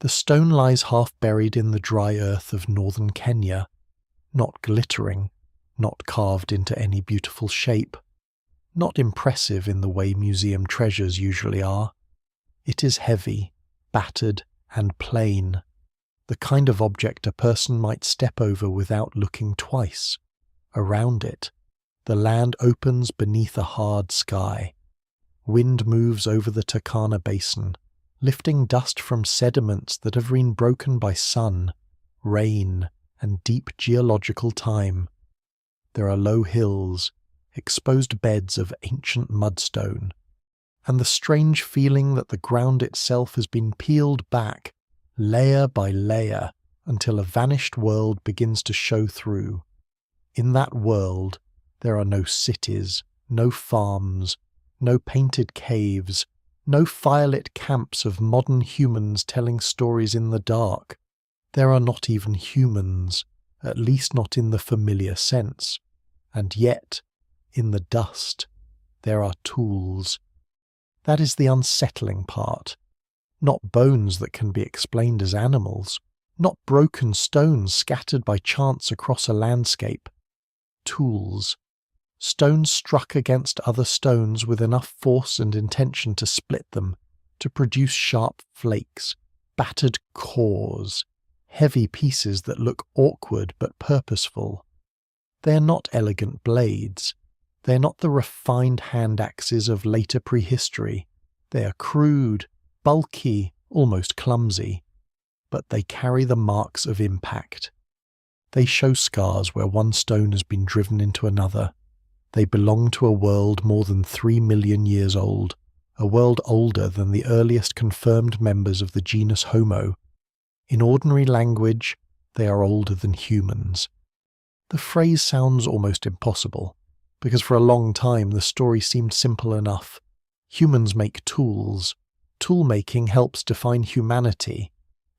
The stone lies half buried in the dry earth of northern Kenya, not glittering, not carved into any beautiful shape, not impressive in the way museum treasures usually are. It is heavy, battered, and plain, the kind of object a person might step over without looking twice. Around it, the land opens beneath a hard sky. Wind moves over the Turkana Basin, lifting dust from sediments that have been broken by sun, rain, and deep geological time. There are low hills, exposed beds of ancient mudstone, and the strange feeling that the ground itself has been peeled back, layer by layer, until a vanished world begins to show through. In that world, there are no cities, no farms, no painted caves, no firelit camps of modern humans telling stories in the dark. There are not even humans, at least not in the familiar sense. And yet, in the dust, there are tools. That is the unsettling part. Not bones that can be explained as animals, not broken stones scattered by chance across a landscape. Tools. Stones struck against other stones with enough force and intention to split them, to produce sharp flakes, battered cores, heavy pieces that look awkward but purposeful. They are not elegant blades. They are not the refined hand axes of later prehistory. They are crude, bulky, almost clumsy. But they carry the marks of impact. They show scars where one stone has been driven into another. They belong to a world more than 3 million years old, a world older than the earliest confirmed members of the genus Homo. In ordinary language, they are older than humans. The phrase sounds almost impossible, because for a long time the story seemed simple enough. Humans make tools. Tool-making helps define humanity.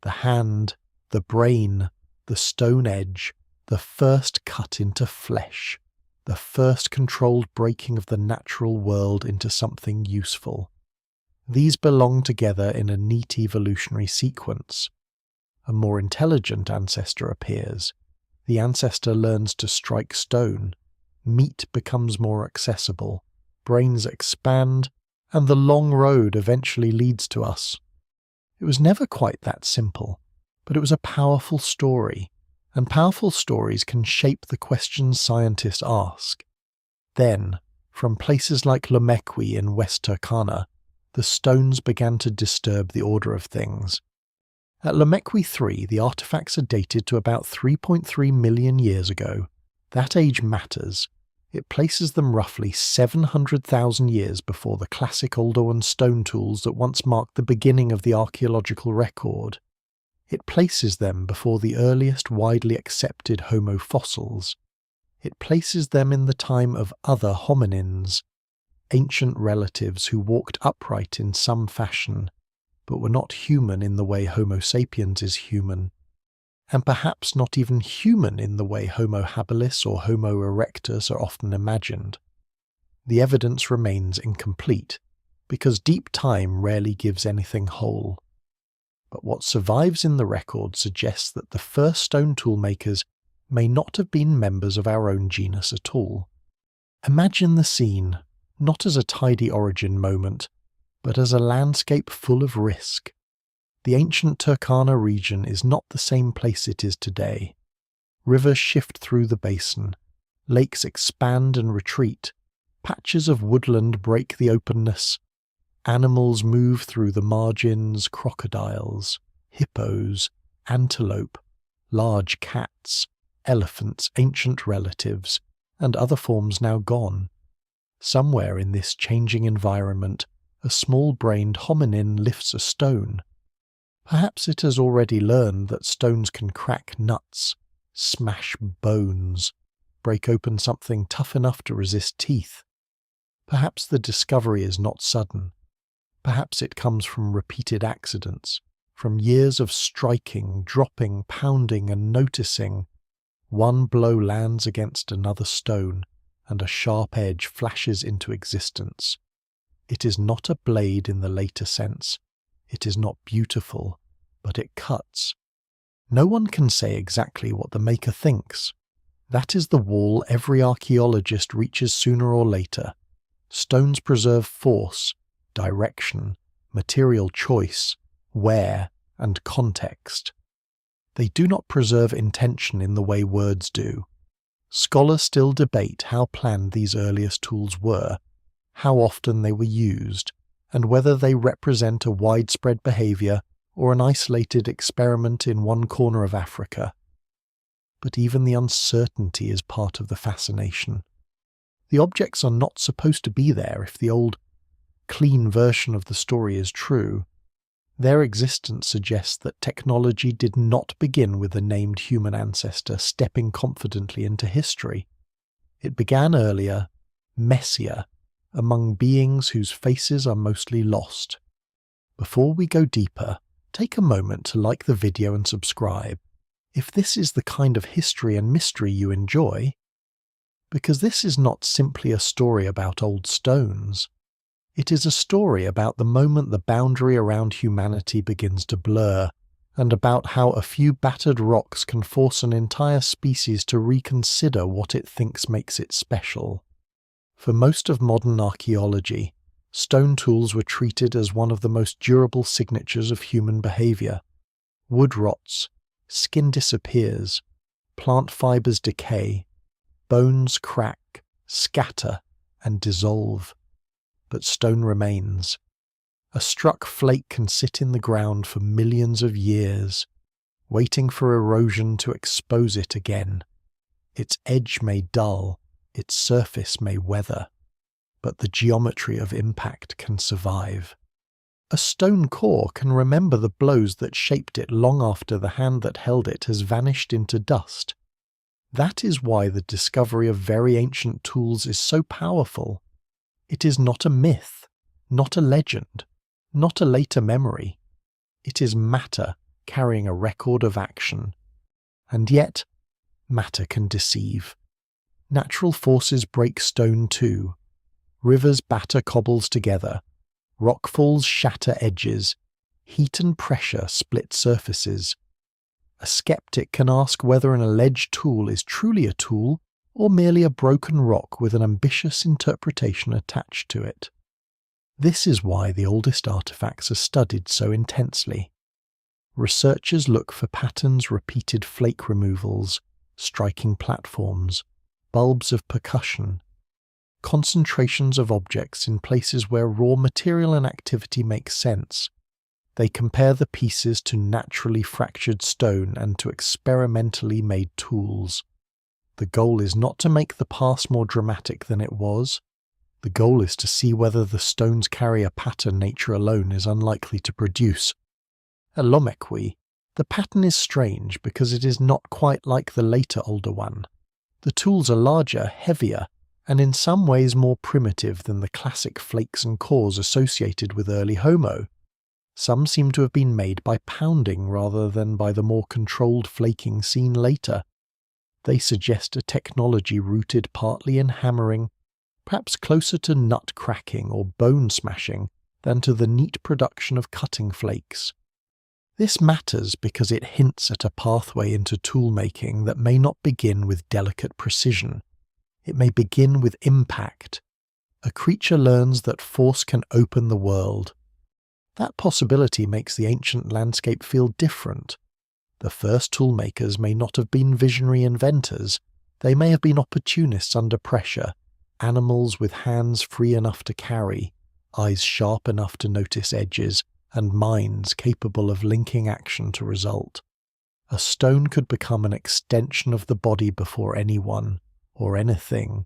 The hand, the brain, the stone edge, the first cut into flesh, the first controlled breaking of the natural world into something useful. These belong together in a neat evolutionary sequence. A more intelligent ancestor appears. The ancestor learns to strike stone. Meat becomes more accessible. Brains expand, and the long road eventually leads to us. It was never quite that simple, but it was a powerful story, and powerful stories can shape the questions scientists ask. Then, from places like Lomekwi in West Turkana, the stones began to disturb the order of things. At Lomekwi 3, the artifacts are dated to about 3.3 million years ago. That age matters. It places them roughly 700,000 years before the classic Oldowan stone tools that once marked the beginning of the archaeological record. It places them before the earliest widely accepted Homo fossils. It places them in the time of other hominins, ancient relatives who walked upright in some fashion, but were not human in the way Homo sapiens is human, and perhaps not even human in the way Homo habilis or Homo erectus are often imagined. The evidence remains incomplete, because deep time rarely gives anything whole. But what survives in the record suggests that the first stone tool makers may not have been members of our own genus at all. Imagine the scene, not as a tidy origin moment, but as a landscape full of risk. The ancient Turkana region is not the same place it is today. Rivers shift through the basin, lakes expand and retreat, patches of woodland break the openness, animals move through the margins, crocodiles, hippos, antelope, large cats, elephants, ancient relatives, and other forms now gone. Somewhere in this changing environment, a small-brained hominin lifts a stone. Perhaps it has already learned that stones can crack nuts, smash bones, break open something tough enough to resist teeth. Perhaps the discovery is not sudden. Perhaps it comes from repeated accidents, from years of striking, dropping, pounding, and noticing. One blow lands against another stone, and a sharp edge flashes into existence. It is not a blade in the later sense. It is not beautiful. but it cuts. No one can say exactly what the maker thinks. That is the wall every archaeologist reaches sooner or later. Stones preserve force, direction, material choice, wear, and context. They do not preserve intention in the way words do. Scholars still debate how planned these earliest tools were, how often they were used, and whether they represent a widespread behavior or an isolated experiment in one corner of Africa. But even the uncertainty is part of the fascination. The objects are not supposed to be there if the old, clean version of the story is true. Their existence suggests that technology did not begin with a named human ancestor stepping confidently into history. It began earlier, messier, among beings whose faces are mostly lost. Before we go deeper, take a moment to like the video and subscribe, if this is the kind of history and mystery you enjoy, because this is not simply a story about old stones. It is a story about the moment the boundary around humanity begins to blur, and about how a few battered rocks can force an entire species to reconsider what it thinks makes it special. For most of modern archaeology, stone tools were treated as one of the most durable signatures of human behavior. Wood rots, skin disappears, plant fibers decay, bones crack, scatter, and dissolve. But stone remains. A struck flake can sit in the ground for millions of years, waiting for erosion to expose it again. Its edge may dull, its surface may weather, but the geometry of impact can survive. A stone core can remember the blows that shaped it long after the hand that held it has vanished into dust. That is why the discovery of very ancient tools is so powerful. It is not a myth, not a legend, not a later memory. It is matter carrying a record of action. And yet, matter can deceive. Natural forces break stone too. Rivers batter cobbles together. Rockfalls shatter edges. Heat and pressure split surfaces. A skeptic can ask whether an alleged tool is truly a tool or merely a broken rock with an ambitious interpretation attached to it. This is why the oldest artifacts are studied so intensely. Researchers look for patterns, repeated flake removals, striking platforms, bulbs of percussion, concentrations of objects in places where raw material and activity make sense. They compare the pieces to naturally fractured stone and to experimentally made tools. The goal is not to make the past more dramatic than it was. The goal is to see whether the stones carry a pattern nature alone is unlikely to produce. At Lomekwi, the pattern is strange because it is not quite like the later older one. The tools are larger, heavier, and in some ways more primitive than the classic flakes and cores associated with early Homo. Some seem to have been made by pounding rather than by the more controlled flaking seen later. They suggest a technology rooted partly in hammering, perhaps closer to nut cracking or bone smashing than to the neat production of cutting flakes. This matters because it hints at a pathway into tool-making that may not begin with delicate precision. It may begin with impact. A creature learns that force can open the world. That possibility makes the ancient landscape feel different. The first toolmakers may not have been visionary inventors. They may have been opportunists under pressure, animals with hands free enough to carry, eyes sharp enough to notice edges, and minds capable of linking action to result. A stone could become an extension of the body before anyone, or anything,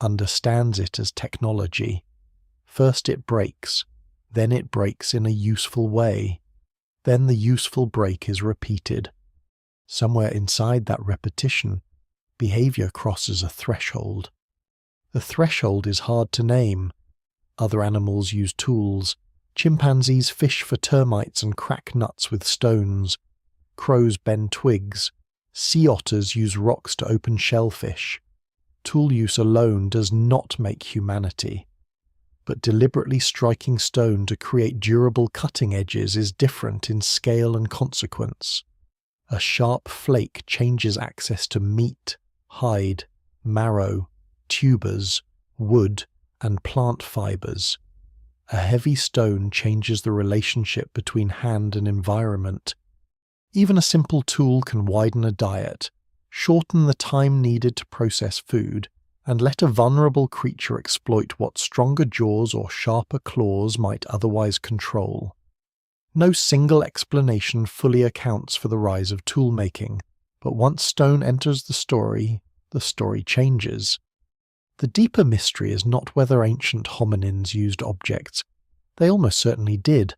understands it as technology. First it breaks, then it breaks in a useful way. Then the useful break is repeated. Somewhere inside that repetition, behavior crosses a threshold. The threshold is hard to name. Other animals use tools. Chimpanzees fish for termites and crack nuts with stones. Crows bend twigs. Sea otters use rocks to open shellfish. Tool use alone does not make humanity. but deliberately striking stone to create durable cutting edges is different in scale and consequence. A sharp flake changes access to meat, hide, marrow, tubers, wood, and plant fibers. A heavy stone changes the relationship between hand and environment. Even a simple tool can widen a diet, shorten the time needed to process food, and let a vulnerable creature exploit what stronger jaws or sharper claws might otherwise control. No single explanation fully accounts for the rise of toolmaking, but once stone enters the story changes. The deeper mystery is not whether ancient hominins used objects. They almost certainly did,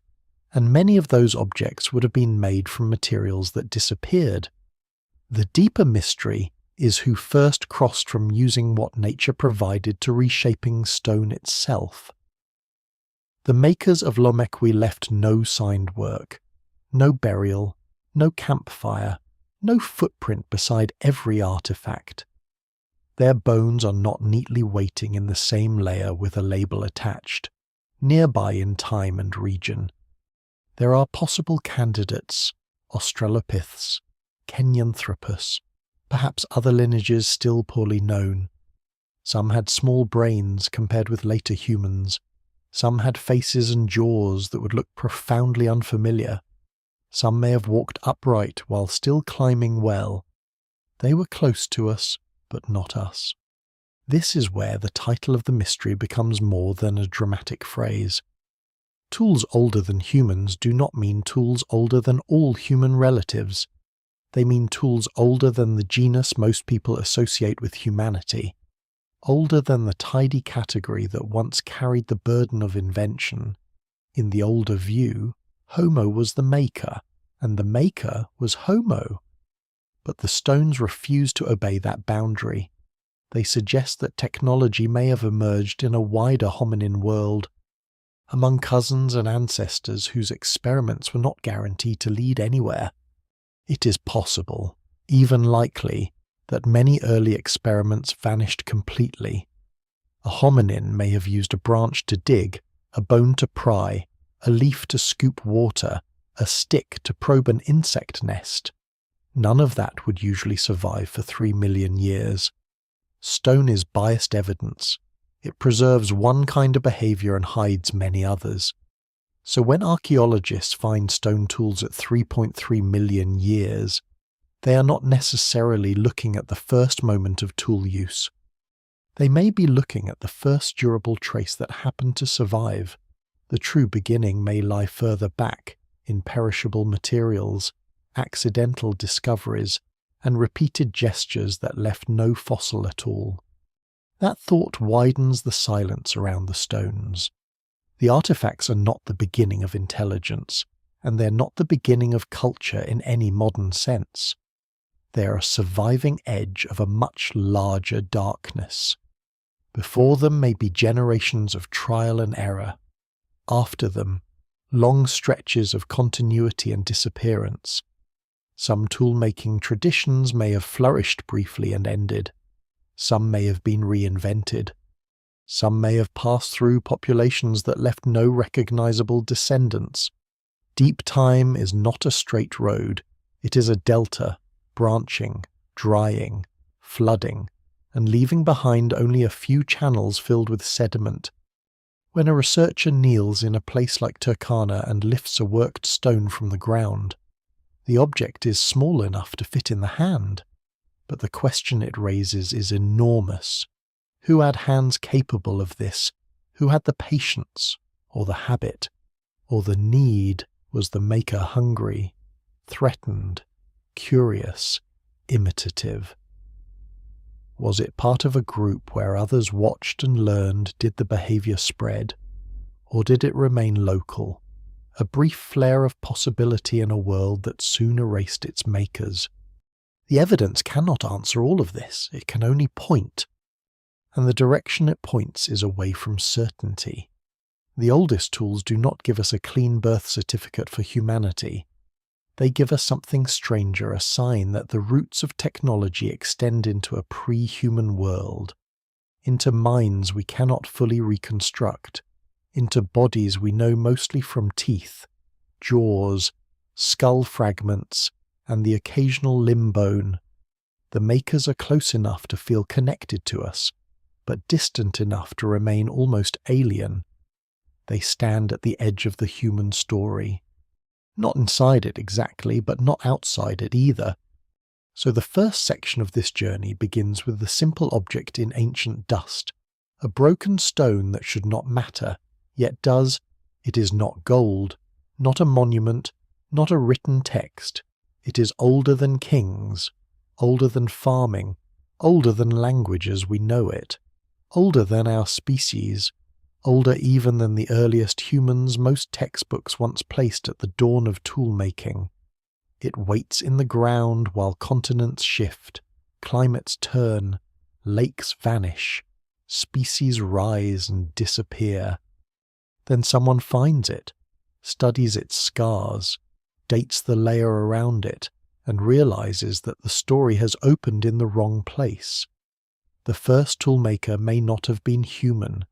and many of those objects would have been made from materials that disappeared. The deeper mystery is who first crossed from using what nature provided to reshaping stone itself. The makers of Lomekwi left no signed work, no burial, no campfire, no footprint beside every artifact. Their bones are not neatly waiting in the same layer with a label attached, nearby in time and region. There are possible candidates, Australopiths, Kenyanthropus, perhaps other lineages still poorly known. Some had small brains compared with later humans. Some had faces and jaws that would look profoundly unfamiliar. Some may have walked upright while still climbing well. They were close to us, but not us. This is where the title of the mystery becomes more than a dramatic phrase. Tools older than humans do not mean tools older than all human relatives. They mean tools older than the genus most people associate with humanity, older than the tidy category that once carried the burden of invention. In the older view, Homo was the maker, and the maker was Homo. But the stones refuse to obey that boundary. They suggest that technology may have emerged in a wider hominin world, among cousins and ancestors whose experiments were not guaranteed to lead anywhere. It is possible, even likely, that many early experiments vanished completely. A hominin may have used a branch to dig, a bone to pry, a leaf to scoop water, a stick to probe an insect nest. None of that would usually survive for 3 million years. Stone is biased evidence. It preserves one kind of behavior and hides many others. So when archaeologists find stone tools at 3.3 million years, they are not necessarily looking at the first moment of tool use. They may be looking at the first durable trace that happened to survive. The true beginning may lie further back, in perishable materials, accidental discoveries, and repeated gestures that left no fossil at all. That thought widens the silence around the stones. The artifacts are not the beginning of intelligence, and they're not the beginning of culture in any modern sense. They're a surviving edge of a much larger darkness. Before them may be generations of trial and error. After them, long stretches of continuity and disappearance. Some tool-making traditions may have flourished briefly and ended. Some may have been reinvented. Some may have passed through populations that left no recognizable descendants. Deep time is not a straight road. It is a delta, branching, drying, flooding, and leaving behind only a few channels filled with sediment. When a researcher kneels in a place like Turkana and lifts a worked stone from the ground, the object is small enough to fit in the hand, but the question it raises is enormous. Who had hands capable of this? Who had the patience, or the habit, or the need? Was the maker hungry, threatened, curious, imitative? Was it part of a group where others watched and learned? Did the behavior spread? Or did it remain local, a brief flare of possibility in a world that soon erased its makers? The evidence cannot answer all of this. It can only point. And the direction it points is away from certainty. The oldest tools do not give us a clean birth certificate for humanity. They give us something stranger, a sign that the roots of technology extend into a pre-human world, into minds we cannot fully reconstruct, into bodies we know mostly from teeth, jaws, skull fragments, and the occasional limb bone. The makers are close enough to feel connected to us, but distant enough to remain almost alien. They stand at the edge of the human story. Not inside it exactly, but not outside it either. So the first section of this journey begins with the simple object in ancient dust, a broken stone that should not matter, yet does. It is not gold, not a monument, not a written text. It is older than kings, older than farming, older than language as we know it, older than our species, older even than the earliest humans most textbooks once placed at the dawn of tool-making. It waits in the ground while continents shift, climates turn, lakes vanish, species rise and disappear. Then someone finds it, studies its scars, dates the layer around it, and realizes that the story has opened in the wrong place. The first toolmaker may not have been human.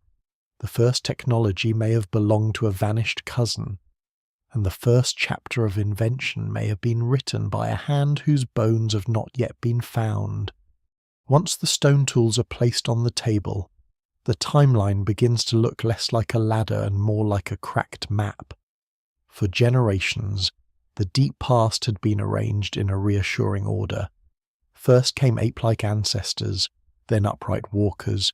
The first technology may have belonged to a vanished cousin, and the first chapter of invention may have been written by a hand whose bones have not yet been found. Once the stone tools are placed on the table, the timeline begins to look less like a ladder and more like a cracked map. For generations, the deep past had been arranged in a reassuring order. First came ape-like ancestors, then upright walkers,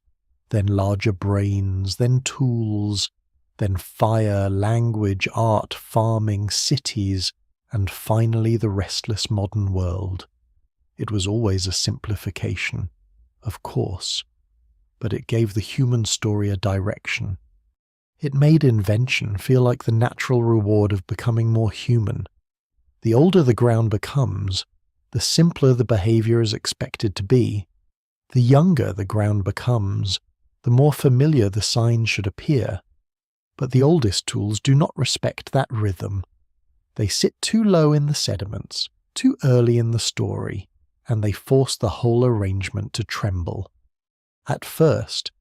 then larger brains, then tools, then fire, language, art, farming, cities, and finally the restless modern world. It was always a simplification, of course, but it gave the human story a direction. It made invention feel like the natural reward of becoming more human. The older the ground becomes, the simpler the behavior is expected to be. The younger the ground becomes, the more familiar the signs should appear. But the oldest tools do not respect that rhythm. They sit too low in the sediments, too early in the story, and they force the whole arrangement to tremble. At first,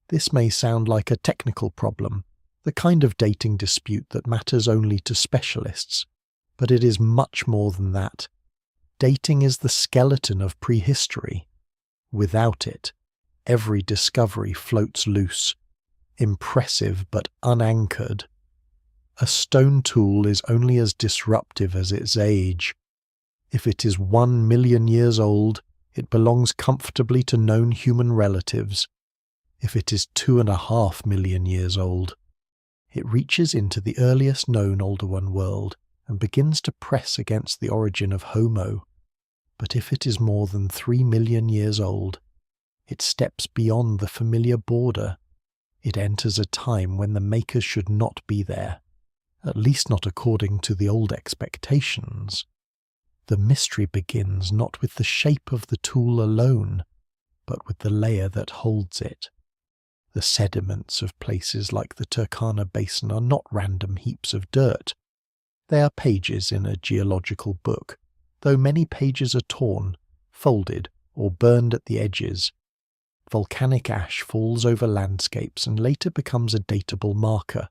this may sound like a technical problem, the kind of dating dispute that matters only to specialists, but it is much more than that. Dating is the skeleton of prehistory. Without it, every discovery floats loose, impressive but unanchored. A stone tool is only as disruptive as its age. If it is 1 million years old, it belongs comfortably to known human relatives. If it is 2.5 million years old, it reaches into the earliest known Older One world and begins to press against the origin of Homo. But if it is more than 3 million years old, it steps beyond the familiar border. It enters a time when the makers should not be there, at least not according to the old expectations. The mystery begins not with the shape of the tool alone, but with the layer that holds it. The sediments of places like the Turkana Basin are not random heaps of dirt. They are pages in a geological book, though many pages are torn, folded, or burned at the edges. Volcanic ash falls over landscapes and later becomes a datable marker.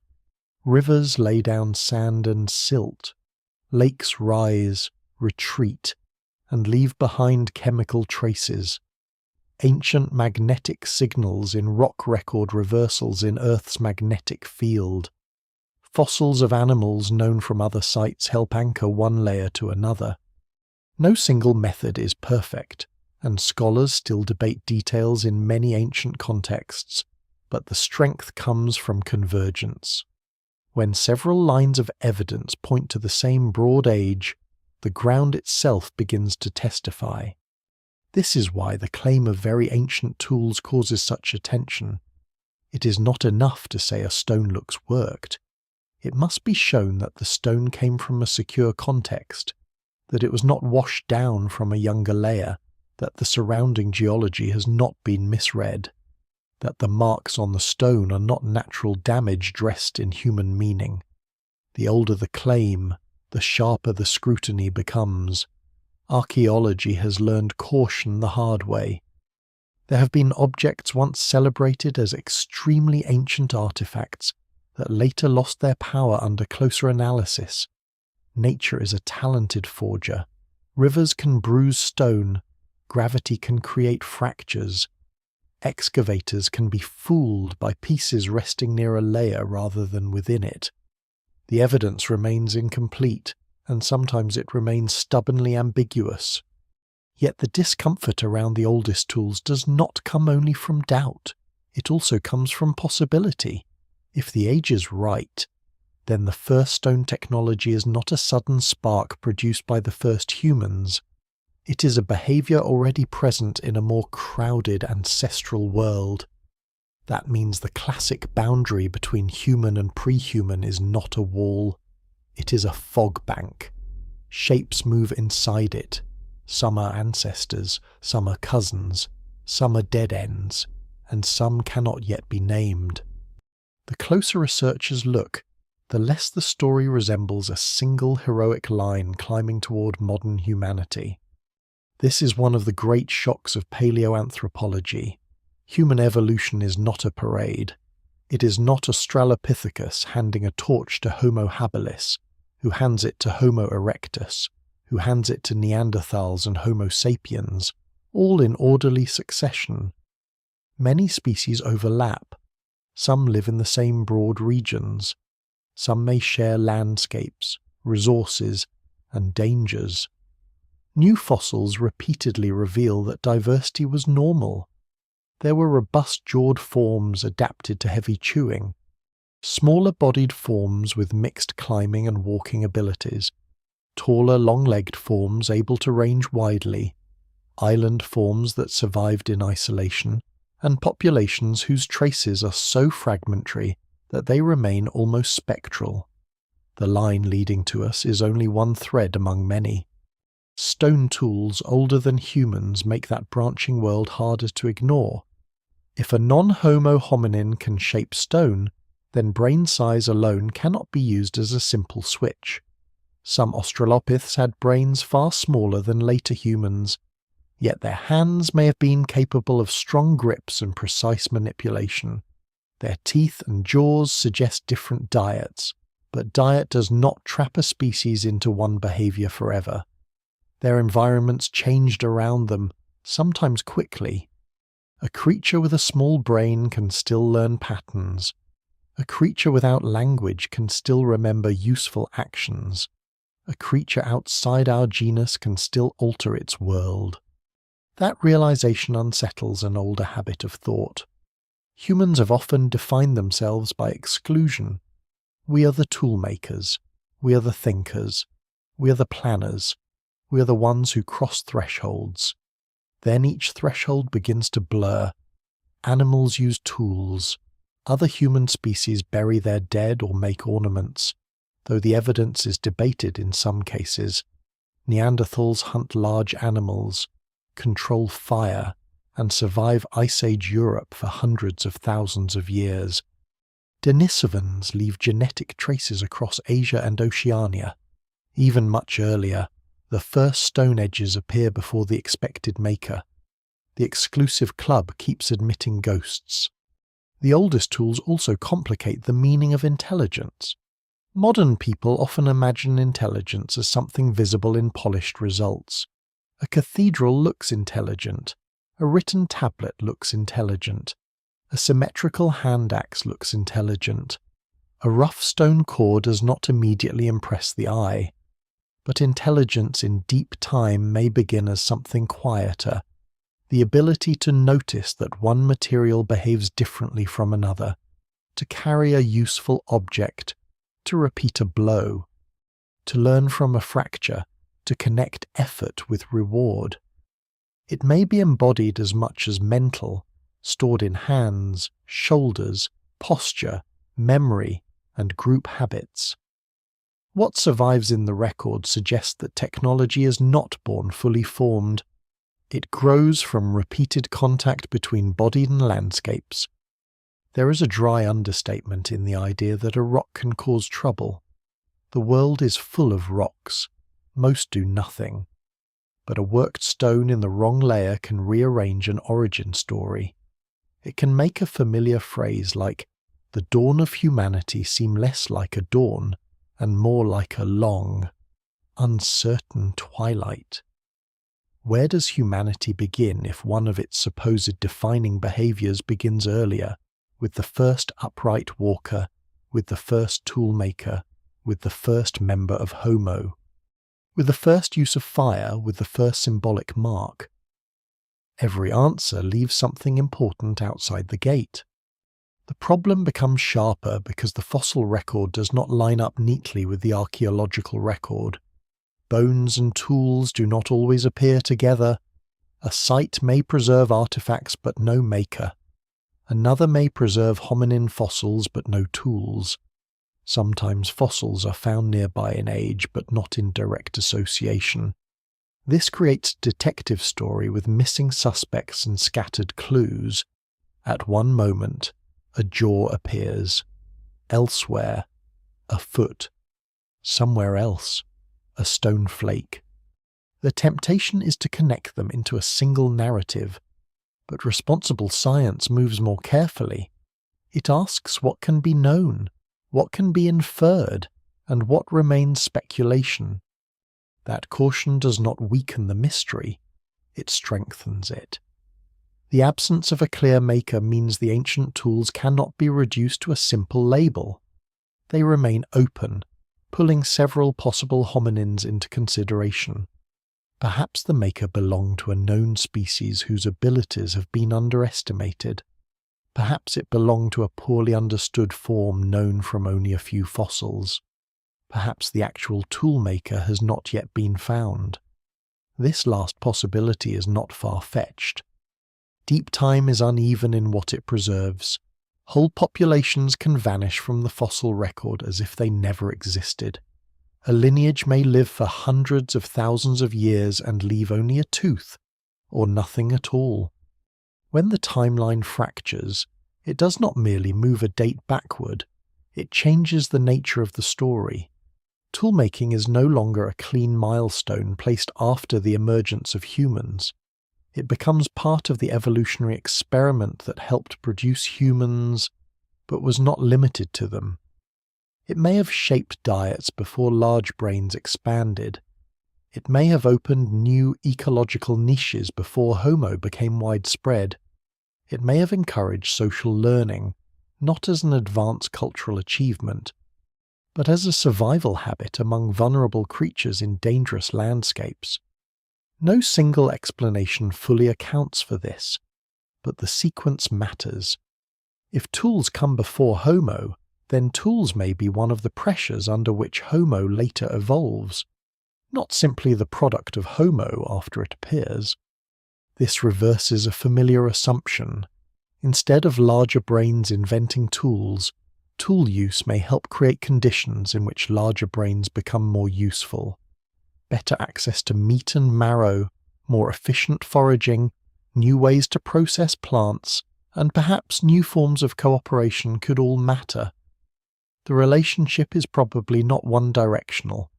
Rivers lay down sand and silt. Lakes rise, retreat, and leave behind chemical traces. Ancient magnetic signals in rock record reversals in Earth's magnetic field. Fossils of animals known from other sites help anchor one layer to another. No single method is perfect, and scholars still debate details in many ancient contexts, but the strength comes from convergence. When several lines of evidence point to the same broad age, the ground itself begins to testify. This is why the claim of very ancient tools causes such attention. It is not enough to say a stone looks worked. It must be shown that the stone came from a secure context, that it was not washed down from a younger layer, that the surrounding geology has not been misread, that the marks on the stone are not natural damage dressed in human meaning. The older the claim, the sharper the scrutiny becomes. Archaeology has learned caution the hard way. There have been objects once celebrated as extremely ancient artifacts that later lost their power under closer analysis. Nature is a talented forger. Rivers can bruise stone, gravity can create fractures. Excavators can be fooled by pieces resting near a layer rather than within it. The evidence remains incomplete, and sometimes it remains stubbornly ambiguous. Yet the discomfort around the oldest tools does not come only from doubt. It also comes from possibility. If the age is right, then the first stone technology is not a sudden spark produced by the first humans. It is a behavior already present in a more crowded ancestral world. That means the classic boundary between human and pre-human is not a wall. It is a fog bank. Shapes move inside it. Some are ancestors, some are cousins, some are dead ends, and some cannot yet be named. The closer researchers look, the less the story resembles a single heroic line climbing toward modern humanity. This is one of the great shocks of paleoanthropology. Human evolution is not a parade. It is not Australopithecus handing a torch to Homo habilis, who hands it to Homo erectus, who hands it to Neanderthals and Homo sapiens, all in orderly succession. Many species overlap. Some live in the same broad regions. Some may share landscapes, resources, and dangers. New fossils repeatedly reveal that diversity was normal. There were robust-jawed forms adapted to heavy chewing, smaller-bodied forms with mixed climbing and walking abilities, taller, long-legged forms able to range widely, island forms that survived in isolation, and populations whose traces are so fragmentary that they remain almost spectral. The line leading to us is only one thread among many. Stone tools older than humans make that branching world harder to ignore. If a non-Homo hominin can shape stone, then brain size alone cannot be used as a simple switch. Some Australopiths had brains far smaller than later humans, yet their hands may have been capable of strong grips and precise manipulation. Their teeth and jaws suggest different diets, but diet does not trap a species into one behavior forever. Their environments changed around them, sometimes quickly. A creature with a small brain can still learn patterns. A creature without language can still remember useful actions. A creature outside our genus can still alter its world. That realization unsettles an older habit of thought. Humans have often defined themselves by exclusion. We are the toolmakers. We are the thinkers. We are the planners. We are the ones who cross thresholds. Then each threshold begins to blur. Animals use tools. Other human species bury their dead or make ornaments, though the evidence is debated in some cases. Neanderthals hunt large animals, control fire, and survive Ice Age Europe for hundreds of thousands of years. Denisovans leave genetic traces across Asia and Oceania. Even much earlier, the first stone edges appear before the expected maker. The exclusive club keeps admitting ghosts. The oldest tools also complicate the meaning of intelligence. Modern people often imagine intelligence as something visible in polished results. A cathedral looks intelligent. A written tablet looks intelligent. A symmetrical hand axe looks intelligent. A rough stone core does not immediately impress the eye. But intelligence in deep time may begin as something quieter, the ability to notice that one material behaves differently from another, to carry a useful object, to repeat a blow, to learn from a fracture, to connect effort with reward. It may be embodied as much as mental, stored in hands, shoulders, posture, memory, and group habits. What survives in the record suggests that technology is not born fully formed. It grows from repeated contact between body and landscapes. There is a dry understatement in the idea that a rock can cause trouble. The world is full of rocks. Most do nothing. But a worked stone in the wrong layer can rearrange an origin story. It can make a familiar phrase like, the dawn of humanity seem less like a dawn and more like a long, uncertain twilight. Where does humanity begin if one of its supposed defining behaviors begins earlier, with the first upright walker, with the first toolmaker, with the first member of Homo, with the first use of fire, with the first symbolic mark? Every answer leaves something important outside the gate. The problem becomes sharper because the fossil record does not line up neatly with the archaeological record. Bones and tools do not always appear together. A site may preserve artifacts but no maker. Another may preserve hominin fossils but no tools. Sometimes fossils are found nearby in age but not in direct association. This creates a detective story with missing suspects and scattered clues. At one moment, a jaw appears. Elsewhere, a foot. Somewhere else, a stone flake. The temptation is to connect them into a single narrative, but responsible science moves more carefully. It asks what can be known, what can be inferred, and what remains speculation. That caution does not weaken the mystery, it strengthens it. The absence of a clear maker means the ancient tools cannot be reduced to a simple label. They remain open, pulling several possible hominins into consideration. Perhaps the maker belonged to a known species whose abilities have been underestimated. Perhaps it belonged to a poorly understood form known from only a few fossils. Perhaps the actual toolmaker has not yet been found. This last possibility is not far-fetched. Deep time is uneven in what it preserves. Whole populations can vanish from the fossil record as if they never existed. A lineage may live for hundreds of thousands of years and leave only a tooth, or nothing at all. When the timeline fractures, it does not merely move a date backward, it changes the nature of the story. Toolmaking is no longer a clean milestone placed after the emergence of humans. It becomes part of the evolutionary experiment that helped produce humans, but was not limited to them. It may have shaped diets before large brains expanded. It may have opened new ecological niches before Homo became widespread. It may have encouraged social learning, not as an advanced cultural achievement, but as a survival habit among vulnerable creatures in dangerous landscapes. No single explanation fully accounts for this, but the sequence matters. If tools come before Homo, then tools may be one of the pressures under which Homo later evolves, not simply the product of Homo after it appears. This reverses a familiar assumption. Instead of larger brains inventing tools, tool use may help create conditions in which larger brains become more useful. Better access to meat and marrow, more efficient foraging, new ways to process plants, and perhaps new forms of cooperation could all matter. The relationship is probably not one-directional.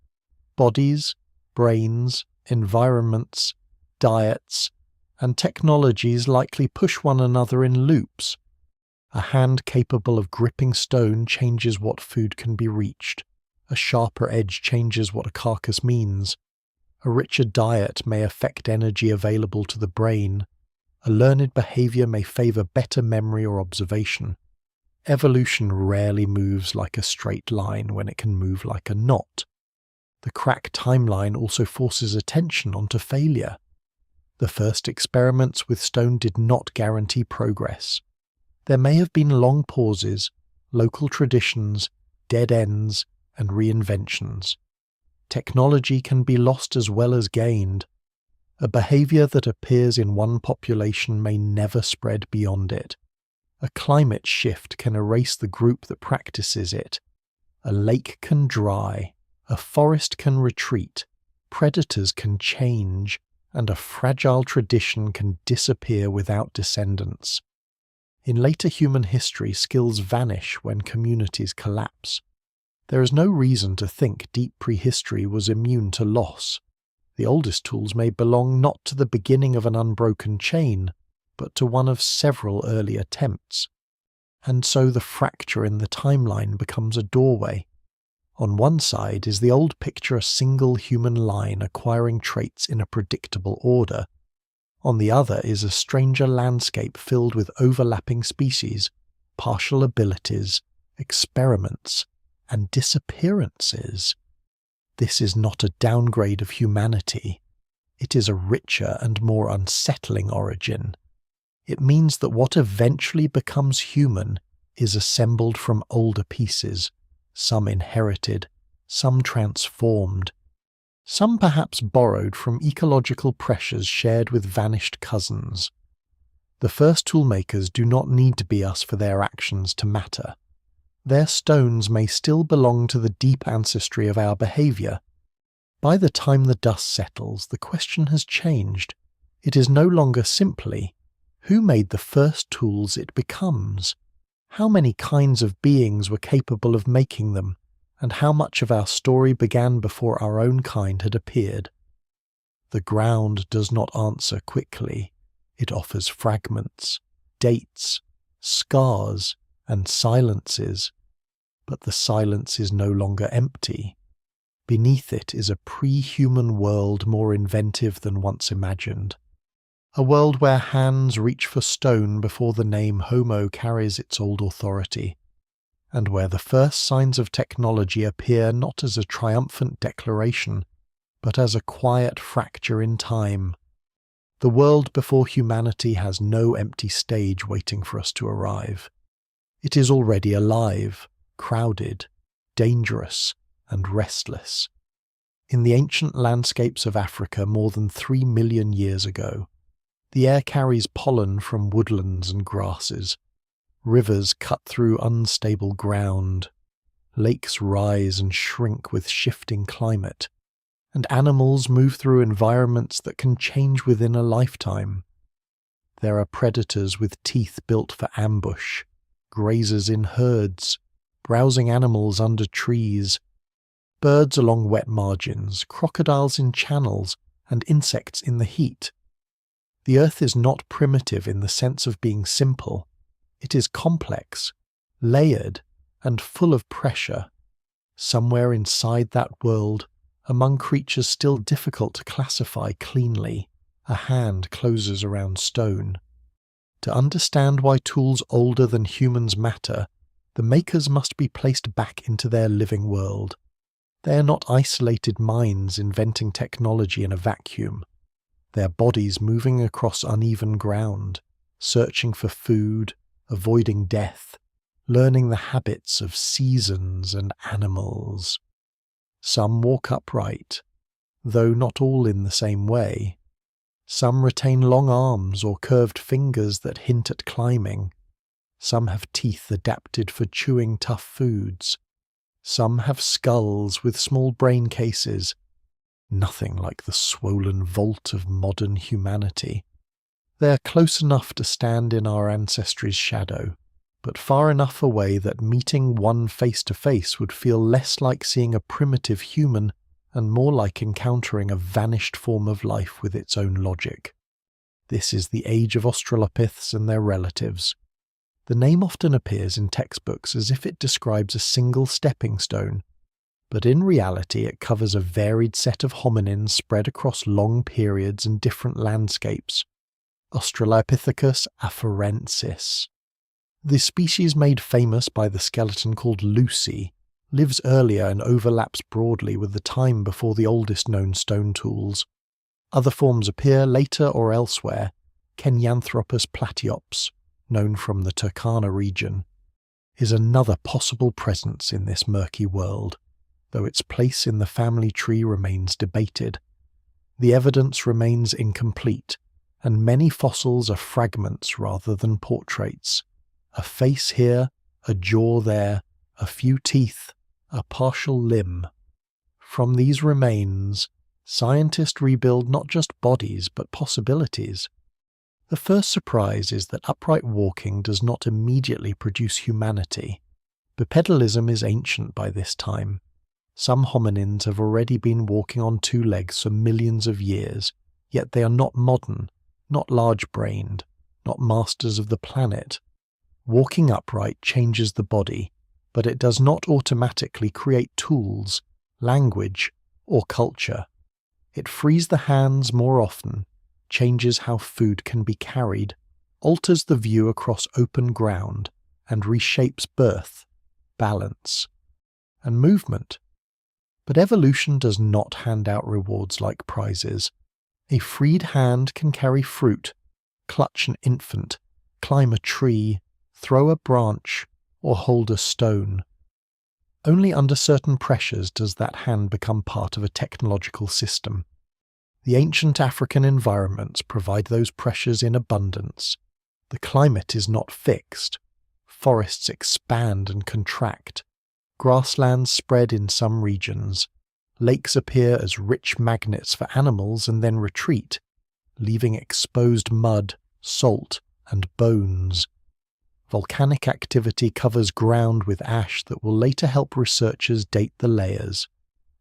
Bodies, brains, environments, diets, and technologies likely push one another in loops. A hand capable of gripping stone changes what food can be reached. A sharper edge changes what a carcass means. A richer diet may affect energy available to the brain. A learned behavior may favor better memory or observation. Evolution rarely moves like a straight line when it can move like a knot. The crack timeline also forces attention onto failure. The first experiments with stone did not guarantee progress. There may have been long pauses, local traditions, dead ends, and reinventions. Technology can be lost as well as gained. A behavior that appears in one population may never spread beyond it. A climate shift can erase the group that practices it. A lake can dry, a forest can retreat, predators can change, and a fragile tradition can disappear without descendants. In later human history, skills vanish when communities collapse. There is no reason to think deep prehistory was immune to loss. The oldest tools may belong not to the beginning of an unbroken chain, but to one of several early attempts. and so the fracture in the timeline becomes a doorway. On one side is the old picture a single human line acquiring traits in a predictable order. On the other is a stranger landscape filled with overlapping species, partial abilities, experiments, and disappearances. This is not a downgrade of humanity. It is a richer and more unsettling origin. It means that what eventually becomes human is assembled from older pieces, some inherited, some transformed, some perhaps borrowed from ecological pressures shared with vanished cousins. The first toolmakers do not need to be us for their actions to matter. Their stones may still belong to the deep ancestry of our behaviour. By the time the dust settles, the question has changed. It is no longer simply, who made the first tools it becomes? How many kinds of beings were capable of making them, and how much of our story began before our own kind had appeared? The ground does not answer quickly. It offers fragments, dates, scars, and silences. But the silence is no longer empty. Beneath it is a pre-human world more inventive than once imagined. A world where hands reach for stone before the name Homo carries its old authority, and where the first signs of technology appear not as a triumphant declaration, but as a quiet fracture in time. The world before humanity has no empty stage waiting for us to arrive. It is already alive, crowded, dangerous, and restless. In the ancient landscapes of Africa more than 3 million years ago, the air carries pollen from woodlands and grasses. Rivers cut through unstable ground. Lakes rise and shrink with shifting climate. And animals move through environments that can change within a lifetime. There are predators with teeth built for ambush, grazers in herds, browsing animals under trees, birds along wet margins, crocodiles in channels, and insects in the heat. The earth is not primitive in the sense of being simple. It is complex, layered, and full of pressure. Somewhere inside that world, among creatures still difficult to classify cleanly, a hand closes around stone. To understand why tools older than humans matter, the makers must be placed back into their living world. They are not isolated minds inventing technology in a vacuum. Their bodies moving across uneven ground, searching for food, avoiding death, learning the habits of seasons and animals. Some walk upright, though not all in the same way. Some retain long arms or curved fingers that hint at climbing. Some have teeth adapted for chewing tough foods. Some have skulls with small brain cases. Nothing like the swollen vault of modern humanity. They are close enough to stand in our ancestry's shadow, but far enough away that meeting one face to face would feel less like seeing a primitive human and more like encountering a vanished form of life with its own logic. This is the age of Australopiths and their relatives. The name often appears in textbooks as if it describes a single stepping stone, but in reality it covers a varied set of hominins spread across long periods and different landscapes. Australopithecus afarensis. The species made famous by the skeleton called Lucy lives earlier and overlaps broadly with the time before the oldest known stone tools. Other forms appear later or elsewhere. Kenyanthropus platyops, known from the Turkana region, is another possible presence in this murky world, though its place in the family tree remains debated. The evidence remains incomplete, and many fossils are fragments rather than portraits. A face here, a jaw there, a few teeth, a partial limb. From these remains, scientists rebuild not just bodies but possibilities. The first surprise is that upright walking does not immediately produce humanity. Bipedalism is ancient by this time. Some hominins have already been walking on two legs for millions of years, yet they are not modern, not large-brained, not masters of the planet. Walking upright changes the body, but it does not automatically create tools, language, or culture. It frees the hands more often, changes how food can be carried, alters the view across open ground, and reshapes birth, balance, and movement. But evolution does not hand out rewards like prizes. A freed hand can carry fruit, clutch an infant, climb a tree, throw a branch, or hold a stone. Only under certain pressures does that hand become part of a technological system. The ancient African environments provide those pressures in abundance. The climate is not fixed. Forests expand and contract. Grasslands spread in some regions. Lakes appear as rich magnets for animals and then retreat, leaving exposed mud, salt, and bones. Volcanic activity covers ground with ash that will later help researchers date the layers.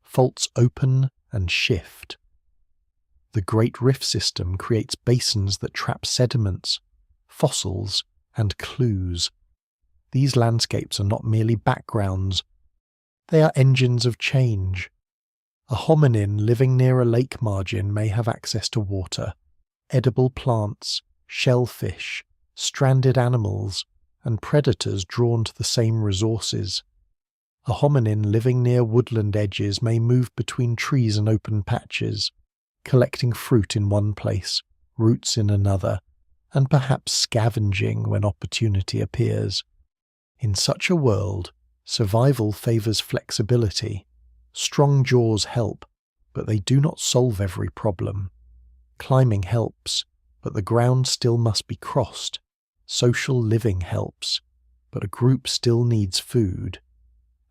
Faults open and shift. The Great Rift System creates basins that trap sediments, fossils, and clues. These landscapes are not merely backgrounds. They are engines of change. A hominin living near a lake margin may have access to water, edible plants, shellfish, stranded animals, and predators drawn to the same resources. A hominin living near woodland edges may move between trees and open patches, collecting fruit in one place, roots in another, and perhaps scavenging when opportunity appears. In such a world, survival favours flexibility. Strong jaws help, but they do not solve every problem. Climbing helps, but the ground still must be crossed. Social living helps, but a group still needs food.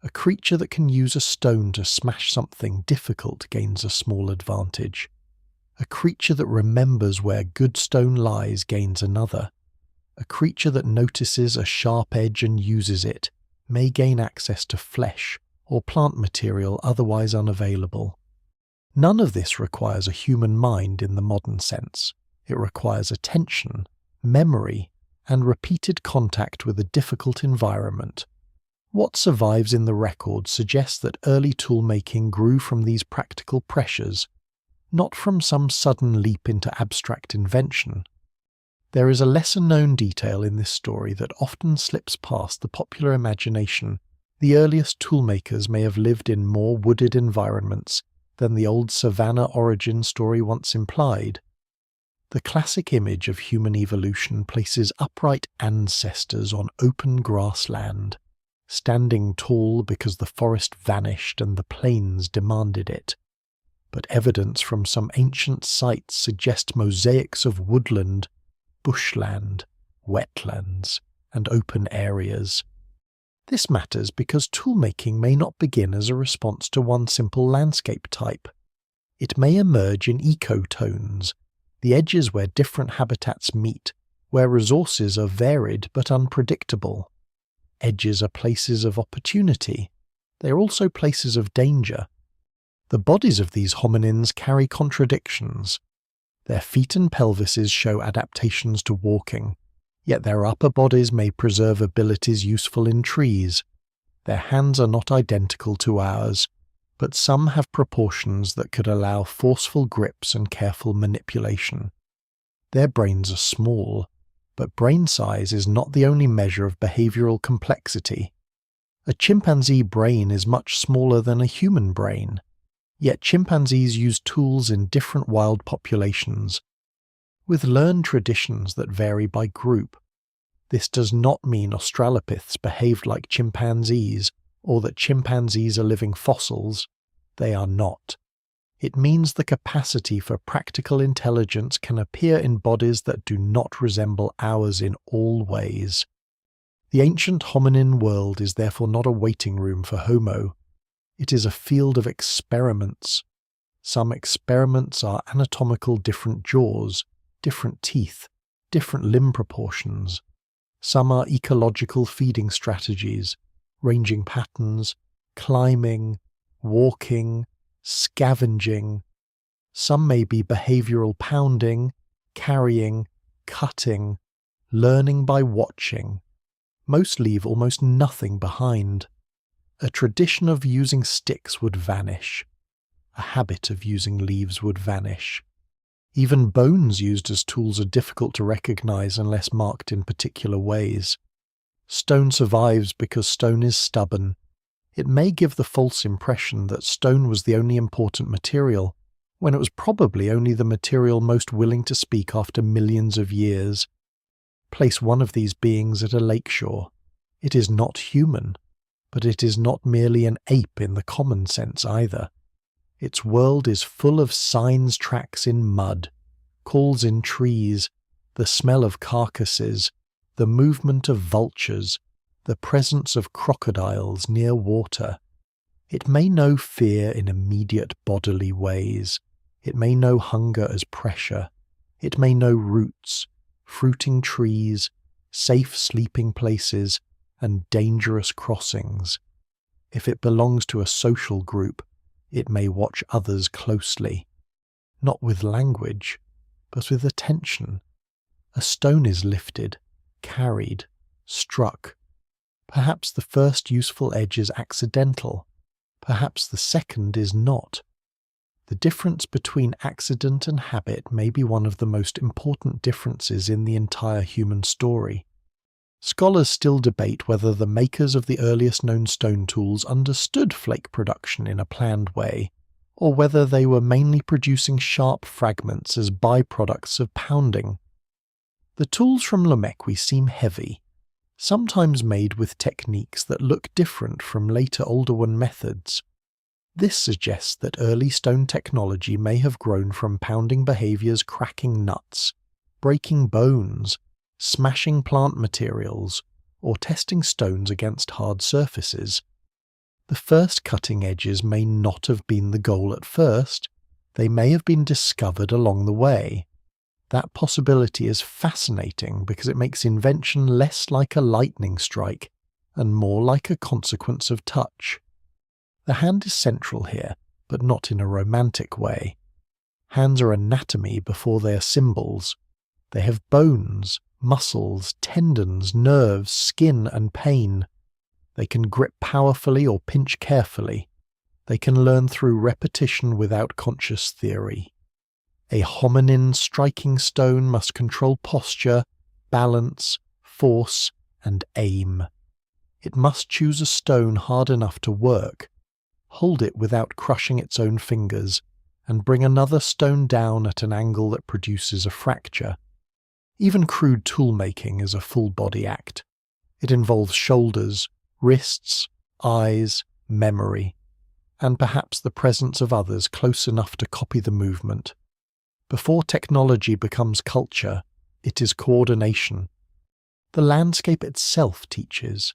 A creature that can use a stone to smash something difficult gains a small advantage. A creature that remembers where good stone lies gains another. A creature that notices a sharp edge and uses it may gain access to flesh or plant material otherwise unavailable. None of this requires a human mind in the modern sense. It requires attention, memory, and repeated contact with a difficult environment. What survives in the record suggests that early toolmaking grew from these practical pressures, not from some sudden leap into abstract invention. There is a lesser-known detail in this story that often slips past the popular imagination. The earliest toolmakers may have lived in more wooded environments than the old savanna origin story once implied. The classic image of human evolution places upright ancestors on open grassland, standing tall because the forest vanished and the plains demanded it. But evidence from some ancient sites suggests mosaics of woodland, bushland, wetlands, and open areas. This matters because toolmaking may not begin as a response to one simple landscape type. It may emerge in ecotones, the edges where different habitats meet, where resources are varied but unpredictable. Edges are places of opportunity. They are also places of danger. The bodies of these hominins carry contradictions. Their feet and pelvises show adaptations to walking, yet their upper bodies may preserve abilities useful in trees. Their hands are not identical to ours, but some have proportions that could allow forceful grips and careful manipulation. Their brains are small, but brain size is not the only measure of behavioral complexity. A chimpanzee brain is much smaller than a human brain, yet chimpanzees use tools in different wild populations, with learned traditions that vary by group. This does not mean Australopiths behaved like chimpanzees, or that chimpanzees are living fossils. They are not. It means the capacity for practical intelligence can appear in bodies that do not resemble ours in all ways. The ancient hominin world is therefore not a waiting room for Homo. It is a field of experiments. Some experiments are anatomical different jaws, different teeth, different limb proportions. Some are ecological feeding strategies, ranging patterns, climbing, walking, scavenging. Some may be behavioral pounding, carrying, cutting, learning by watching. Most leave almost nothing behind. A tradition of using sticks would vanish. A habit of using leaves would vanish. Even bones used as tools are difficult to recognize unless marked in particular ways. Stone survives because stone is stubborn. It may give the false impression that stone was the only important material, when it was probably only the material most willing to speak after millions of years. Place one of these beings at a lakeshore. It is not human, but it is not merely an ape in the common sense either. Its world is full of signs tracks in mud, calls in trees, the smell of carcasses, the movement of vultures, the presence of crocodiles near water. It may know fear in immediate bodily ways. It may know hunger as pressure. It may know roots, fruiting trees, safe sleeping places, and dangerous crossings. If it belongs to a social group, it may watch others closely, not with language, but with attention. A stone is lifted, carried, struck. Perhaps the first useful edge is accidental. Perhaps the second is not. The difference between accident and habit may be one of the most important differences in the entire human story. Scholars still debate whether the makers of the earliest known stone tools understood flake production in a planned way, or whether they were mainly producing sharp fragments as byproducts of pounding. The tools from Lomekwi seem heavy, sometimes made with techniques that look different from later Oldowan methods. This suggests that early stone technology may have grown from pounding behaviours cracking nuts, breaking bones, smashing plant materials, or testing stones against hard surfaces. The first cutting edges may not have been the goal at first. They may have been discovered along the way. That possibility is fascinating because it makes invention less like a lightning strike and more like a consequence of touch. The hand is central here, but not in a romantic way. Hands are anatomy before they are symbols. They have bones, muscles, tendons, nerves, skin, and pain. They can grip powerfully or pinch carefully. They can learn through repetition without conscious theory. A hominin striking stone must control posture, balance, force, and aim. It must choose a stone hard enough to work, hold it without crushing its own fingers, and bring another stone down at an angle that produces a fracture. Even crude tool-making is a full-body act. It involves shoulders, wrists, eyes, memory, and perhaps the presence of others close enough to copy the movement. Before technology becomes culture, it is coordination. The landscape itself teaches.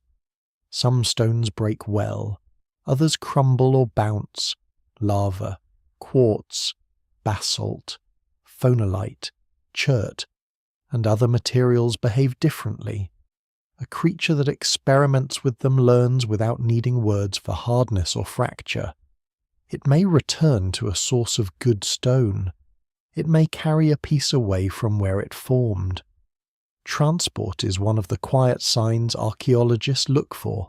Some stones break well, others crumble or bounce. Lava, quartz, basalt, phonolite, chert, and other materials behave differently. A creature that experiments with them learns without needing words for hardness or fracture. It may return to a source of good stone. It may carry a piece away from where it formed. Transport is one of the quiet signs archaeologists look for,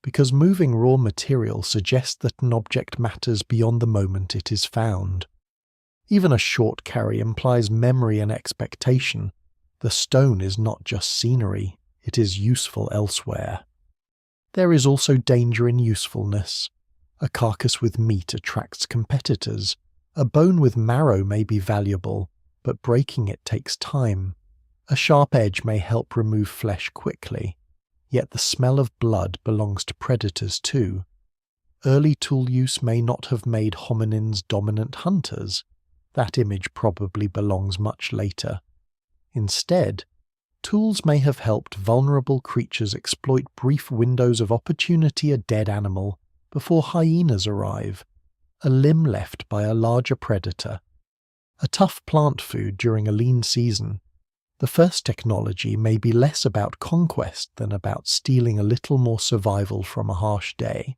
because moving raw material suggests that an object matters beyond the moment it is found. Even a short carry implies memory and expectation. The stone is not just scenery, it is useful elsewhere. There is also danger in usefulness. A carcass with meat attracts competitors. A bone with marrow may be valuable, but breaking it takes time. A sharp edge may help remove flesh quickly, yet the smell of blood belongs to predators too. Early tool use may not have made hominins dominant hunters. That image probably belongs much later. Instead, tools may have helped vulnerable creatures exploit brief windows of opportunity a dead animal before hyenas arrive, a limb left by a larger predator, a tough plant food during a lean season. The first technology may be less about conquest than about stealing a little more survival from a harsh day.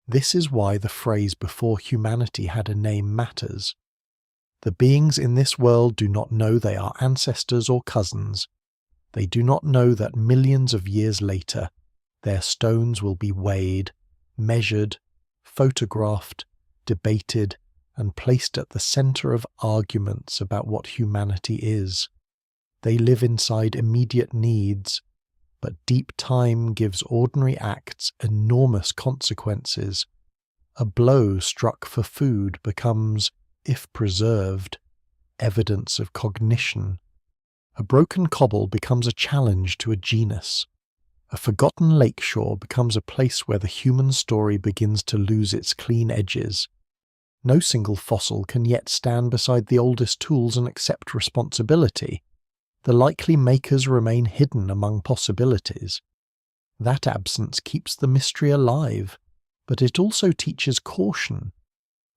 This is why the phrase "before humanity had a name" matters. The beings in this world do not know they are ancestors or cousins. They do not know that millions of years later, their stones will be weighed, measured, photographed, debated, and placed at the center of arguments about what humanity is. They live inside immediate needs, but deep time gives ordinary acts enormous consequences. A blow struck for food becomes, if preserved, evidence of cognition. A broken cobble becomes a challenge to a genus. A forgotten lakeshore becomes a place where the human story begins to lose its clean edges. No single fossil can yet stand beside the oldest tools and accept responsibility. The likely makers remain hidden among possibilities. That absence keeps the mystery alive, but it also teaches caution.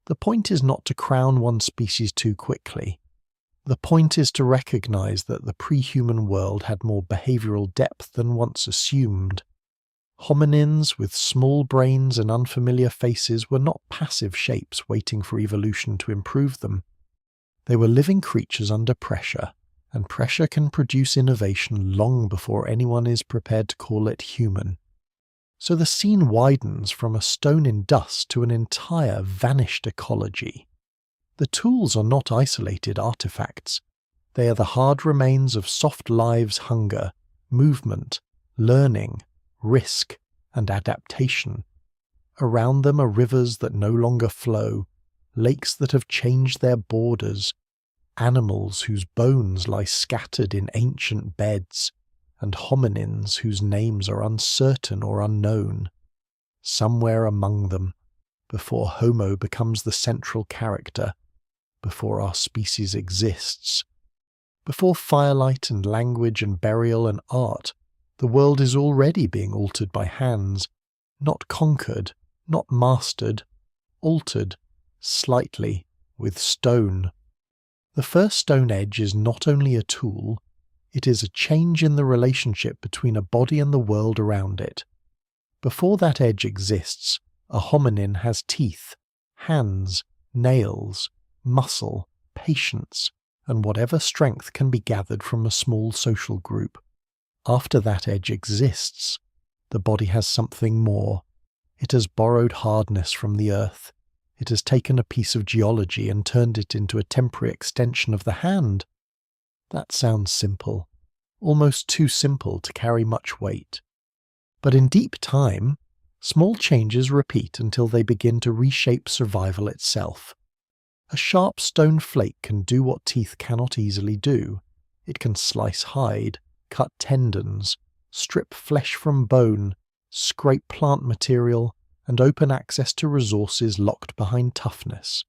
The point is not to crown one species too quickly. The point is to recognize that the pre-human world had more behavioral depth than once assumed. Hominins with small brains and unfamiliar faces were not passive shapes waiting for evolution to improve them. They were living creatures under pressure, and pressure can produce innovation long before anyone is prepared to call it human. So the scene widens from a stone in dust to an entire vanished ecology. The tools are not isolated artifacts. They are the hard remains of soft lives' hunger, movement, learning, risk, and adaptation. Around them are rivers that no longer flow, lakes that have changed their borders, animals whose bones lie scattered in ancient beds, and hominins whose names are uncertain or unknown. Somewhere among them, before Homo becomes the central character, before our species exists, before firelight and language and burial and art, the world is already being altered by hands, not conquered, not mastered, altered, slightly, with stone. The first stone edge is not only a tool, it is a change in the relationship between a body and the world around it. Before that edge exists, a hominin has teeth, hands, nails, muscle, patience, and whatever strength can be gathered from a small social group. After that edge exists, the body has something more. It has borrowed hardness from the earth. It has taken a piece of geology and turned it into a temporary extension of the hand. That sounds simple, almost too simple to carry much weight. But in deep time, small changes repeat until they begin to reshape survival itself. A sharp stone flake can do what teeth cannot easily do. It can slice hide, cut tendons, strip flesh from bone, scrape plant material, and open access to resources locked behind toughness.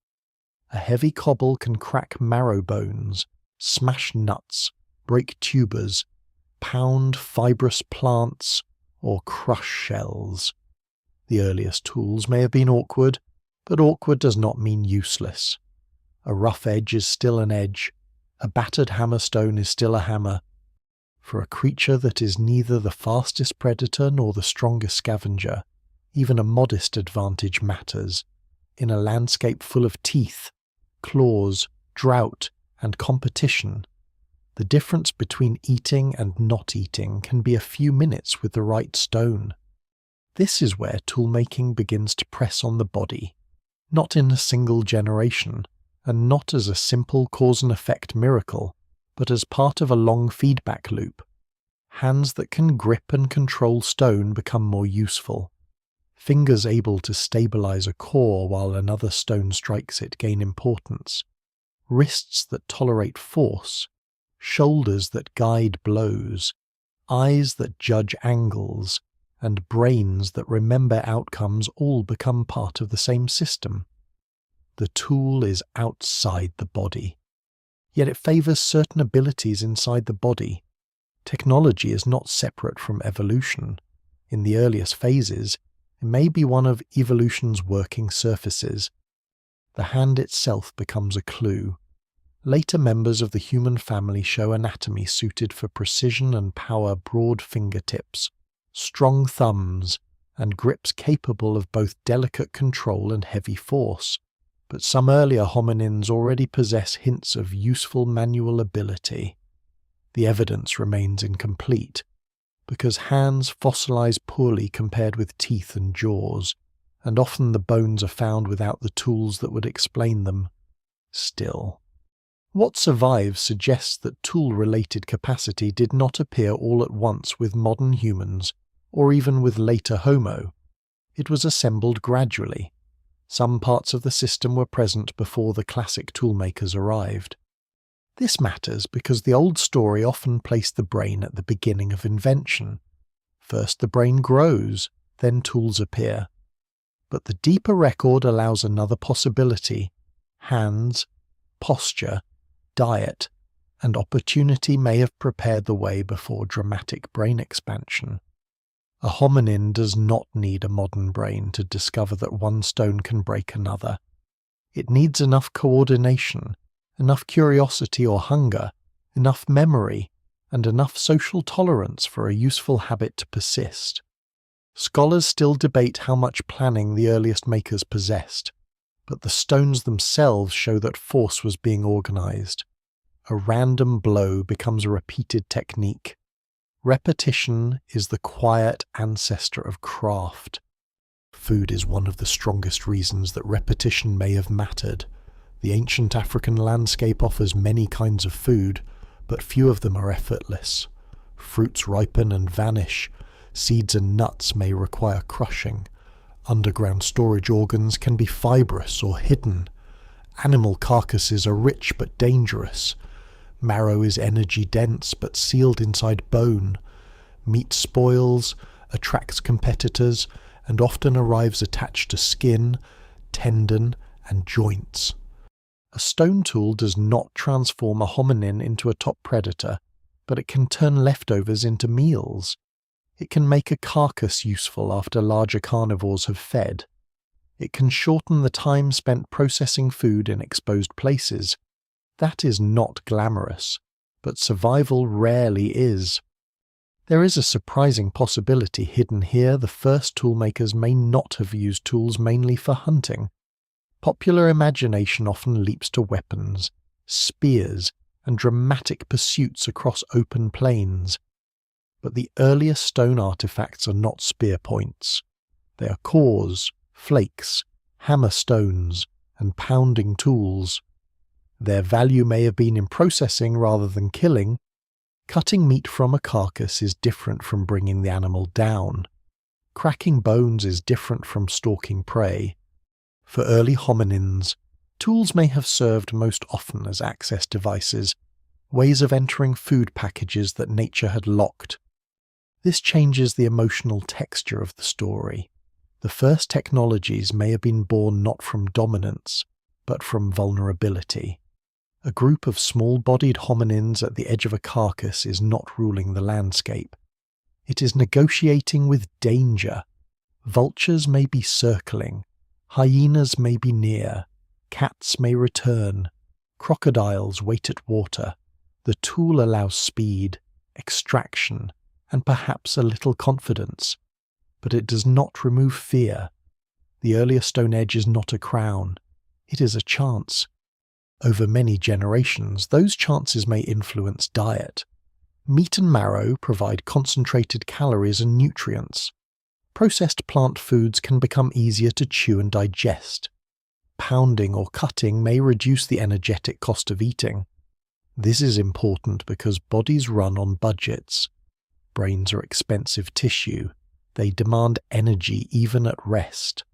A heavy cobble can crack marrow bones, smash nuts, break tubers, pound fibrous plants, or crush shells. The earliest tools may have been awkward, but awkward does not mean useless. A rough edge is still an edge. A battered hammerstone is still a hammer. For a creature that is neither the fastest predator nor the strongest scavenger, even a modest advantage matters. In a landscape full of teeth, claws, drought, and competition, the difference between eating and not eating can be a few minutes with the right stone. This is where toolmaking begins to press on the body, not in a single generation, and not as a simple cause and effect miracle, but as part of a long feedback loop. Hands that can grip and control stone become more useful. Fingers able to stabilize a core while another stone strikes it gain importance. Wrists that tolerate force, shoulders that guide blows, eyes that judge angles, and brains that remember outcomes all become part of the same system. The tool is outside the body, yet it favors certain abilities inside the body. Technology is not separate from evolution. In the earliest phases, it may be one of evolution's working surfaces. The hand itself becomes a clue. Later members of the human family show anatomy suited for precision and power, broad fingertips, strong thumbs, and grips capable of both delicate control and heavy force. But some earlier hominins already possess hints of useful manual ability. the evidence remains incomplete, because hands fossilize poorly compared with teeth and jaws, and often the bones are found without the tools that would explain them. Still, what survives suggests that tool-related capacity did not appear all at once with modern humans, or even with later Homo. It was assembled gradually. Some parts of the system were present before the classic toolmakers arrived. This matters because the old story often placed the brain at the beginning of invention. First the brain grows, then tools appear. But the deeper record allows another possibility. Hands, posture, diet, and opportunity may have prepared the way before dramatic brain expansion. A hominin does not need a modern brain to discover that one stone can break another. It needs enough coordination, enough curiosity or hunger, enough memory, and enough social tolerance for a useful habit to persist. Scholars still debate how much planning the earliest makers possessed, but the stones themselves show that force was being organized. A random blow becomes a repeated technique. Repetition is the quiet ancestor of craft. Food is one of the strongest reasons that repetition may have mattered. The ancient African landscape offers many kinds of food, but few of them are effortless. Fruits ripen and vanish. Seeds and nuts may require crushing. Underground storage organs can be fibrous or hidden. Animal carcasses are rich but dangerous. Marrow is energy-dense but sealed inside bone. Meat spoils, attracts competitors, and often arrives attached to skin, tendon, and joints. A stone tool does not transform a hominin into a top predator, but it can turn leftovers into meals. It can make a carcass useful after larger carnivores have fed. It can shorten the time spent processing food in exposed places. That is not glamorous, but survival rarely is. There is a surprising possibility hidden here. The first toolmakers may not have used tools mainly for hunting. Popular imagination often leaps to weapons, spears, and dramatic pursuits across open plains. But the earliest stone artifacts are not spear points. They are cores, flakes, hammer stones, and pounding tools. Their value may have been in processing rather than killing. Cutting meat from a carcass is different from bringing the animal down. Cracking bones is different from stalking prey. For early hominins, tools may have served most often as access devices, ways of entering food packages that nature had locked. This changes the emotional texture of the story. The first technologies may have been born not from dominance, but from vulnerability. A group of small-bodied hominins at the edge of a carcass is not ruling the landscape. It is negotiating with danger. Vultures may be circling. Hyenas may be near. Cats may return. Crocodiles wait at water. The tool allows speed, extraction, and perhaps a little confidence. But it does not remove fear. The earlier stone edge is not a crown. It is a chance. Over many generations, those chances may influence diet. Meat and marrow provide concentrated calories and nutrients. Processed plant foods can become easier to chew and digest. Pounding or cutting may reduce the energetic cost of eating. This is important because bodies run on budgets. Brains are expensive tissue. They demand energy even at rest.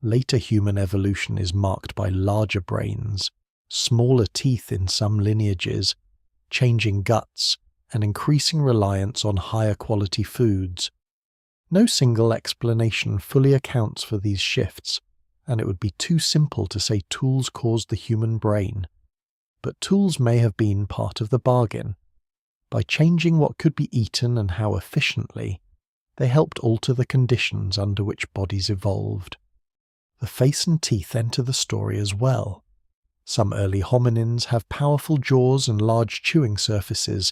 Later human evolution is marked by larger brains, smaller teeth in some lineages, changing guts, and increasing reliance on higher quality foods. No single explanation fully accounts for these shifts, and it would be too simple to say tools caused the human brain. But tools may have been part of the bargain. By changing what could be eaten and how efficiently, they helped alter the conditions under which bodies evolved. The face and teeth enter the story as well. Some early hominins have powerful jaws and large chewing surfaces,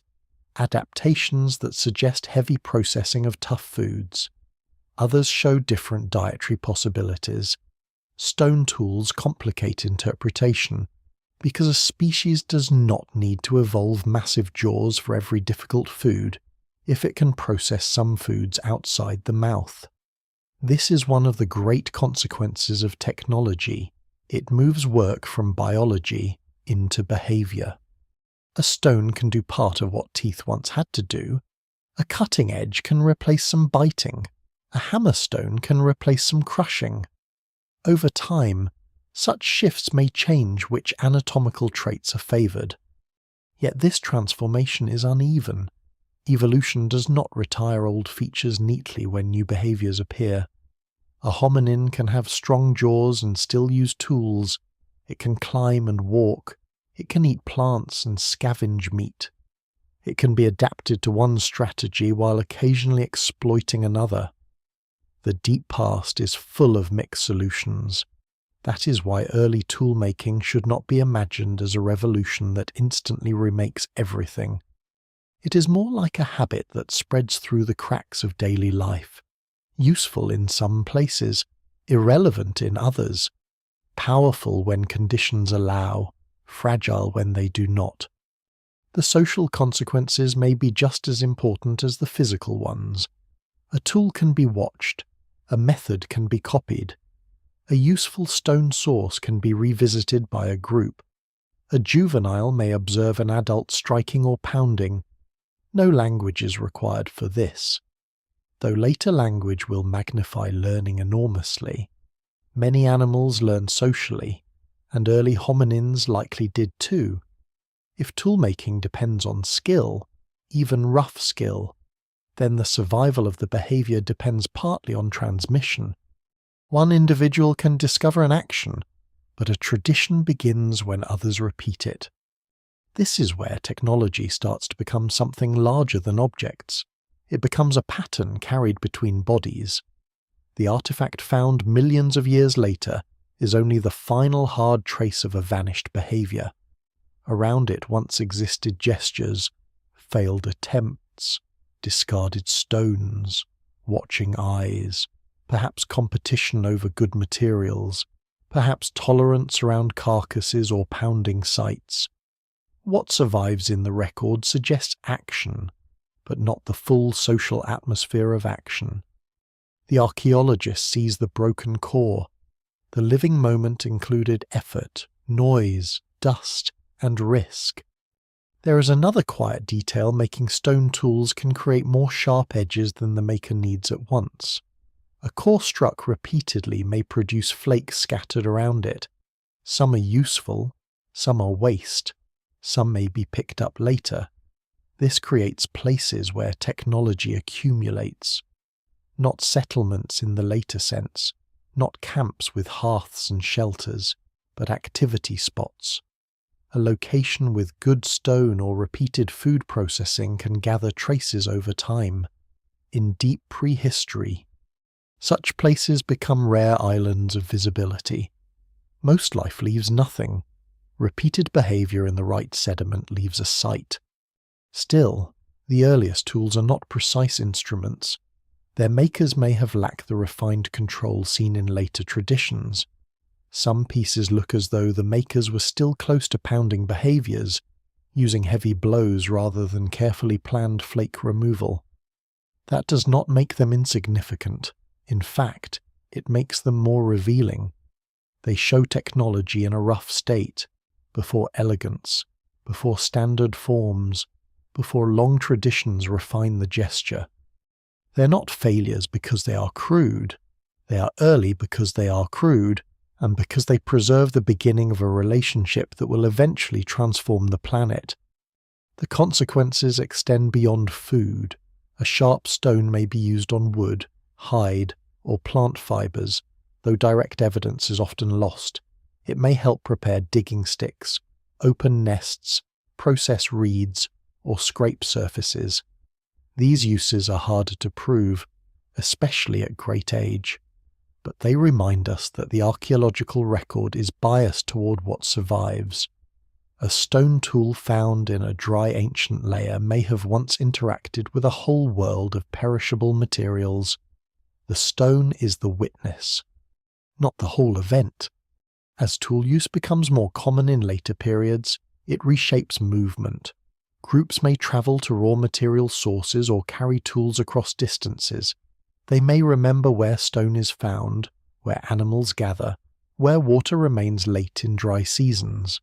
adaptations that suggest heavy processing of tough foods. Others show different dietary possibilities. Stone tools complicate interpretation. because a species does not need to evolve massive jaws for every difficult food if it can process some foods outside the mouth. This is one of the great consequences of technology. It moves work from biology into behavior. A stone can do part of what teeth once had to do. A cutting edge can replace some biting. A hammer stone can replace some crushing. Over time, such shifts may change which anatomical traits are favoured. Yet this transformation is uneven. Evolution does not retire old features neatly when new behaviours appear. A hominin can have strong jaws and still use tools. It can climb and walk. It can eat plants and scavenge meat. It can be adapted to one strategy while occasionally exploiting another. The deep past is full of mixed solutions. That is why early tool-making should not be imagined as a revolution that instantly remakes everything. It is more like a habit that spreads through the cracks of daily life, useful in some places, irrelevant in others, powerful when conditions allow, fragile when they do not. The social consequences may be just as important as the physical ones. A tool can be watched, a method can be copied. A useful stone source can be revisited by a group. A juvenile may observe an adult striking or pounding. No language is required for this. Though later language will magnify learning enormously, many animals learn socially, and early hominins likely did too. If toolmaking depends on skill, even rough skill, then the survival of the behaviour depends partly on transmission. One individual can discover an action, but a tradition begins when others repeat it. This is where technology starts to become something larger than objects. It becomes a pattern carried between bodies. The artifact found millions of years later is only the final hard trace of a vanished behaviour. Around it once existed gestures, failed attempts, discarded stones, watching eyes, perhaps competition over good materials, perhaps tolerance around carcasses or pounding sites. What survives in the record suggests action, but not the full social atmosphere of action. The archaeologist sees the broken core. The living moment included effort, noise, dust, and risk. There is another quiet detail making stone tools can create more sharp edges than the maker needs at once. A core struck repeatedly may produce flakes scattered around it. Some are useful, some are waste, some may be picked up later. This creates places where technology accumulates. Not settlements in the later sense, not camps with hearths and shelters, but activity spots. A location with good stone or repeated food processing can gather traces over time. In deep prehistory, such places become rare islands of visibility. Most life leaves nothing. Repeated behaviour in the right sediment leaves a site. Still, the earliest tools are not precise instruments. Their makers may have lacked the refined control seen in later traditions. Some pieces look as though the makers were still close to pounding behaviours, using heavy blows rather than carefully planned flake removal. That does not make them insignificant. In fact, it makes them more revealing. They show technology in a rough state, before elegance, before standard forms, before long traditions refine the gesture. They're not failures because they are crude. They are early because they are crude, and because they preserve the beginning of a relationship that will eventually transform the planet. The consequences extend beyond food. A sharp stone may be used on wood, hide, or plant fibres, though direct evidence is often lost. It may help prepare digging sticks, open nests, process reeds, or scrape surfaces. These uses are harder to prove, especially at great age, but they remind us that the archaeological record is biased toward what survives. A stone tool found in a dry ancient layer may have once interacted with a whole world of perishable materials. The stone is the witness, not the whole event, As tool use becomes more common in later periods, it reshapes movement. Groups may travel to raw material sources or carry tools across distances. They may remember where stone is found, where animals gather, where water remains late in dry seasons.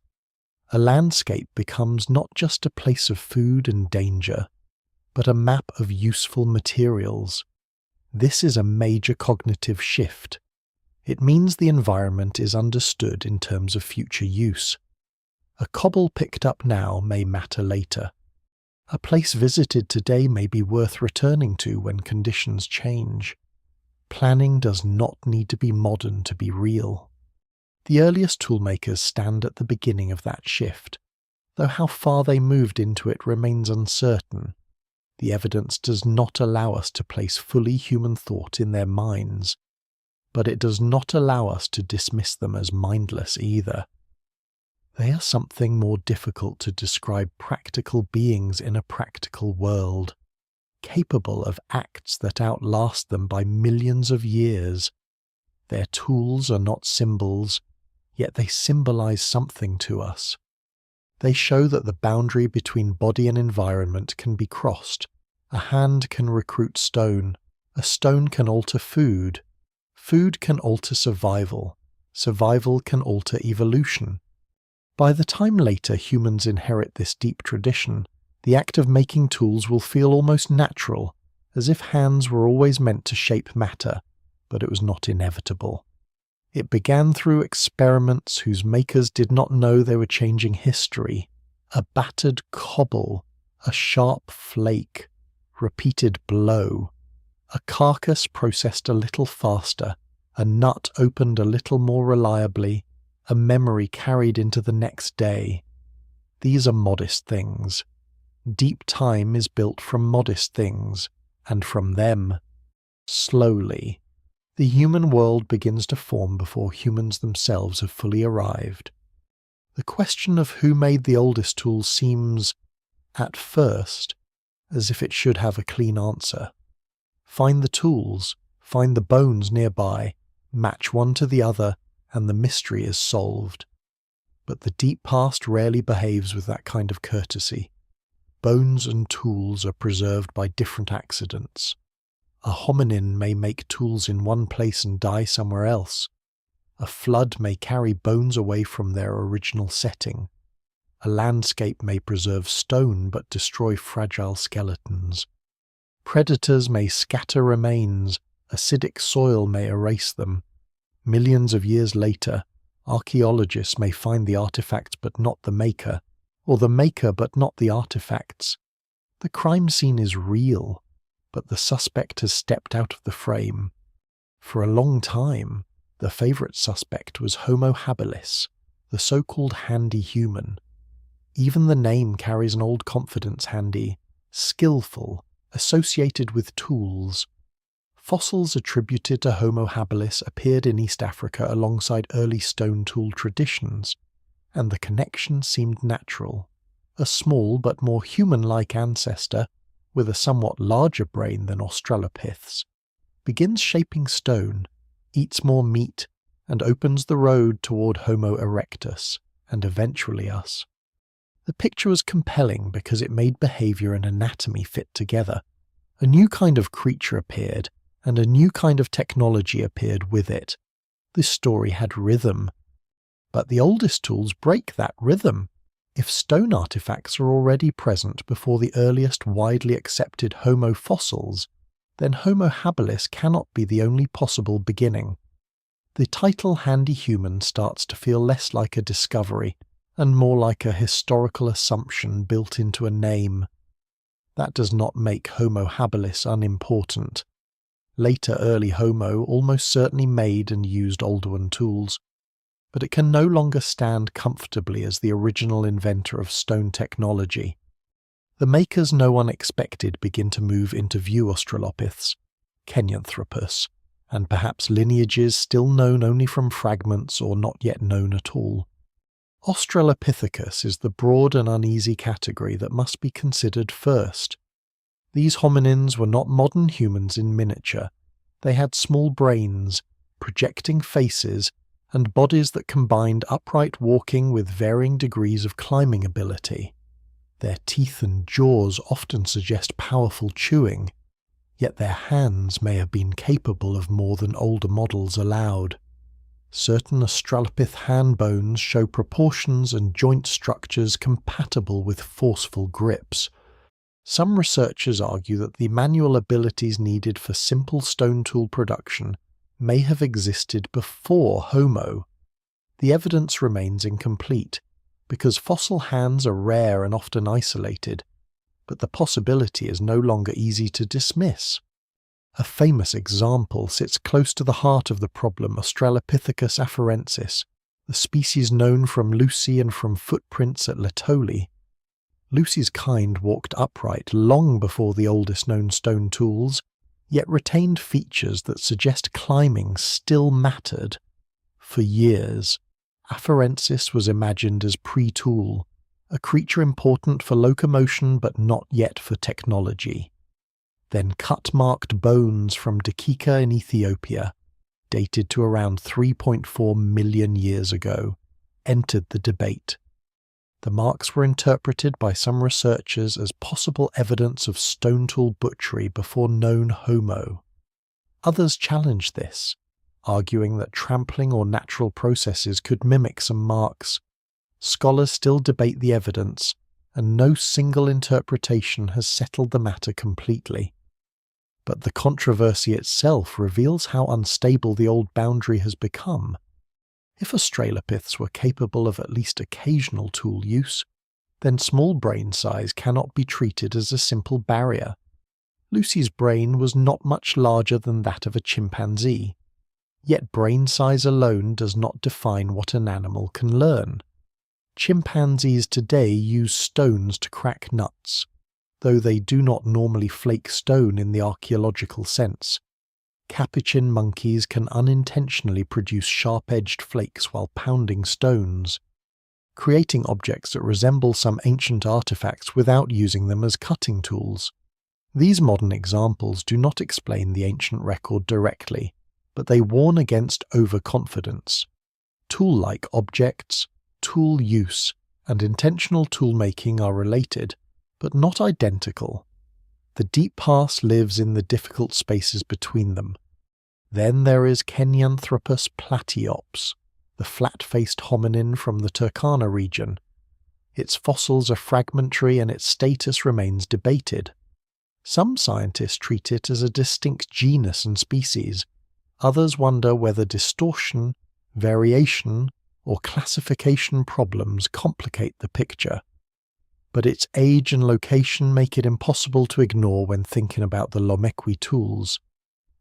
A landscape becomes not just a place of food and danger, but a map of useful materials. This is a major cognitive shift. It means the environment is understood in terms of future use. A cobble picked up now may matter later. A place visited today may be worth returning to when conditions change. Planning does not need to be modern to be real. The earliest toolmakers stand at the beginning of that shift, though how far they moved into it remains uncertain. The evidence does not allow us to place fully human thought in their minds, but it does not allow us to dismiss them as mindless either. They are something more difficult to describe practical beings in a practical world, capable of acts that outlast them by millions of years. Their tools are not symbols, yet they symbolize something to us. They show that the boundary between body and environment can be crossed. A hand can recruit stone. A stone can alter food. Food can alter survival. Survival can alter evolution. By the time later humans inherit this deep tradition, the act of making tools will feel almost natural, as if hands were always meant to shape matter, but it was not inevitable. It began through experiments whose makers did not know they were changing history. A battered cobble, a sharp flake, repeated blow. A carcass processed a little faster, a nut opened a little more reliably, a memory carried into the next day. These are modest things. Deep time is built from modest things, and from them, slowly, the human world begins to form before humans themselves have fully arrived. The question of who made the oldest tools seems, at first, as if it should have a clean answer. Find the tools, find the bones nearby, match one to the other, and the mystery is solved. But the deep past rarely behaves with that kind of courtesy. Bones and tools are preserved by different accidents. A hominin may make tools in one place and die somewhere else. A flood may carry bones away from their original setting. A landscape may preserve stone but destroy fragile skeletons. Predators may scatter remains, acidic soil may erase them. Millions of years later, archaeologists may find the artifact but not the maker, or the maker but not the artifacts. The crime scene is real, but the suspect has stepped out of the frame. For a long time, the favourite suspect was Homo habilis, the so-called handy human. Even the name carries an old confidence: handy, skillful, associated with tools. Fossils attributed to Homo habilis appeared in East Africa alongside early stone tool traditions, and the connection seemed natural. A small but more human-like ancestor, with a somewhat larger brain than Australopiths, begins shaping stone, eats more meat, and opens the road toward Homo erectus, and eventually us. The picture was compelling because it made behaviour and anatomy fit together. A new kind of creature appeared, and a new kind of technology appeared with it. This story had rhythm. But the oldest tools break that rhythm. If stone artifacts are already present before the earliest widely accepted Homo fossils, then Homo habilis cannot be the only possible beginning. The title handy human starts to feel less like a discovery and more like a historical assumption built into a name. That does not make Homo habilis unimportant. Later early Homo almost certainly made and used Oldowan tools, but it can no longer stand comfortably as the original inventor of stone technology. The makers no one expected begin to move into view Australopiths, Kenyanthropus, and perhaps lineages still known only from fragments or not yet known at all. Australopithecus is the broad and uneasy category that must be considered first. These hominins were not modern humans in miniature. They had small brains, projecting faces, and bodies that combined upright walking with varying degrees of climbing ability. Their teeth and jaws often suggest powerful chewing, yet their hands may have been capable of more than older models allowed. Certain Australopith hand bones show proportions and joint structures compatible with forceful grips. Some researchers argue that the manual abilities needed for simple stone tool production may have existed before Homo. The evidence remains incomplete, because fossil hands are rare and often isolated, but the possibility is no longer easy to dismiss. A famous example sits close to the heart of the problem: Australopithecus afarensis, the species known from Lucy and from footprints at Laetoli. Lucy's kind walked upright long before the oldest known stone tools, yet retained features that suggest climbing still mattered. For years, afarensis was imagined as pre-tool, a creature important for locomotion but not yet for technology. Then cut-marked bones from Dakika in Ethiopia, dated to around 3.4 million years ago, entered the debate. The marks were interpreted by some researchers as possible evidence of stone tool butchery before known Homo. Others challenged this, arguing that trampling or natural processes could mimic some marks. Scholars still debate the evidence, and no single interpretation has settled the matter completely. But the controversy itself reveals how unstable the old boundary has become. If Australopiths were capable of at least occasional tool use, then small brain size cannot be treated as a simple barrier. Lucy's brain was not much larger than that of a chimpanzee, yet brain size alone does not define what an animal can learn. Chimpanzees today use stones to crack nuts, though they do not normally flake stone in the archaeological sense. Capuchin monkeys can unintentionally produce sharp-edged flakes while pounding stones, creating objects that resemble some ancient artifacts without using them as cutting tools. These modern examples do not explain the ancient record directly, but they warn against overconfidence. Tool-like objects, tool use, and intentional tool-making are related, but not identical. The deep past lives in the difficult spaces between them. Then there is Kenyanthropus platyops, the flat-faced hominin from the Turkana region. Its fossils are fragmentary and its status remains debated. Some scientists treat it as a distinct genus and species. Others wonder whether distortion, variation, or classification problems complicate the picture. But its age and location make it impossible to ignore when thinking about the Lomekwi tools.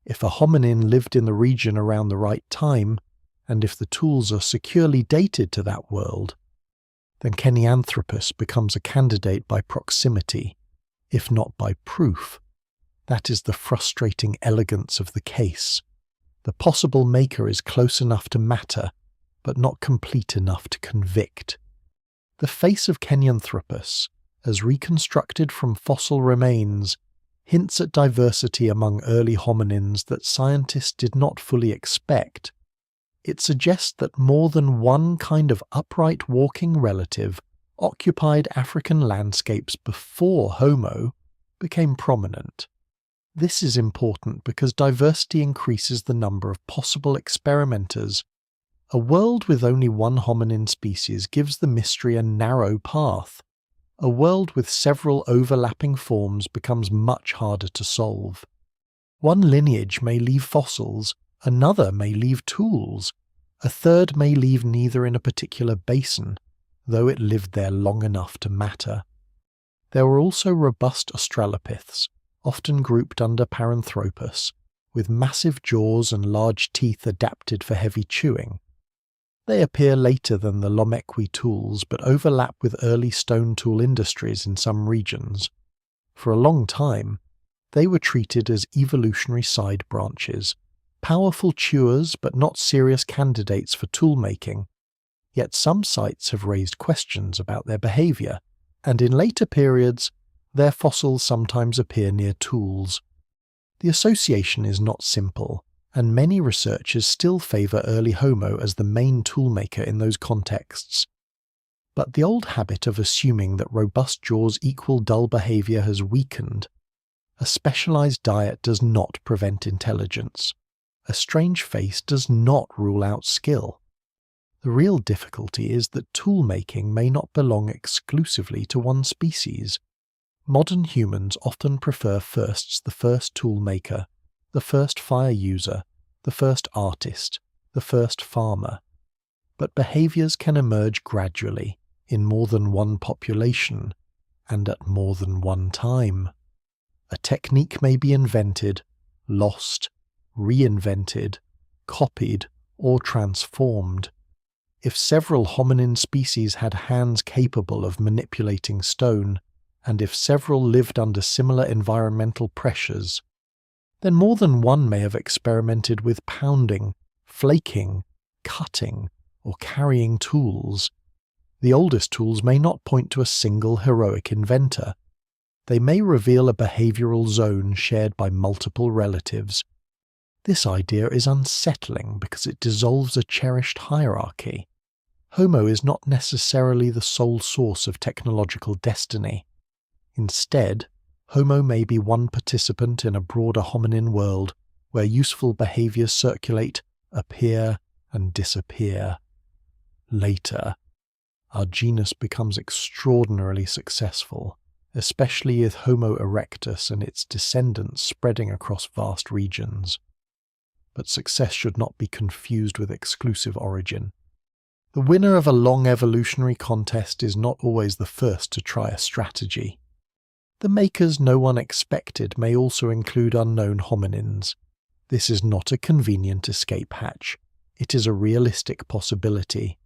If a hominin lived in the region around the right time, and if the tools are securely dated to that world, then Kenyanthropus becomes a candidate by proximity, if not by proof. That is the frustrating elegance of the case. The possible maker is close enough to matter, but not complete enough to convict. The face of Kenyanthropus, as reconstructed from fossil remains, hints at diversity among early hominins that scientists did not fully expect. It suggests that more than one kind of upright walking relative occupied African landscapes before Homo became prominent. This is important because diversity increases the number of possible experimenters. A world with only one hominin species gives the mystery a narrow path. A world with several overlapping forms becomes much harder to solve. One lineage may leave fossils, another may leave tools, a third may leave neither in a particular basin, though it lived there long enough to matter. There were also robust Australopiths, often grouped under Paranthropus, with massive jaws and large teeth adapted for heavy chewing. They appear later than the Lomekwi tools, but overlap with early stone tool industries in some regions. For a long time, they were treated as evolutionary side branches, powerful chewers but not serious candidates for tool-making. Yet some sites have raised questions about their behaviour, and in later periods, their fossils sometimes appear near tools. The association is not simple, and many researchers still favour early Homo as the main toolmaker in those contexts. But the old habit of assuming that robust jaws equal dull behaviour has weakened. A specialised diet does not prevent intelligence. A strange face does not rule out skill. The real difficulty is that tool-making may not belong exclusively to one species. Modern humans often prefer firsts the first tool-maker, the first fire user, the first artist, the first farmer. But behaviours can emerge gradually, in more than one population, and at more than one time. A technique may be invented, lost, reinvented, copied, or transformed. If several hominin species had hands capable of manipulating stone, and if several lived under similar environmental pressures, then more than one may have experimented with pounding, flaking, cutting, or carrying tools. The oldest tools may not point to a single heroic inventor. They may reveal a behavioral zone shared by multiple relatives. This idea is unsettling because it dissolves a cherished hierarchy. Homo is not necessarily the sole source of technological destiny. Instead, Homo may be one participant in a broader hominin world where useful behaviors circulate, appear, and disappear. Later, our genus becomes extraordinarily successful, especially with Homo erectus and its descendants spreading across vast regions. But success should not be confused with exclusive origin. The winner of a long evolutionary contest is not always the first to try a strategy. The makers no one expected may also include unknown hominins. This is not a convenient escape hatch. It is a realistic possibility.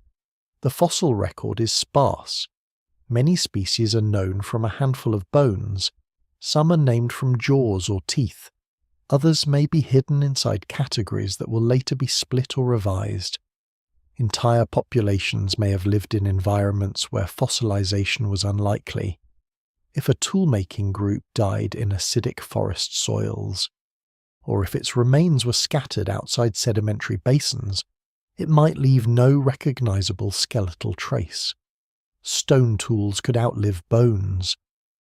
The fossil record is sparse. Many species are known from a handful of bones. Some are named from jaws or teeth. Others may be hidden inside categories that will later be split or revised. Entire populations may have lived in environments where fossilization was unlikely. If a tool-making group died in acidic forest soils, or if its remains were scattered outside sedimentary basins, it might leave no recognizable skeletal trace. Stone tools could outlive bones,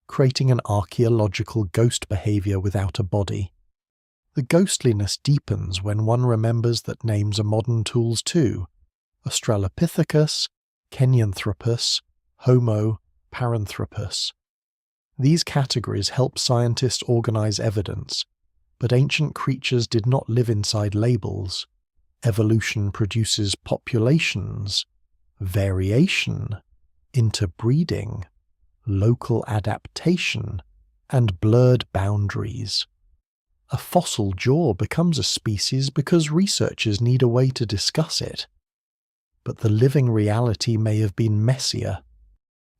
creating an archaeological ghost behavior without a body. The ghostliness deepens when one remembers that names are modern tools too: Australopithecus, Kenyanthropus, Homo, Paranthropus. These categories help scientists organize evidence, but ancient creatures did not live inside labels. Evolution produces populations, variation, interbreeding, local adaptation, and blurred boundaries. A fossil jaw becomes a species because researchers need a way to discuss it. But the living reality may have been messier.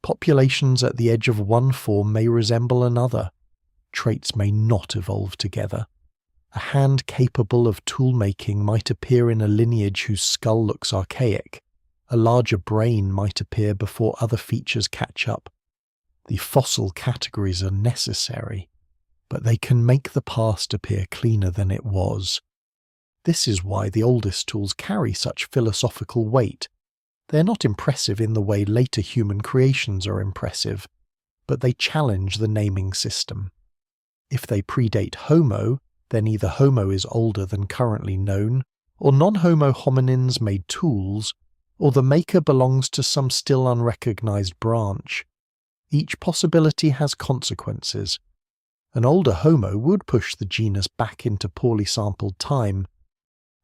Populations at the edge of one form may resemble another. Traits may not evolve together. A hand capable of tool-making might appear in a lineage whose skull looks archaic. A larger brain might appear before other features catch up. The fossil categories are necessary, but they can make the past appear cleaner than it was. This is why the oldest tools carry such philosophical weight. They're not impressive in the way later human creations are impressive, but they challenge the naming system. If they predate Homo, then either Homo is older than currently known, or non-Homo hominins made tools, or the maker belongs to some still unrecognized branch. Each possibility has consequences. An older Homo would push the genus back into poorly sampled time.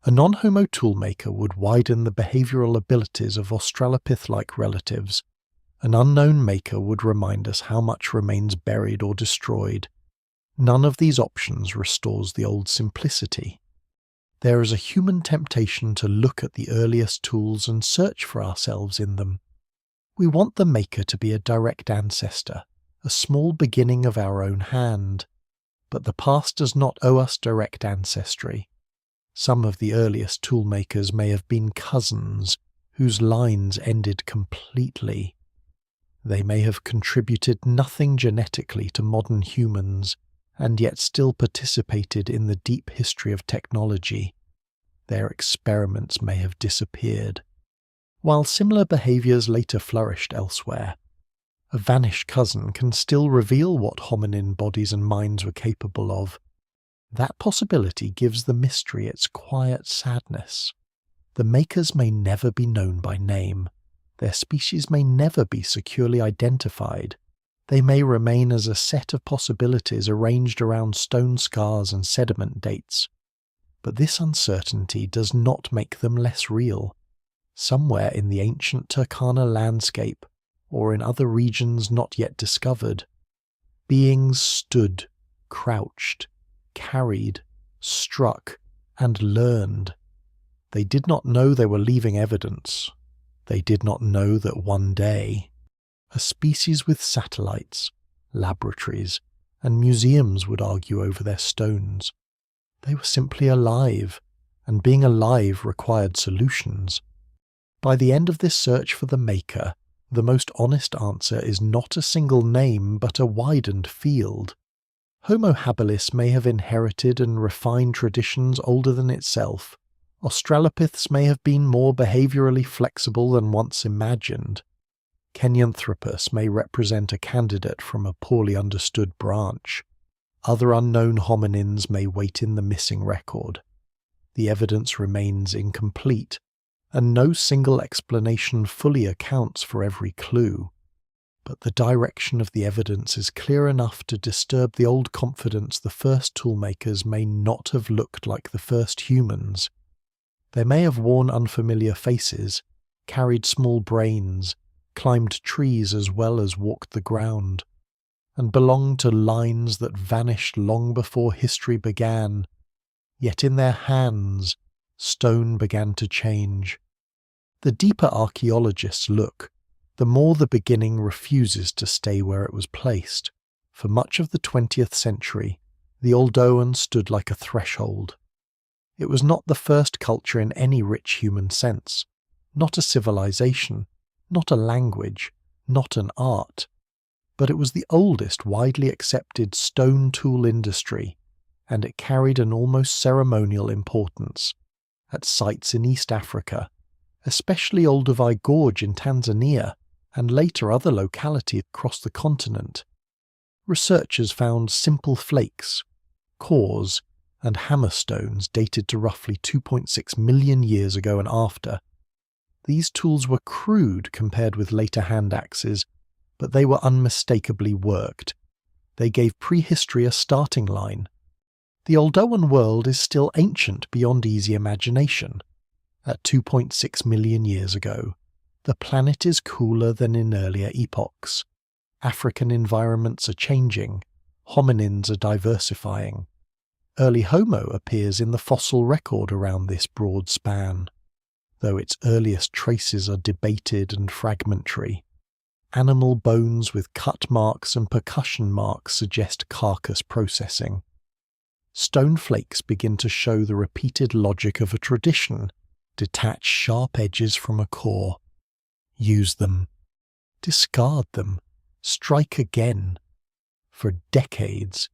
A non-Homo toolmaker would widen the behavioral abilities of Australopith-like relatives. An unknown maker would remind us how much remains buried or destroyed. None of these options restores the old simplicity. There is a human temptation to look at the earliest tools and search for ourselves in them. We want the maker to be a direct ancestor, a small beginning of our own hand. But the past does not owe us direct ancestry. Some of the earliest toolmakers may have been cousins, whose lines ended completely. They may have contributed nothing genetically to modern humans, and yet still participated in the deep history of technology. their experiments may have disappeared. While similar behaviours later flourished elsewhere, a vanished cousin can still reveal what hominin bodies and minds were capable of. That possibility gives the mystery its quiet sadness. The makers may never be known by name. Their species may never be securely identified. They may remain as a set of possibilities arranged around stone scars and sediment dates. But this uncertainty does not make them less real. Somewhere in the ancient Turkana landscape, or in other regions not yet discovered, beings stood, crouched, carried, struck, and learned. They did not know they were leaving evidence. They did not know that one day, a species with satellites, laboratories, and museums would argue over their stones. They were simply alive, and being alive required solutions. By the end of this search for the maker, the most honest answer is not a single name but a widened field. Homo habilis may have inherited and refined traditions older than itself. Australopiths may have been more behaviourally flexible than once imagined. Kenyanthropus may represent a candidate from a poorly understood branch. Other unknown hominins may wait in the missing record. The evidence remains incomplete, and no single explanation fully accounts for every clue. But the direction of the evidence is clear enough to disturb the old confidence the first toolmakers may not have looked like the first humans. They may have worn unfamiliar faces, carried small brains, climbed trees as well as walked the ground, and belonged to lines that vanished long before history began. Yet in their hands, stone began to change. The deeper archaeologists look, the more the beginning refuses to stay where it was placed. For much of the 20th century, the Oldowan stood like a threshold. It was not the first culture in any rich human sense, not a civilization, not a language, not an art, but it was the oldest widely accepted stone tool industry, and it carried an almost ceremonial importance. At sites in East Africa, especially Olduvai Gorge in Tanzania, and later other localities across the continent, researchers found simple flakes, cores, and hammerstones dated to roughly 2.6 million years ago and after. These tools were crude compared with later hand axes, but they were unmistakably worked. They gave prehistory a starting line. The Oldowan world is still ancient beyond easy imagination. At 2.6 million years ago, the planet is cooler than in earlier epochs. African environments are changing. Hominins are diversifying. Early Homo appears in the fossil record around this broad span, though its earliest traces are debated and fragmentary. Animal bones with cut marks and percussion marks suggest carcass processing. Stone flakes begin to show the repeated logic of a tradition. Detach sharp edges from a core. Use them. Discard them. Strike again. For decades,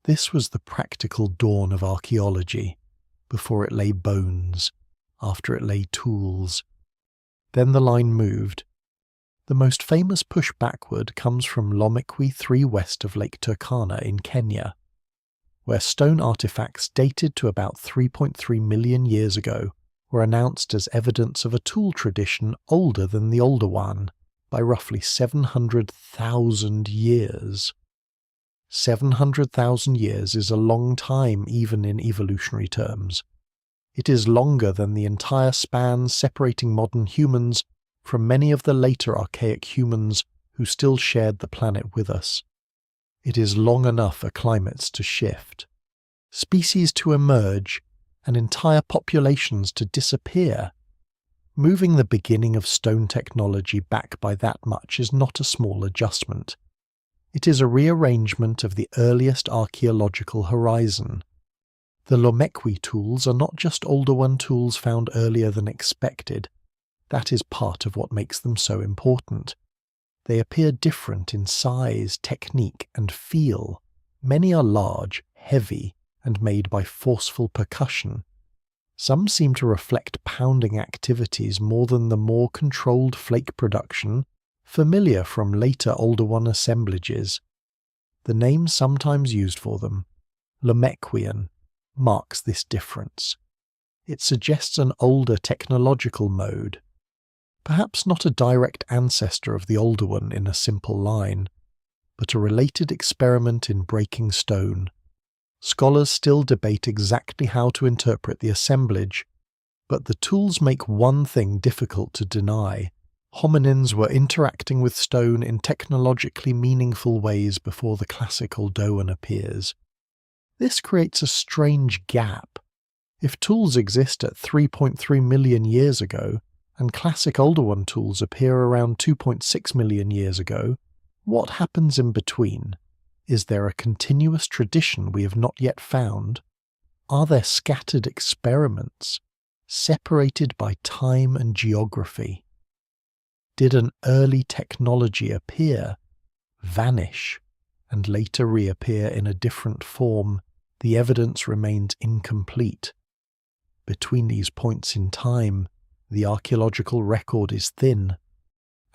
this was the practical dawn of archaeology, before it lay bones, after it lay tools. Then the line moved. The most famous push backward comes from Lomekwi 3 west of Lake Turkana in Kenya, where stone artifacts dated to about 3.3 million years ago were announced as evidence of a tool tradition older than the Oldowan by roughly 700,000 years. 700,000 years is a long time even in evolutionary terms. It is longer than the entire span separating modern humans from many of the later archaic humans who still shared the planet with us. It is long enough for climates to shift, species to emerge, and entire populations to disappear. Moving the beginning of stone technology back by that much is not a small adjustment. It is a rearrangement of the earliest archaeological horizon. The Lomekwi tools are not just Oldowan tools found earlier than expected. That is part of what makes them so important. They appear different in size, technique, and feel. Many are large, heavy, and made by forceful percussion. Some seem to reflect pounding activities more than the more controlled flake production familiar from later Oldowan assemblages. The name sometimes used for them, Lomequian, marks this difference. It suggests an older technological mode, perhaps not a direct ancestor of the older one in a simple line, but a related experiment in breaking stone. Scholars still debate exactly how to interpret the assemblage, but the tools make one thing difficult to deny. Hominins were interacting with stone in technologically meaningful ways before the classic Oldowan appears. This creates a strange gap. If tools exist at 3.3 million years ago, and classic Oldowan tools appear around 2.6 million years ago, what happens in between? Is there a continuous tradition we have not yet found? Are there scattered experiments, separated by time and geography? Did an early technology appear, vanish, and later reappear in a different form? The evidence remains incomplete. Between these points in time, the archaeological record is thin,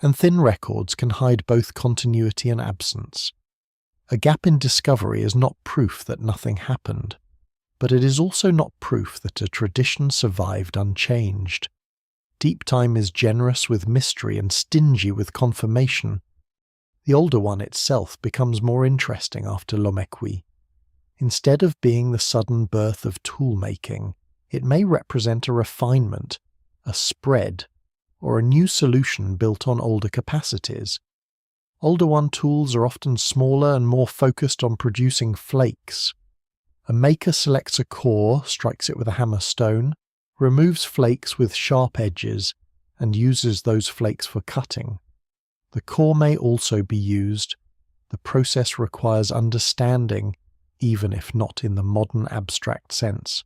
and thin records can hide both continuity and absence. A gap in discovery is not proof that nothing happened, but it is also not proof that a tradition survived unchanged. Deep time is generous with mystery and stingy with confirmation. The older one itself becomes more interesting after Lomequi. Instead of being the sudden birth of tool-making, it may represent a refinement, a spread, or a new solution built on older capacities. Older one tools are often smaller and more focused on producing flakes. A maker selects a core, strikes it with a hammer stone, removes flakes with sharp edges, and uses those flakes for cutting. The core may also be used. The process requires understanding, even if not in the modern abstract sense.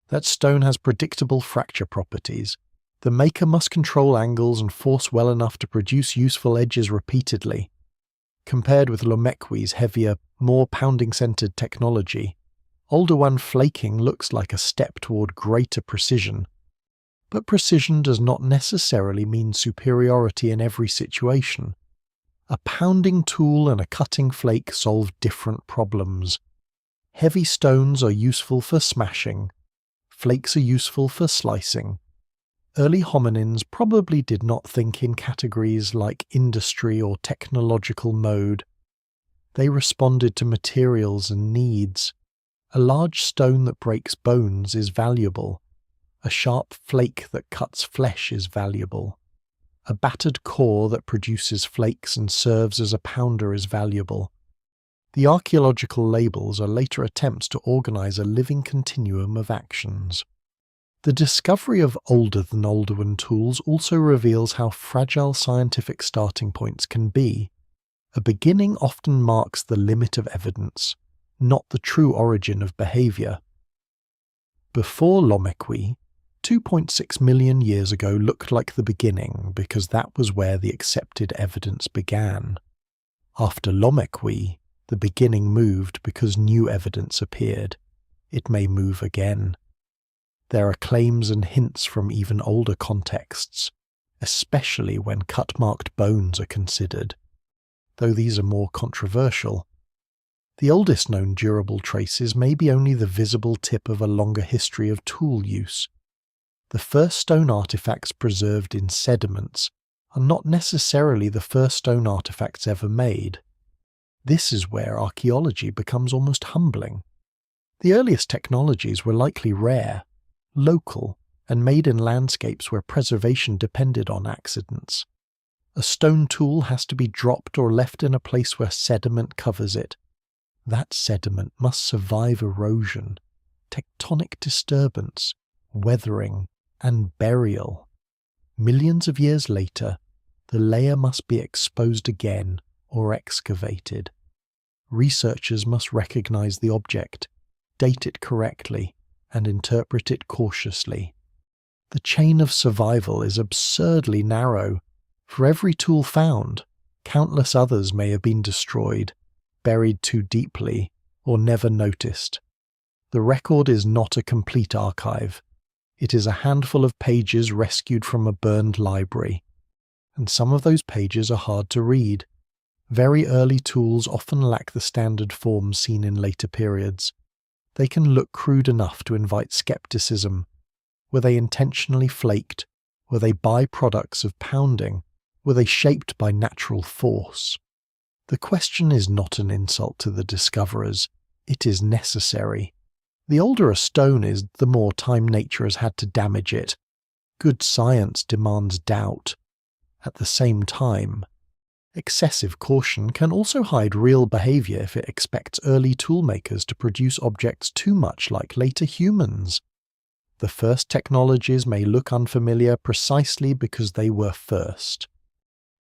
That stone has predictable fracture properties. The maker must control angles and force well enough to produce useful edges repeatedly. Compared with Lomequi's heavier, more pounding-centered technology, Oldowan flaking looks like a step toward greater precision. But precision does not necessarily mean superiority in every situation. A pounding tool and a cutting flake solve different problems. Heavy stones are useful for smashing. Flakes are useful for slicing. Early hominins probably did not think in categories like industry or technological mode. They responded to materials and needs. A large stone that breaks bones is valuable. A sharp flake that cuts flesh is valuable. A battered core that produces flakes and serves as a pounder is valuable. The archaeological labels are later attempts to organize a living continuum of actions. The discovery of older-than-Oldowan tools also reveals how fragile scientific starting points can be. A beginning often marks the limit of evidence, not the true origin of behavior. Before Lomequi, 2.6 million years ago looked like the beginning because that was where the accepted evidence began. After Lomequi, the beginning moved because new evidence appeared. It may move again. There are claims and hints from even older contexts, especially when cut-marked bones are considered, though these are more controversial. The oldest known durable traces may be only the visible tip of a longer history of tool use. The first stone artifacts preserved in sediments are not necessarily the first stone artifacts ever made. This is where archaeology becomes almost humbling. The earliest technologies were likely rare, local, and made in landscapes where preservation depended on accidents. A stone tool has to be dropped or left in a place where sediment covers it. That sediment must survive erosion, tectonic disturbance, weathering, and burial. Millions of years later, the layer must be exposed again or excavated. Researchers must recognize the object, date it correctly, and interpret it cautiously. The chain of survival is absurdly narrow. For every tool found, countless others may have been destroyed, buried too deeply, or never noticed. The record is not a complete archive. It is a handful of pages rescued from a burned library, and some of those pages are hard to read. Very early tools often lack the standard forms seen in later periods. They can look crude enough to invite skepticism. Were they intentionally flaked? Were they byproducts of pounding? Were they shaped by natural force? The question is not an insult to the discoverers. It is necessary. The older a stone is, the more time nature has had to damage it. Good science demands doubt. At the same time, excessive caution can also hide real behavior if it expects early toolmakers to produce objects too much like later humans. The first technologies may look unfamiliar precisely because they were first.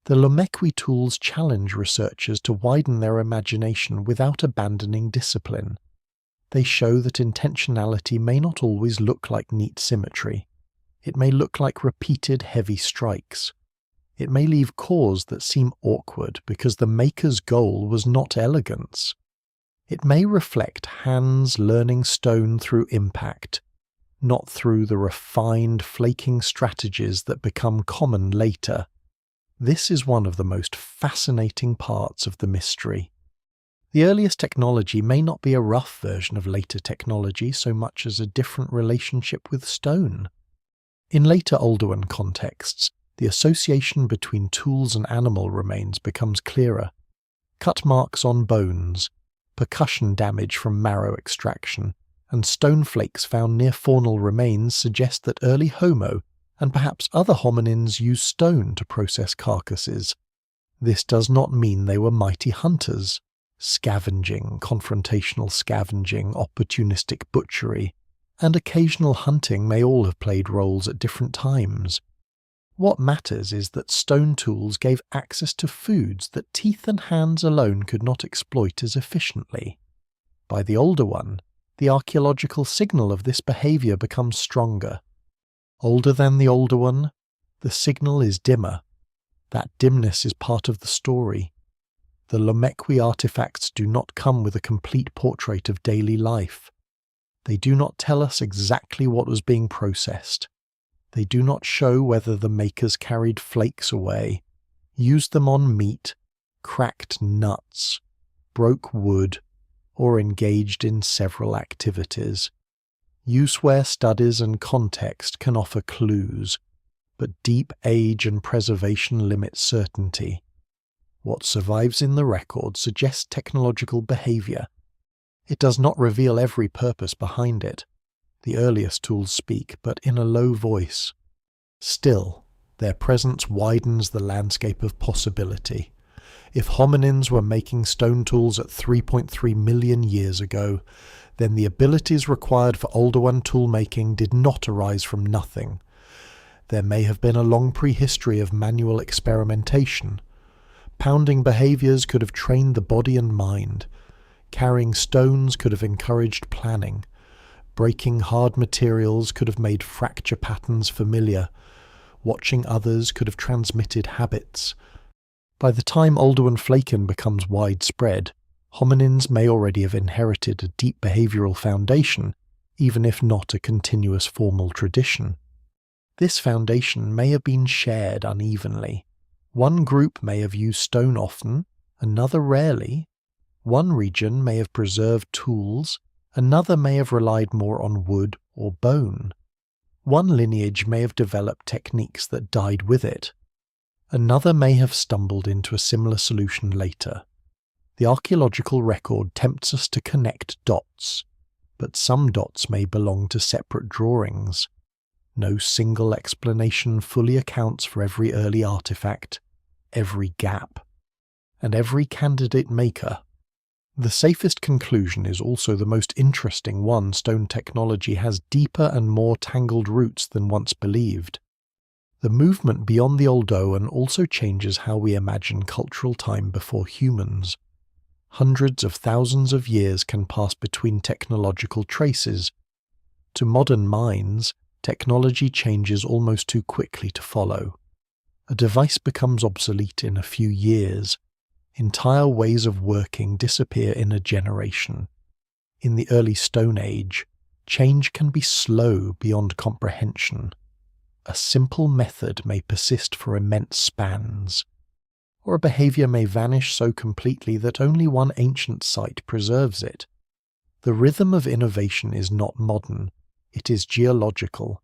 The Lomekwi tools challenge researchers to widen their imagination without abandoning discipline. They show that intentionality may not always look like neat symmetry. It may look like repeated heavy strikes. It may leave cores that seem awkward because the maker's goal was not elegance. It may reflect hands learning stone through impact, not through the refined, flaking strategies that become common later. This is one of the most fascinating parts of the mystery. The earliest technology may not be a rough version of later technology so much as a different relationship with stone. In later Oldowan contexts, the association between tools and animal remains becomes clearer. Cut marks on bones, percussion damage from marrow extraction, and stone flakes found near faunal remains suggest that early Homo, and perhaps other hominins, used stone to process carcasses. This does not mean they were mighty hunters. Scavenging, confrontational scavenging, opportunistic butchery, and occasional hunting may all have played roles at different times. What matters is that stone tools gave access to foods that teeth and hands alone could not exploit as efficiently. By the Oldowan, the archaeological signal of this behavior becomes stronger. Older than the Oldowan, the signal is dimmer. That dimness is part of the story. The Lomekwi artifacts do not come with a complete portrait of daily life. They do not tell us exactly what was being processed. They do not show whether the makers carried flakes away, used them on meat, cracked nuts, broke wood, or engaged in several activities. Useware studies and context can offer clues, but deep age and preservation limit certainty. What survives in the record suggests technological behavior. It does not reveal every purpose behind it. The earliest tools speak, but in a low voice. Still, their presence widens the landscape of possibility. If hominins were making stone tools at 3.3 million years ago, then the abilities required for Oldowan toolmaking did not arise from nothing. There may have been a long prehistory of manual experimentation. Pounding behaviors could have trained the body and mind. Carrying stones could have encouraged planning. Breaking hard materials could have made fracture patterns familiar. Watching others could have transmitted habits. By the time Oldowan flaken becomes widespread, hominins may already have inherited a deep behavioral foundation, even if not a continuous formal tradition. This foundation may have been shared unevenly. One group may have used stone often, another rarely. One region may have preserved tools, another may have relied more on wood or bone. One lineage may have developed techniques that died with it. Another may have stumbled into a similar solution later. The archaeological record tempts us to connect dots, but some dots may belong to separate drawings. No single explanation fully accounts for every early artifact, every gap, and every candidate maker. The safest conclusion is also the most interesting one: stone technology has deeper and more tangled roots than once believed. The movement beyond the Oldowan also changes how we imagine cultural time before humans. Hundreds of thousands of years can pass between technological traces. To modern minds, technology changes almost too quickly to follow. A device becomes obsolete in a few years. Entire ways of working disappear in a generation. In the early Stone Age, Change can be slow beyond comprehension. A simple method may persist for immense spans, or a behavior may vanish so completely that only one ancient site preserves it. The rhythm of innovation is not modern, it is geological.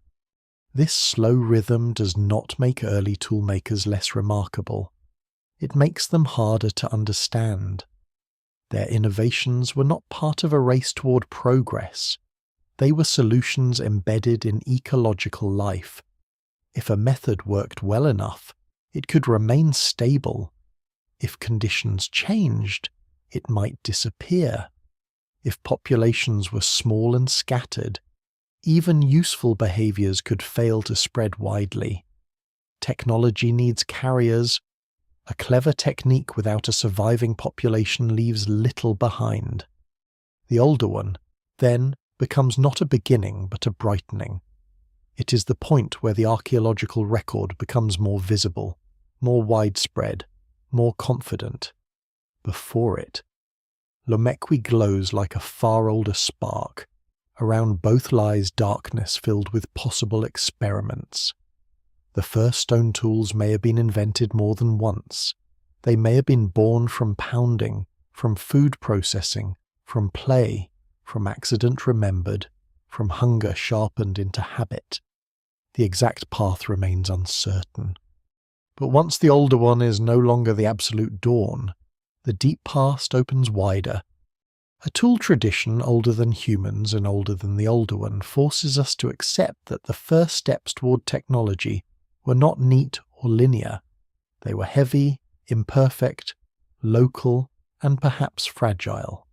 This slow rhythm does not make early toolmakers less remarkable. It makes them harder to understand. Their innovations were not part of a race toward progress. They were solutions embedded in ecological life. If a method worked well enough, it could remain stable. If conditions changed, it might disappear. If populations were small and scattered, even useful behaviors could fail to spread widely. Technology needs carriers. A clever technique without a surviving population leaves little behind. The older one, then, becomes not a beginning but a brightening. It is the point where the archaeological record becomes more visible, more widespread, more confident. Before it, Lomekwi glows like a far older spark. Around both lies darkness filled with possible experiments. The first stone tools may have been invented more than once. They may have been born from pounding, from food processing, from play, from accident remembered, from hunger sharpened into habit. The exact path remains uncertain. But once the older one is no longer the absolute dawn, the deep past opens wider. A tool tradition older than humans and older than the older one forces us to accept that the first steps toward technology were not neat or linear. They were heavy, imperfect, local, and perhaps fragile.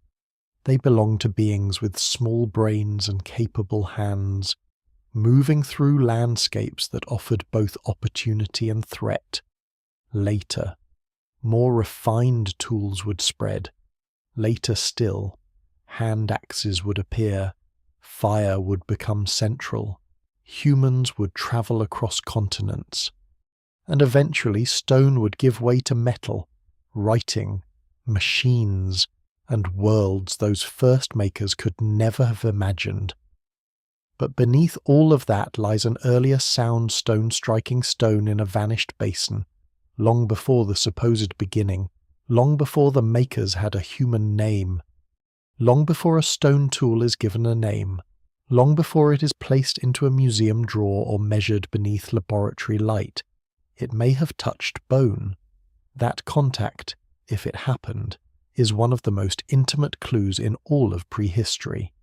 They belonged to beings with small brains and capable hands, moving through landscapes that offered both opportunity and threat. Later, more refined tools would spread. Later still, hand axes would appear, fire would become central, humans would travel across continents, and eventually stone would give way to metal, writing, machines, and worlds those first makers could never have imagined. But beneath all of that lies an earlier sound stone striking stone in a vanished basin, long before the supposed beginning, long before the makers had a human name, long before a stone tool is given a name, long before it is placed into a museum drawer or measured beneath laboratory light. It may have touched bone. That contact, if it happened, is one of the most intimate clues in all of prehistory.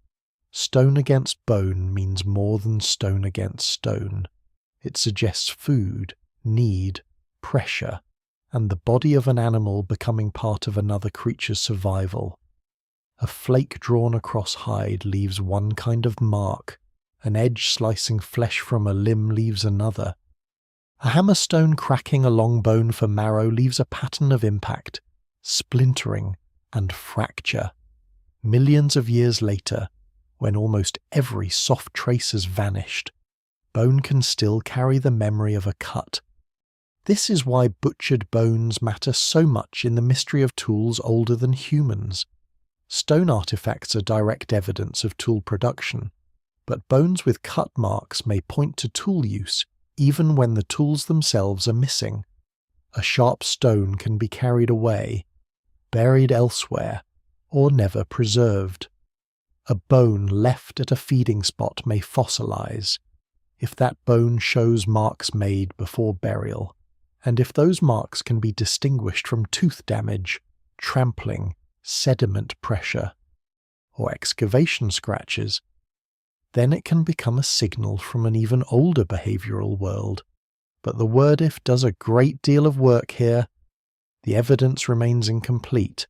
Stone against bone means more than stone against stone. It suggests food, need, pressure, and the body of an animal becoming part of another creature's survival. A flake drawn across hide leaves one kind of mark, an edge slicing flesh from a limb leaves another. A hammerstone cracking a long bone for marrow leaves a pattern of impact, splintering, and fracture. Millions of years later, when almost every soft trace has vanished, bone can still carry the memory of a cut. This is why butchered bones matter so much in the mystery of tools older than humans. Stone artifacts are direct evidence of tool production, but bones with cut marks may point to tool use even when the tools themselves are missing. A sharp stone can be carried away, buried elsewhere, or never preserved. A bone left at a feeding spot may fossilize, if that bone shows marks made before burial, and if those marks can be distinguished from tooth damage, trampling, sediment pressure, or excavation scratches, then it can become a signal from an even older behavioral world. But the word if does a great deal of work here. The evidence remains incomplete,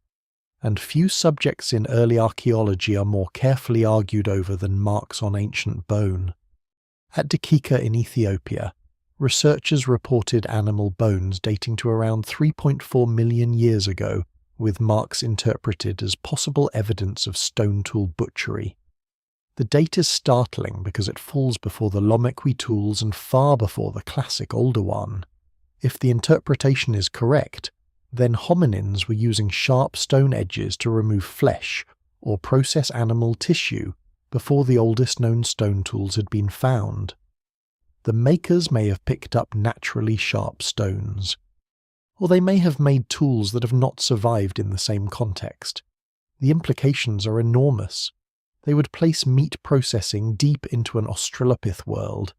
and few subjects in early archaeology are more carefully argued over than marks on ancient bone. At Dakika in Ethiopia, researchers reported animal bones dating to around 3.4 million years ago, with marks interpreted as possible evidence of stone tool butchery. The date is startling because it falls before the Lomekwi tools and far before the classic older one. If the interpretation is correct, then hominins were using sharp stone edges to remove flesh or process animal tissue before the oldest known stone tools had been found. The makers may have picked up naturally sharp stones, or they may have made tools that have not survived in the same context. The implications are enormous. They would place meat processing deep into an Australopith world,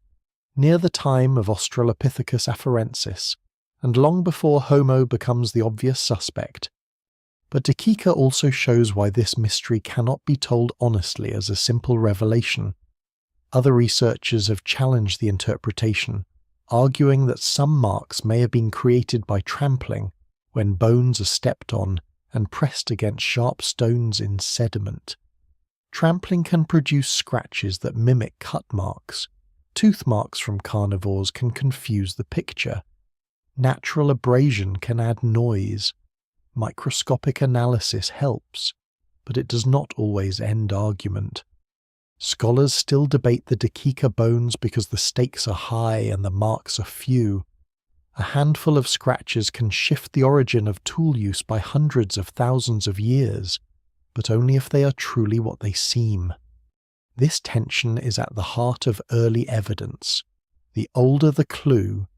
near the time of Australopithecus afarensis, and long before Homo becomes the obvious suspect. But Dakika also shows why this mystery cannot be told honestly as a simple revelation. Other researchers have challenged the interpretation, arguing that some marks may have been created by trampling, when bones are stepped on and pressed against sharp stones in sediment. Trampling can produce scratches that mimic cut marks. Tooth marks from carnivores can confuse the picture. Natural abrasion can add noise. Microscopic analysis helps, but it does not always end argument. Scholars still debate the Dakika bones because the stakes are high and the marks are few. A handful of scratches can shift the origin of tool use by hundreds of thousands of years, but only if they are truly what they seem. This tension is at the heart of early evidence. The older the clue,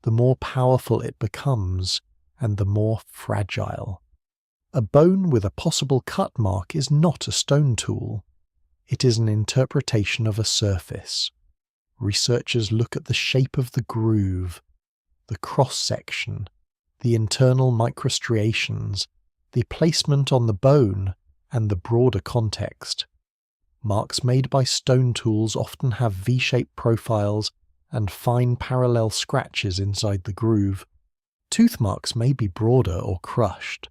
the more powerful it becomes, and the more fragile. A bone with a possible cut mark is not a stone tool. It is an interpretation of a surface. Researchers look at the shape of the groove, the cross-section, the internal microstriations, the placement on the bone, and the broader context. Marks made by stone tools often have V-shaped profiles and fine parallel scratches inside the groove. Tooth marks may be broader or crushed.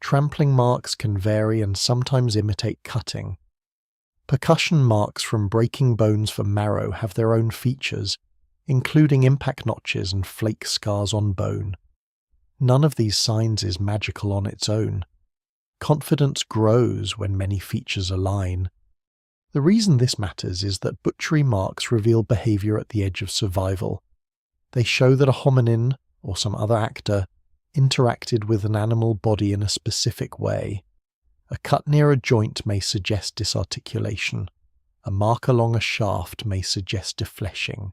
Trampling marks can vary and sometimes imitate cutting. Percussion marks from breaking bones for marrow have their own features, including impact notches and flake scars on bone. None of these signs is magical on its own. Confidence grows when many features align. The reason this matters is that butchery marks reveal behavior at the edge of survival. They show that a hominin, or some other actor, interacted with an animal body in a specific way. A cut near a joint may suggest disarticulation. A mark along a shaft may suggest defleshing.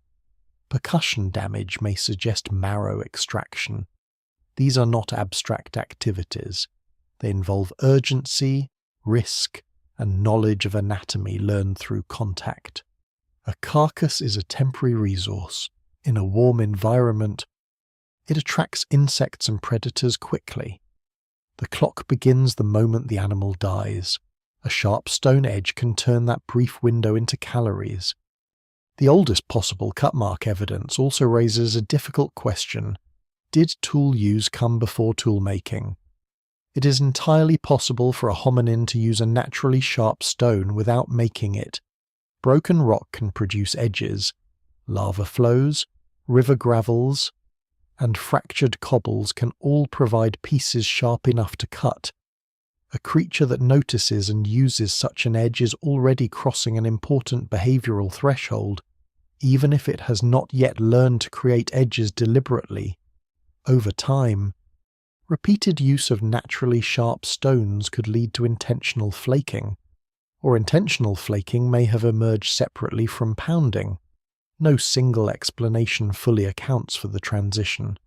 Percussion damage may suggest marrow extraction. These are not abstract activities. They involve urgency, risk, and knowledge of anatomy learned through contact. A carcass is a temporary resource. In a warm environment, it attracts insects and predators quickly. The clock begins the moment the animal dies. A sharp stone edge can turn that brief window into calories. The oldest possible cut mark evidence also raises a difficult question. Did tool use come before tool making? It is entirely possible for a hominin to use a naturally sharp stone without making it. Broken rock can produce edges. Lava flows, river gravels, and fractured cobbles can all provide pieces sharp enough to cut. A creature that notices and uses such an edge is already crossing an important behavioral threshold, even if it has not yet learned to create edges deliberately. Over time, repeated use of naturally sharp stones could lead to intentional flaking, or intentional flaking may have emerged separately from pounding. No single explanation fully accounts for the transition,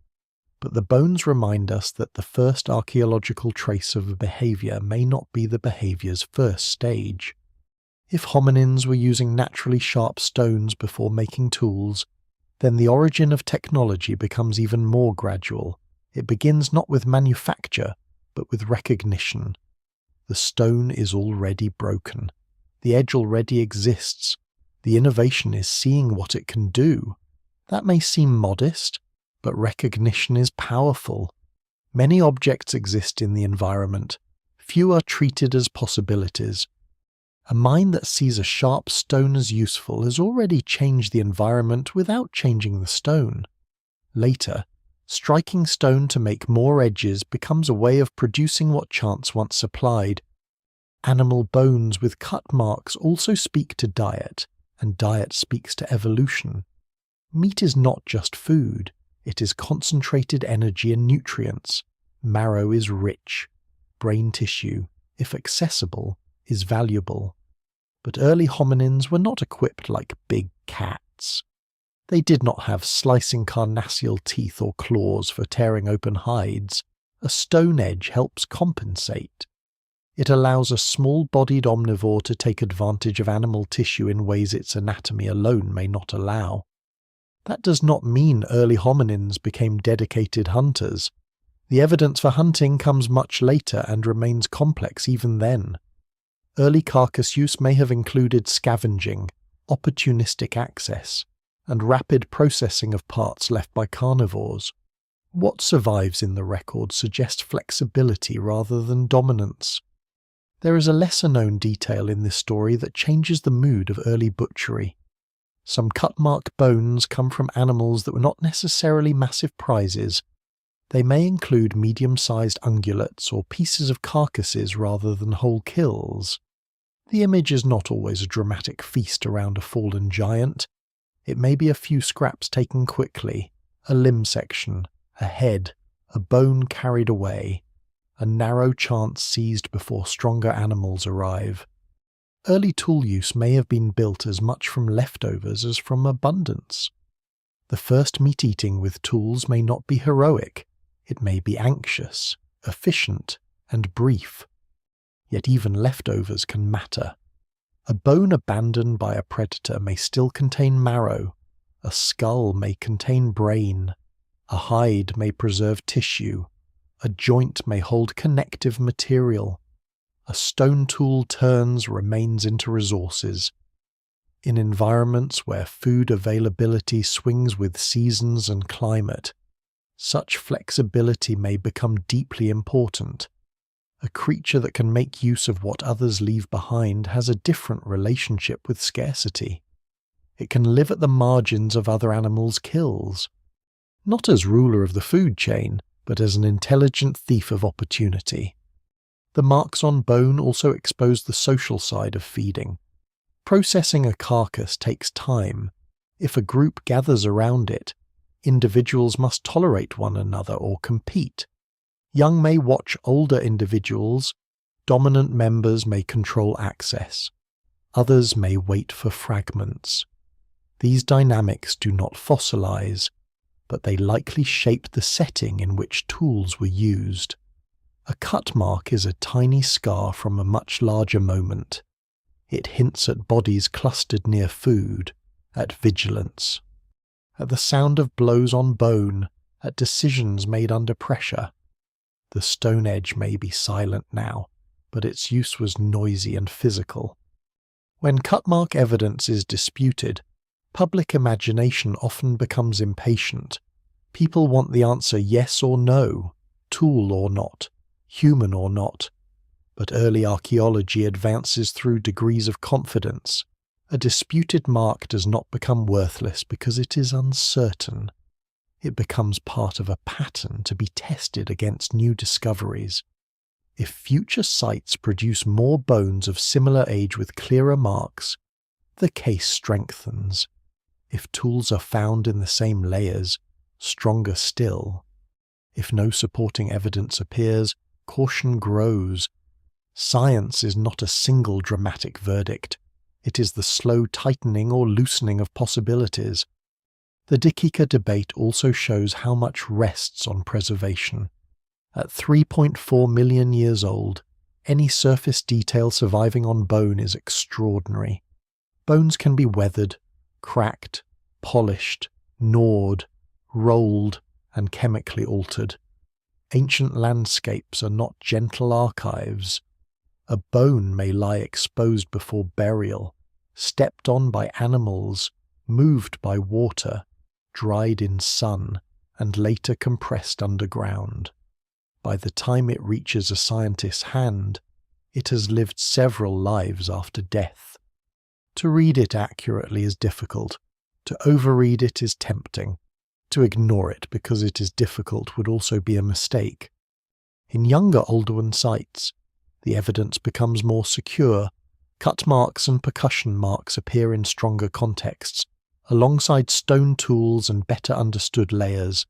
but the bones remind us that the first archaeological trace of a behavior may not be the behavior's first stage. If hominins were using naturally sharp stones before making tools, then the origin of technology becomes even more gradual. It begins not with manufacture, but with recognition. The stone is already broken. The edge already exists. The innovation is seeing what it can do. That may seem modest, but recognition is powerful. Many objects exist in the environment. Few are treated as possibilities. A mind that sees a sharp stone as useful has already changed the environment without changing the stone. Later, striking stone to make more edges becomes a way of producing what chance once supplied. Animal bones with cut marks also speak to diet, and diet speaks to evolution. Meat is not just food, it is concentrated energy and nutrients. Marrow is rich. Brain tissue, if accessible, is valuable. But early hominins were not equipped like big cats. They did not have slicing carnassial teeth or claws for tearing open hides. A stone edge helps compensate. It allows a small-bodied omnivore to take advantage of animal tissue in ways its anatomy alone may not allow. That does not mean early hominins became dedicated hunters. The evidence for hunting comes much later and remains complex even then. Early carcass use may have included scavenging, opportunistic access, and rapid processing of parts left by carnivores. What survives in the record suggests flexibility rather than dominance. There is a lesser-known detail in this story that changes the mood of early butchery. Some cut-mark bones come from animals that were not necessarily massive prizes. They may include medium-sized ungulates or pieces of carcasses rather than whole kills. The image is not always a dramatic feast around a fallen giant. It may be a few scraps taken quickly, a limb section, a head, a bone carried away, a narrow chance seized before stronger animals arrive. Early tool use may have been built as much from leftovers as from abundance. The first meat-eating with tools may not be heroic. It may be anxious, efficient, and brief. Yet even leftovers can matter. A bone abandoned by a predator may still contain marrow. A skull may contain brain. A hide may preserve tissue. A joint may hold connective material. A stone tool turns remains into resources. In environments where food availability swings with seasons and climate, such flexibility may become deeply important. A creature that can make use of what others leave behind has a different relationship with scarcity. It can live at the margins of other animals' kills, not as ruler of the food chain, but as an intelligent thief of opportunity. The marks on bone also expose the social side of feeding. Processing a carcass takes time. If a group gathers around it, individuals must tolerate one another or compete. Young may watch older individuals, dominant members may control access, others may wait for fragments. These dynamics do not fossilize, but they likely shape the setting in which tools were used. A cut mark is a tiny scar from a much larger moment. It hints at bodies clustered near food, at vigilance, at the sound of blows on bone, at decisions made under pressure. The stone edge may be silent now, but its use was noisy and physical. When cut mark evidence is disputed, public imagination often becomes impatient. People want the answer yes or no, tool or not, human or not. But early archaeology advances through degrees of confidence. A disputed mark does not become worthless because it is uncertain. It becomes part of a pattern to be tested against new discoveries. If future sites produce more bones of similar age with clearer marks, the case strengthens. If tools are found in the same layers, stronger still. If no supporting evidence appears, caution grows. Science is not a single dramatic verdict. It is the slow tightening or loosening of possibilities. The Dikika debate also shows how much rests on preservation. At 3.4 million years old, any surface detail surviving on bone is extraordinary. Bones can be weathered, cracked, polished, gnawed, rolled, and chemically altered. Ancient landscapes are not gentle archives. A bone may lie exposed before burial, stepped on by animals, moved by water, dried in sun, and later compressed underground. By the time it reaches a scientist's hand, it has lived several lives after death. To read it accurately is difficult. To overread it is tempting. To ignore it because it is difficult would also be a mistake. In younger Oldowan sites, the evidence becomes more secure. Cut marks and percussion marks appear in stronger contexts, alongside stone tools and better understood layers.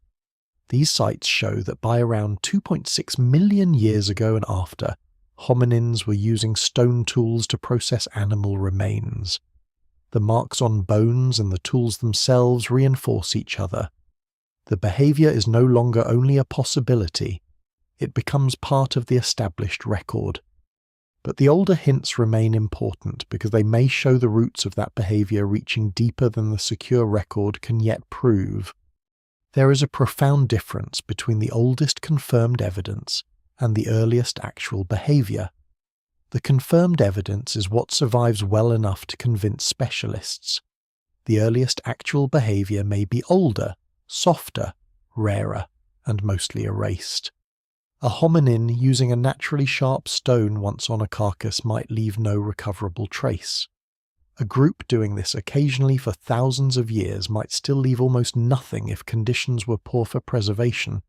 These sites show that by around 2.6 million years ago and after, Hominins were using stone tools to process animal remains. The marks on bones and the tools themselves reinforce each other. The behavior is no longer only a possibility, it becomes part of the established record. But the older hints remain important because they may show the roots of that behavior reaching deeper than the secure record can yet prove. There is a profound difference between the oldest confirmed evidence and the earliest actual behavior. The confirmed evidence is what survives well enough to convince specialists. The earliest actual behavior may be older, softer, rarer, and mostly erased. A hominin using a naturally sharp stone once on a carcass might leave no recoverable trace. A group doing this occasionally for thousands of years might still leave almost nothing if conditions were poor for preservation.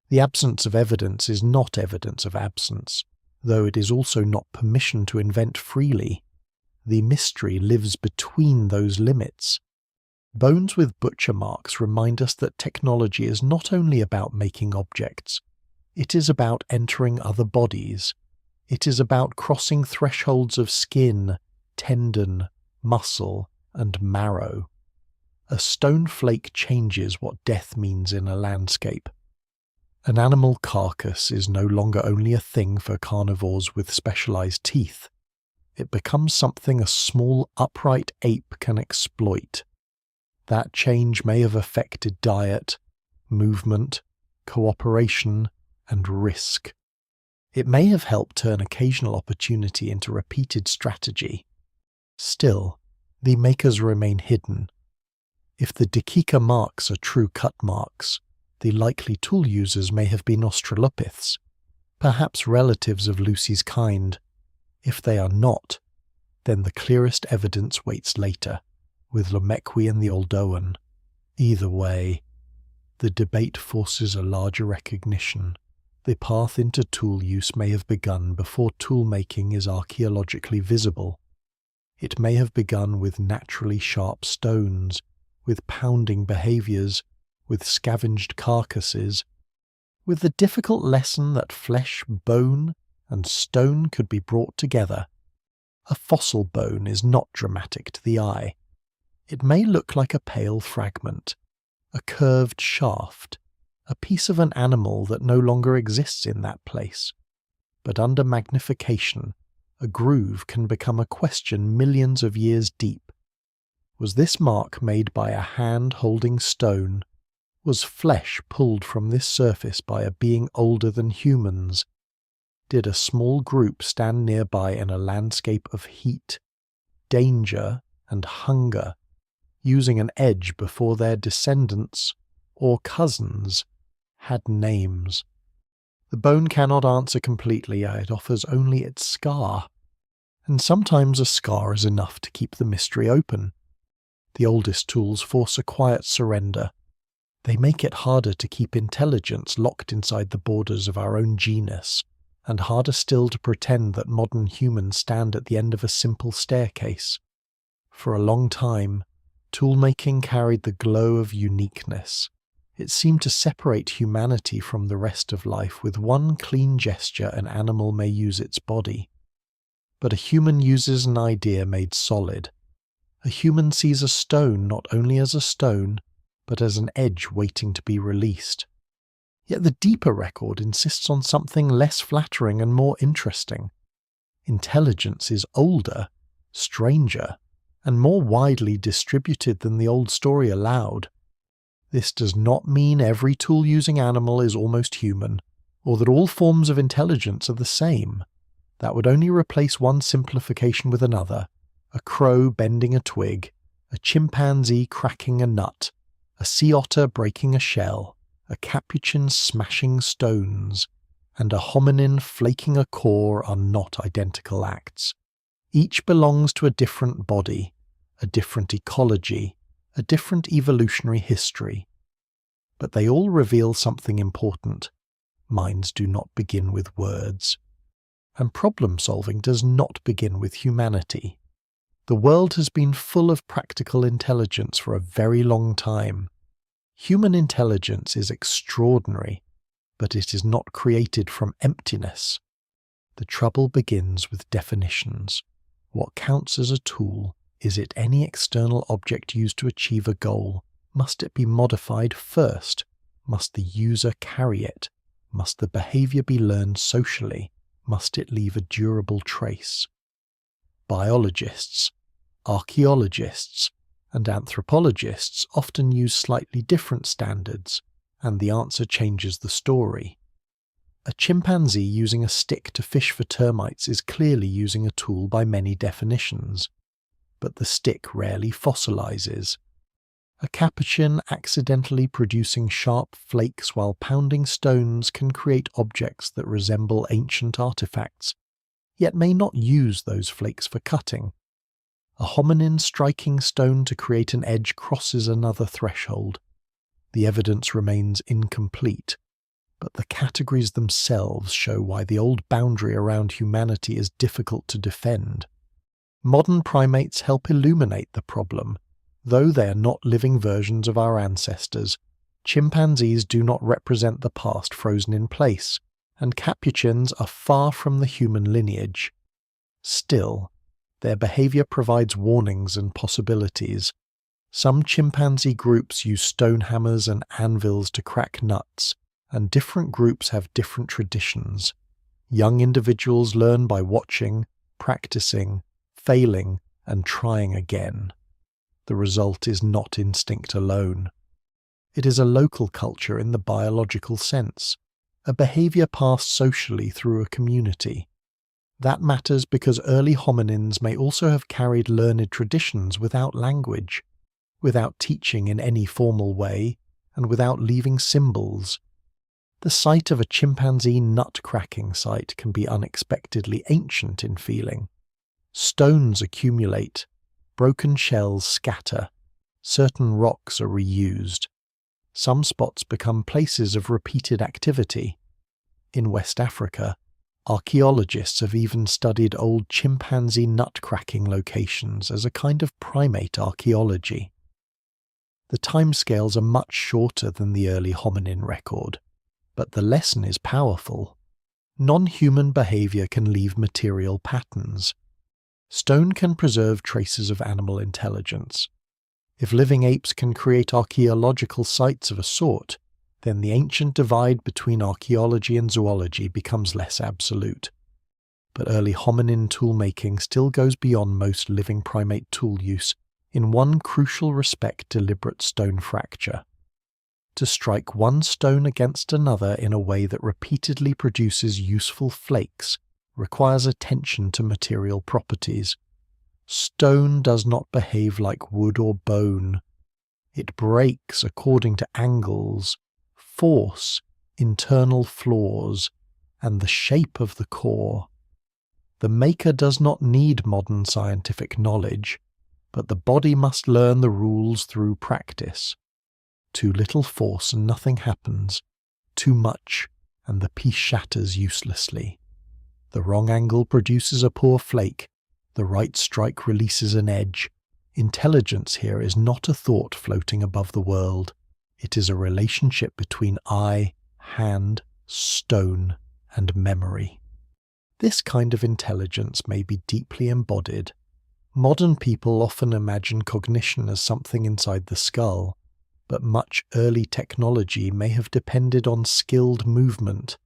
The absence of evidence is not evidence of absence, though it is also not permission to invent freely. The mystery lives between those limits. Bones with butcher marks remind us that technology is not only about making objects, it is about entering other bodies. It is about crossing thresholds of skin, tendon, muscle, and marrow. A stone flake changes what death means in a landscape. An animal carcass is no longer only a thing for carnivores with specialized teeth. It becomes something a small upright ape can exploit. That change may have affected diet, movement, cooperation, and risk. It may have helped turn occasional opportunity into repeated strategy. Still, the makers remain hidden. If the Dakika marks are true cut marks, the likely tool users may have been Australopiths, perhaps relatives of Lucy's kind. If they are not, then the clearest evidence waits later, with Lomekwi and the Oldowan. Either way, the debate forces a larger recognition. The path into tool use may have begun before tool-making is archaeologically visible. It may have begun with naturally sharp stones, with pounding behaviors, with scavenged carcasses, with the difficult lesson that flesh, bone, and stone could be brought together. A fossil bone is not dramatic to the eye. It may look like a pale fragment, a curved shaft, a piece of an animal that no longer exists in that place. But under magnification, a groove can become a question millions of years deep. Was this mark made by a hand holding stone? Was flesh pulled from this surface by a being older than humans? Did a small group stand nearby in a landscape of heat, danger, and hunger, using an edge before their descendants, or cousins, had names? The bone cannot answer completely, it offers only its scar. And sometimes a scar is enough to keep the mystery open. The oldest tools force a quiet surrender. They make it harder to keep intelligence locked inside the borders of our own genus, and harder still to pretend that modern humans stand at the end of a simple staircase. For a long time, tool-making carried the glow of uniqueness. It seemed to separate humanity from the rest of life. With one clean gesture, an animal may use its body. But a human uses an idea made solid. A human sees a stone not only as a stone, but as an edge waiting to be released. Yet the deeper record insists on something less flattering and more interesting. Intelligence is older, stranger, and more widely distributed than the old story allowed. This does not mean every tool-using animal is almost human, or that all forms of intelligence are the same. That would only replace one simplification with another: a crow bending a twig, a chimpanzee cracking a nut, a sea otter breaking a shell, a capuchin smashing stones, and a hominin flaking a core are not identical acts. Each belongs to a different body, a different ecology, a different evolutionary history. But they all reveal something important. Minds do not begin with words. And problem-solving does not begin with humanity. The world has been full of practical intelligence for a very long time. Human intelligence is extraordinary, but it is not created from emptiness. The trouble begins with definitions. What counts as a tool? Is it any external object used to achieve a goal? Must it be modified first? Must the user carry it? Must the behavior be learned socially? Must it leave a durable trace? Biologists, archaeologists, and anthropologists often use slightly different standards, and the answer changes the story. A chimpanzee using a stick to fish for termites is clearly using a tool by many definitions, but the stick rarely fossilizes. A capuchin accidentally producing sharp flakes while pounding stones can create objects that resemble ancient artifacts, yet may not use those flakes for cutting. A hominin striking stone to create an edge crosses another threshold. The evidence remains incomplete, but the categories themselves show why the old boundary around humanity is difficult to defend. Modern primates help illuminate the problem. Though they are not living versions of our ancestors, chimpanzees do not represent the past frozen in place, and capuchins are far from the human lineage. Still, their behavior provides warnings and possibilities. Some chimpanzee groups use stone hammers and anvils to crack nuts, and different groups have different traditions. Young individuals learn by watching, practicing, failing, and trying again. The result is not instinct alone. It is a local culture in the biological sense, a behavior passed socially through a community. That matters because early hominins may also have carried learned traditions without language, without teaching in any formal way, and without leaving symbols. The site of a chimpanzee nut-cracking site can be unexpectedly ancient in feeling. Stones accumulate, broken shells scatter, certain rocks are reused. Some spots become places of repeated activity. In West Africa, archaeologists have even studied old chimpanzee nut-cracking locations as a kind of primate archaeology. The timescales are much shorter than the early hominin record, but the lesson is powerful. Non-human behavior can leave material patterns. Stone can preserve traces of animal intelligence. If living apes can create archaeological sites of a sort, then the ancient divide between archaeology and zoology becomes less absolute. But early hominin tool-making still goes beyond most living primate tool use in one crucial respect: deliberate stone fracture. To strike one stone against another in a way that repeatedly produces useful flakes requires attention to material properties. Stone does not behave like wood or bone. It breaks according to angles, force, internal flaws, and the shape of the core. The maker does not need modern scientific knowledge, but the body must learn the rules through practice. Too little force and nothing happens. Too much, and the piece shatters uselessly. The wrong angle produces a poor flake. The right strike releases an edge. Intelligence here is not a thought floating above the world. It is a relationship between eye, hand, stone, and memory. This kind of intelligence may be deeply embodied. Modern people often imagine cognition as something inside the skull, but much early technology may have depended on skilled movement.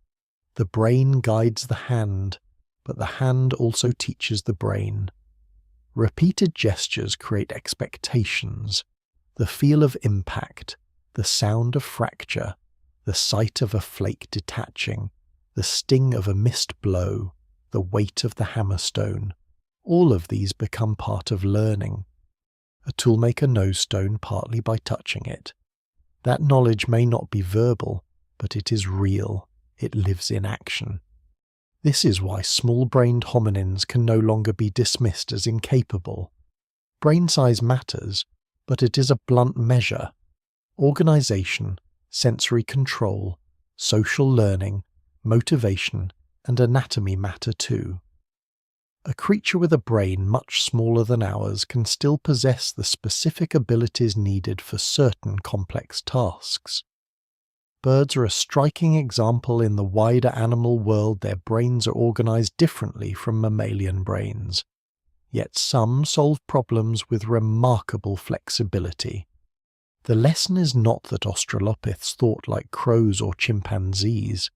The brain guides the hand, but the hand also teaches the brain. Repeated gestures create expectations, the feel of impact, the sound of fracture, the sight of a flake detaching, the sting of a missed blow, the weight of the hammerstone. All of these become part of learning. A toolmaker knows stone partly by touching it. That knowledge may not be verbal, but it is real. It lives in action. This is why small-brained hominins can no longer be dismissed as incapable. Brain size matters, but it is a blunt measure. Organization, sensory control, social learning, motivation, and anatomy matter too. A creature with a brain much smaller than ours can still possess the specific abilities needed for certain complex tasks. Birds are a striking example. In the wider animal world, their brains are organized differently from mammalian brains. Yet some solve problems with remarkable flexibility. The lesson is not that Australopiths thought like crows or chimpanzees.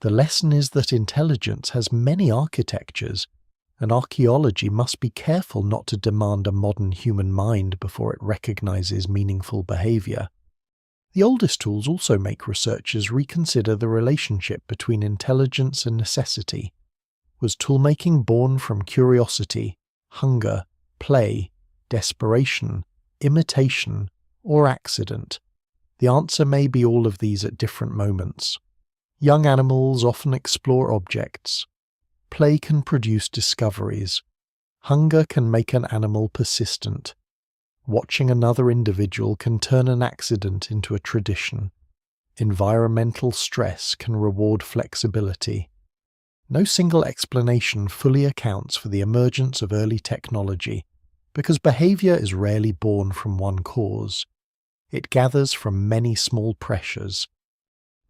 The lesson is that intelligence has many architectures, and archaeology must be careful not to demand a modern human mind before it recognizes meaningful behavior. The oldest tools also make researchers reconsider the relationship between intelligence and necessity. Was toolmaking born from curiosity, hunger, play, desperation, imitation, or accident? The answer may be all of these at different moments. Young animals often explore objects. Play can produce discoveries. Hunger can make an animal persistent. Watching another individual can turn an accident into a tradition. Environmental stress can reward flexibility. No single explanation fully accounts for the emergence of early technology, because behavior is rarely born from one cause. It gathers from many small pressures.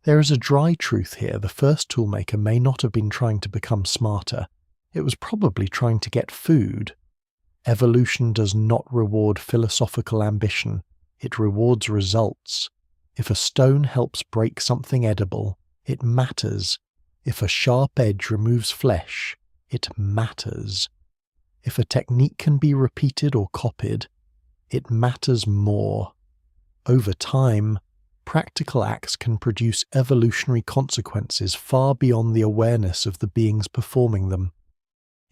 There is a dry truth here. The first toolmaker may not have been trying to become smarter. It was probably trying to get food. Evolution does not reward philosophical ambition. It rewards results. If a stone helps break something edible, it matters. If a sharp edge removes flesh, it matters. If a technique can be repeated or copied, it matters more. Over time, practical acts can produce evolutionary consequences far beyond the awareness of the beings performing them.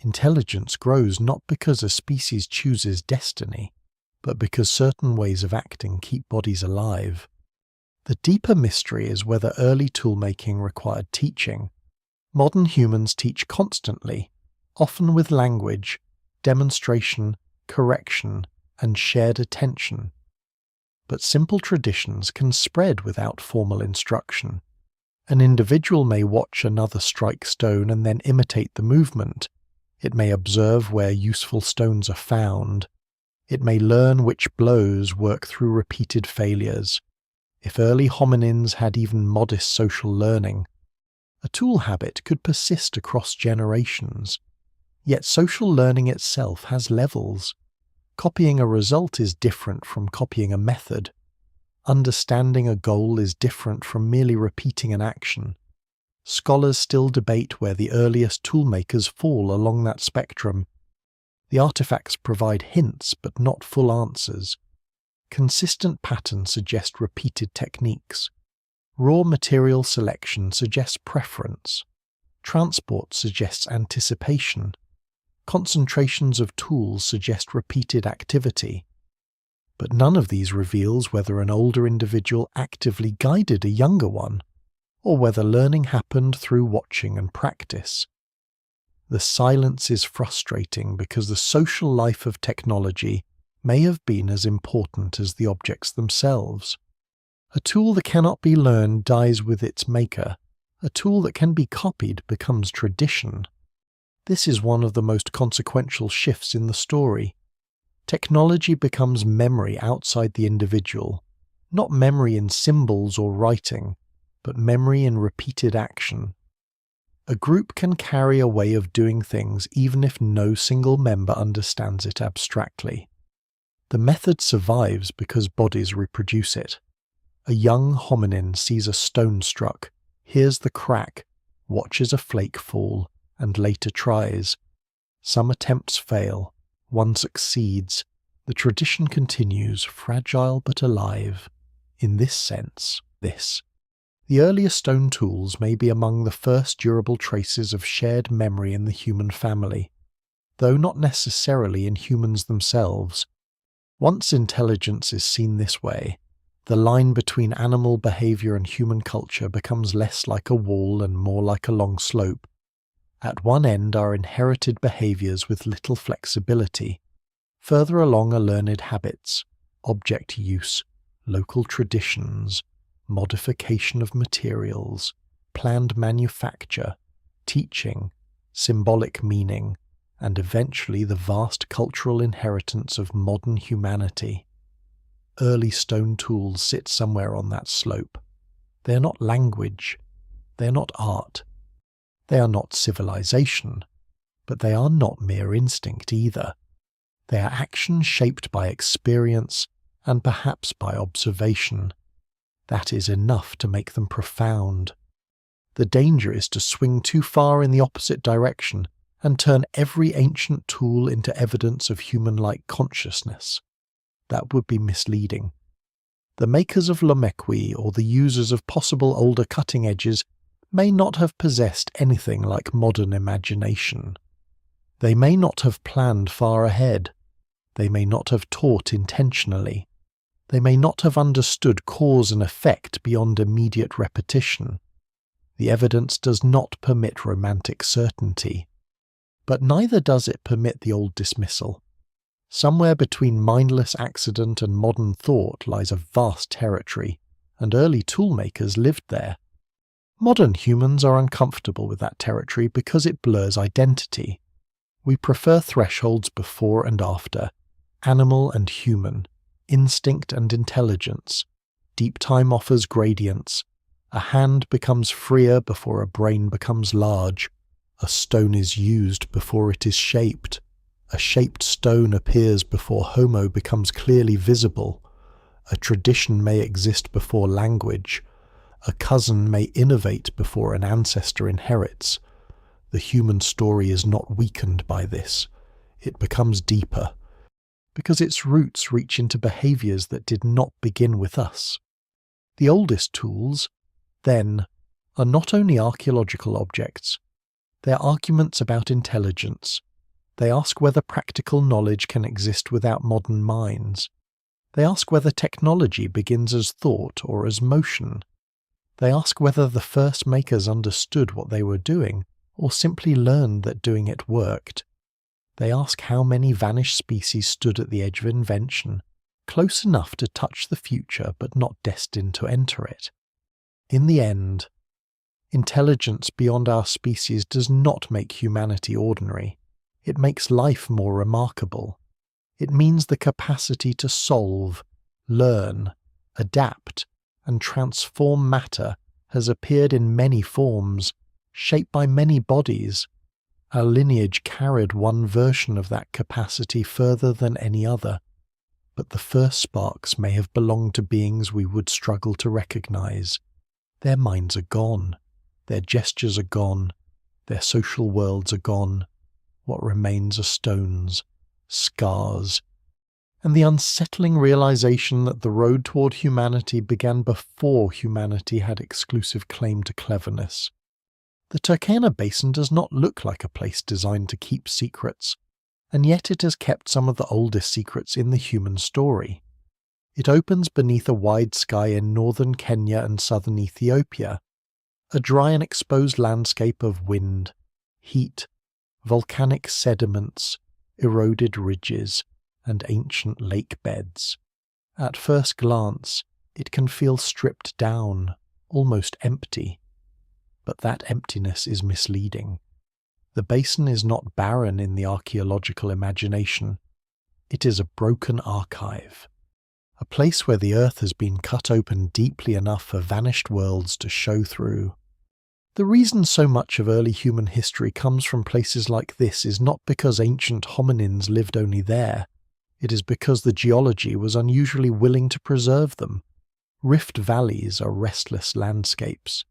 Intelligence grows not because a species chooses destiny, but because certain ways of acting keep bodies alive. The deeper mystery is whether early toolmaking required teaching. Modern humans teach constantly, often with language, demonstration, correction, and shared attention. But simple traditions can spread without formal instruction. An individual may watch another strike stone and then imitate the movement. It may observe where useful stones are found. It may learn which blows work through repeated failures. If early hominins had even modest social learning, a tool habit could persist across generations. Yet social learning itself has levels. Copying a result is different from copying a method. Understanding a goal is different from merely repeating an action. Scholars still debate where the earliest toolmakers fall along that spectrum. The artifacts provide hints but not full answers. Consistent patterns suggest repeated techniques. Raw material selection suggests preference. Transport suggests anticipation. Concentrations of tools suggest repeated activity. But none of these reveals whether an older individual actively guided a younger one, or whether learning happened through watching and practice. The silence is frustrating because the social life of technology may have been as important as the objects themselves. A tool that cannot be learned dies with its maker. A tool that can be copied becomes tradition. This is one of the most consequential shifts in the story. Technology becomes memory outside the individual, not memory in symbols or writing, but memory in repeated action. A group can carry a way of doing things even if no single member understands it abstractly. The method survives because bodies reproduce it. A young hominin sees a stone struck, hears the crack, watches a flake fall, and later tries. Some attempts fail, one succeeds. The tradition continues, fragile but alive. In this sense, the earliest stone tools may be among the first durable traces of shared memory in the human family, though not necessarily in humans themselves. Once intelligence is seen this way, the line between animal behavior and human culture becomes less like a wall and more like a long slope. At one end are inherited behaviors with little flexibility. Further along are learned habits, object use, local traditions, modification of materials, planned manufacture, teaching, symbolic meaning, and eventually the vast cultural inheritance of modern humanity. Early stone tools sit somewhere on that slope. They are not language. They are not art. They are not civilization. But they are not mere instinct either. They are action shaped by experience and perhaps by observation. That is enough to make them profound. The danger is to swing too far in the opposite direction and turn every ancient tool into evidence of human-like consciousness. That would be misleading. The makers of Lomequi or the users of possible older cutting edges may not have possessed anything like modern imagination. They may not have planned far ahead. They may not have taught intentionally. They may not have understood cause and effect beyond immediate repetition. The evidence does not permit romantic certainty. But neither does it permit the old dismissal. Somewhere between mindless accident and modern thought lies a vast territory, and early toolmakers lived there. Modern humans are uncomfortable with that territory because it blurs identity. We prefer thresholds before and after, animal and human, instinct and intelligence. Deep time offers gradients. A hand becomes freer before a brain becomes large. A stone is used before it is shaped. A shaped stone appears before Homo becomes clearly visible. A tradition may exist before language. A cousin may innovate before an ancestor inherits. The human story is not weakened by this. It becomes deeper, because its roots reach into behaviours that did not begin with us. The oldest tools, then, are not only archaeological objects. They are arguments about intelligence. They ask whether practical knowledge can exist without modern minds. They ask whether technology begins as thought or as motion. They ask whether the first makers understood what they were doing, or simply learned that doing it worked. They ask how many vanished species stood at the edge of invention, close enough to touch the future but not destined to enter it. In the end, intelligence beyond our species does not make humanity ordinary. It makes life more remarkable. It means the capacity to solve, learn, adapt, and transform matter has appeared in many forms, shaped by many bodies. Our lineage carried one version of that capacity further than any other, but the first sparks may have belonged to beings we would struggle to recognize. Their minds are gone, their gestures are gone, their social worlds are gone. What remains are stones, scars, and the unsettling realization that the road toward humanity began before humanity had exclusive claim to cleverness. The Turkana Basin does not look like a place designed to keep secrets, and yet it has kept some of the oldest secrets in the human story. It opens beneath a wide sky in northern Kenya and southern Ethiopia, a dry and exposed landscape of wind, heat, volcanic sediments, eroded ridges, and ancient lake beds. At first glance, it can feel stripped down, almost empty. But that emptiness is misleading. The basin is not barren in the archaeological imagination. It is a broken archive, a place where the earth has been cut open deeply enough for vanished worlds to show through. The reason so much of early human history comes from places like this is not because ancient hominins lived only there. It is because the geology was unusually willing to preserve them. Rift valleys are restless landscapes.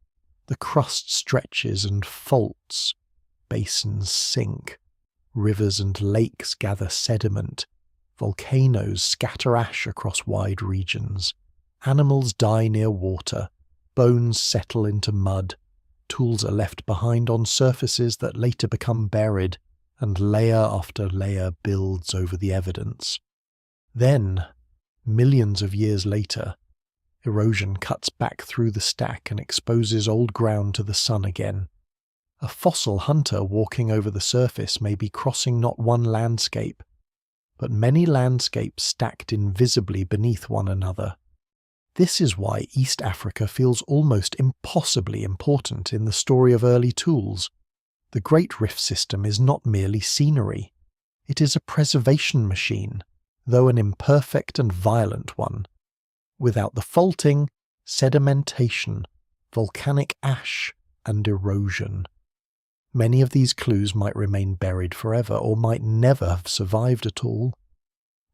The crust stretches and faults. Basins sink. Rivers and lakes gather sediment. Volcanoes scatter ash across wide regions. Animals die near water. Bones settle into mud. Tools are left behind on surfaces that later become buried, and layer after layer builds over the evidence. Then, millions of years later, erosion cuts back through the stack and exposes old ground to the sun again. A fossil hunter walking over the surface may be crossing not one landscape, but many landscapes stacked invisibly beneath one another. This is why East Africa feels almost impossibly important in the story of early tools. The Great Rift System is not merely scenery. It is a preservation machine, though an imperfect and violent one. Without the faulting, sedimentation, volcanic ash, and erosion. Many of these clues might remain buried forever or might never have survived at all.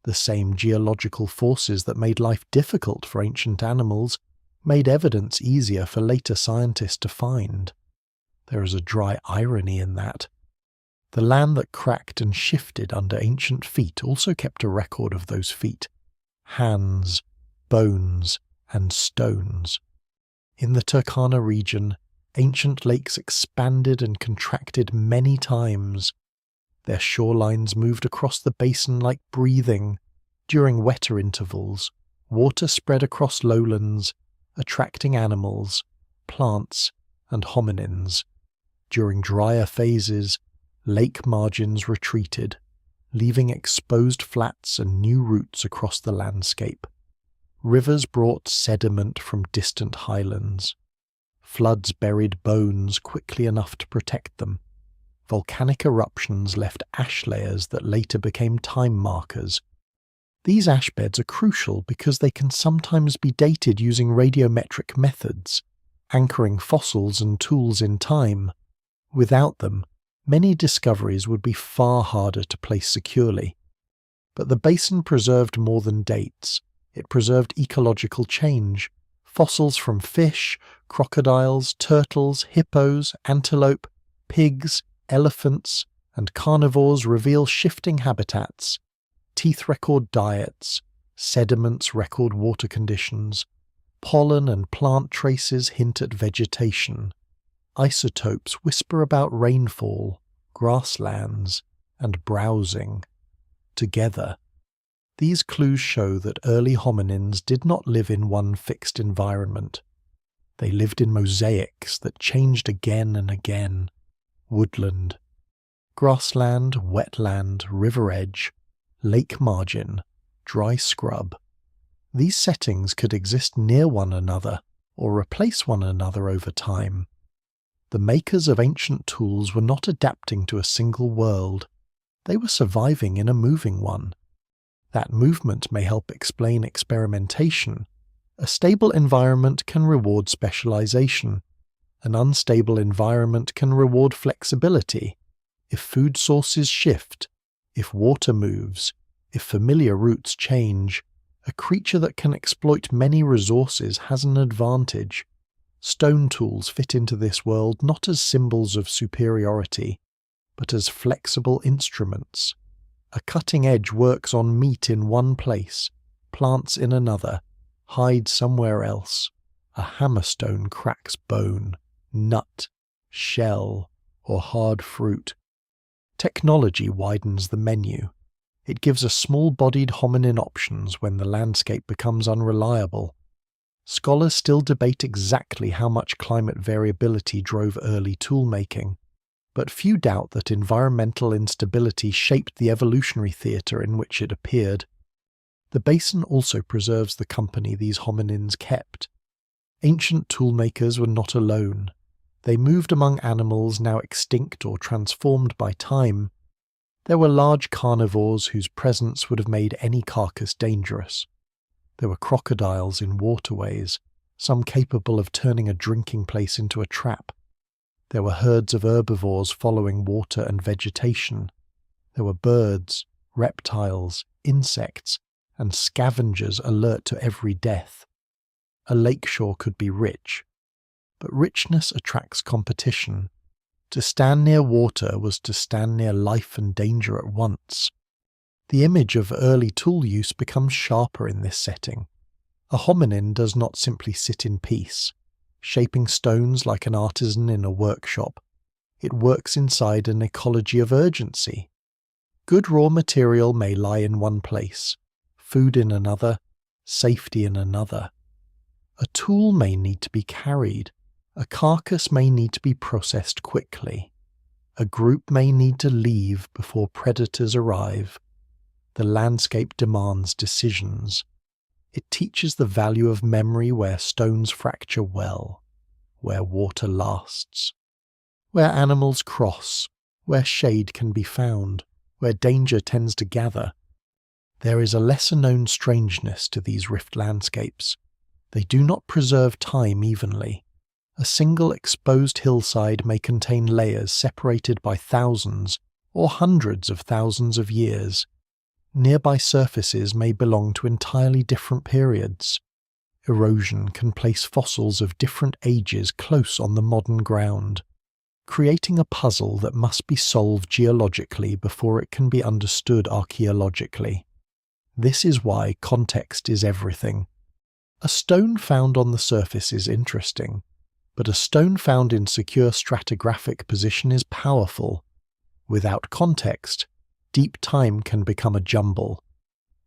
The same geological forces that made life difficult for ancient animals made evidence easier for later scientists to find. There is a dry irony in that. The land that cracked and shifted under ancient feet also kept a record of those feet, hands, bones, and stones. In the Turkana region, ancient lakes expanded and contracted many times. Their shorelines moved across the basin like breathing. During wetter intervals, water spread across lowlands, attracting animals, plants, and hominins. During drier phases, lake margins retreated, leaving exposed flats and new routes across the landscape. Rivers brought sediment from distant highlands. Floods buried bones quickly enough to protect them. Volcanic eruptions left ash layers that later became time markers. These ash beds are crucial because they can sometimes be dated using radiometric methods, anchoring fossils and tools in time. Without them, many discoveries would be far harder to place securely. But the basin preserved more than dates. It preserved ecological change. Fossils from fish, crocodiles, turtles, hippos, antelope, pigs, elephants, and carnivores reveal shifting habitats. Teeth record diets, sediments record water conditions, pollen and plant traces hint at vegetation. Isotopes whisper about rainfall, grasslands, and browsing. Together, these clues show that early hominins did not live in one fixed environment. They lived in mosaics that changed again and again. Woodland, grassland, wetland, river edge, lake margin, dry scrub. These settings could exist near one another or replace one another over time. The makers of ancient tools were not adapting to a single world. They were surviving in a moving one. That movement may help explain experimentation. A stable environment can reward specialization. An unstable environment can reward flexibility. If food sources shift, if water moves, if familiar routes change, a creature that can exploit many resources has an advantage. Stone tools fit into this world not as symbols of superiority, but as flexible instruments. A cutting edge works on meat in one place, plants in another, hide somewhere else. A hammerstone cracks bone, nut, shell, or hard fruit. Technology widens the menu. It gives us small-bodied hominin options when the landscape becomes unreliable. Scholars still debate exactly how much climate variability drove early tool-making, but few doubt that environmental instability shaped the evolutionary theatre in which it appeared. The basin also preserves the company these hominins kept. Ancient toolmakers were not alone. They moved among animals now extinct or transformed by time. There were large carnivores whose presence would have made any carcass dangerous. There were crocodiles in waterways, some capable of turning a drinking place into a trap. There were herds of herbivores following water and vegetation. There were birds, reptiles, insects, and scavengers alert to every death. A lakeshore could be rich, but richness attracts competition. To stand near water was to stand near life and danger at once. The image of early tool use becomes sharper in this setting. A hominin does not simply sit in peace, shaping stones like an artisan in a workshop. It works inside an ecology of urgency. Good raw material may lie in one place, food in another, safety in another. A tool may need to be carried. A carcass may need to be processed quickly. A group may need to leave before predators arrive. The landscape demands decisions. It teaches the value of memory where stones fracture well, where water lasts, where animals cross, where shade can be found, where danger tends to gather. There is a lesser-known strangeness to these rift landscapes. They do not preserve time evenly. A single exposed hillside may contain layers separated by thousands or hundreds of thousands of years. Nearby surfaces may belong to entirely different periods. Erosion can place fossils of different ages close on the modern ground, creating a puzzle that must be solved geologically before it can be understood archaeologically. This is why context is everything. A stone found on the surface is interesting, but a stone found in secure stratigraphic position is powerful. Without context, deep time can become a jumble.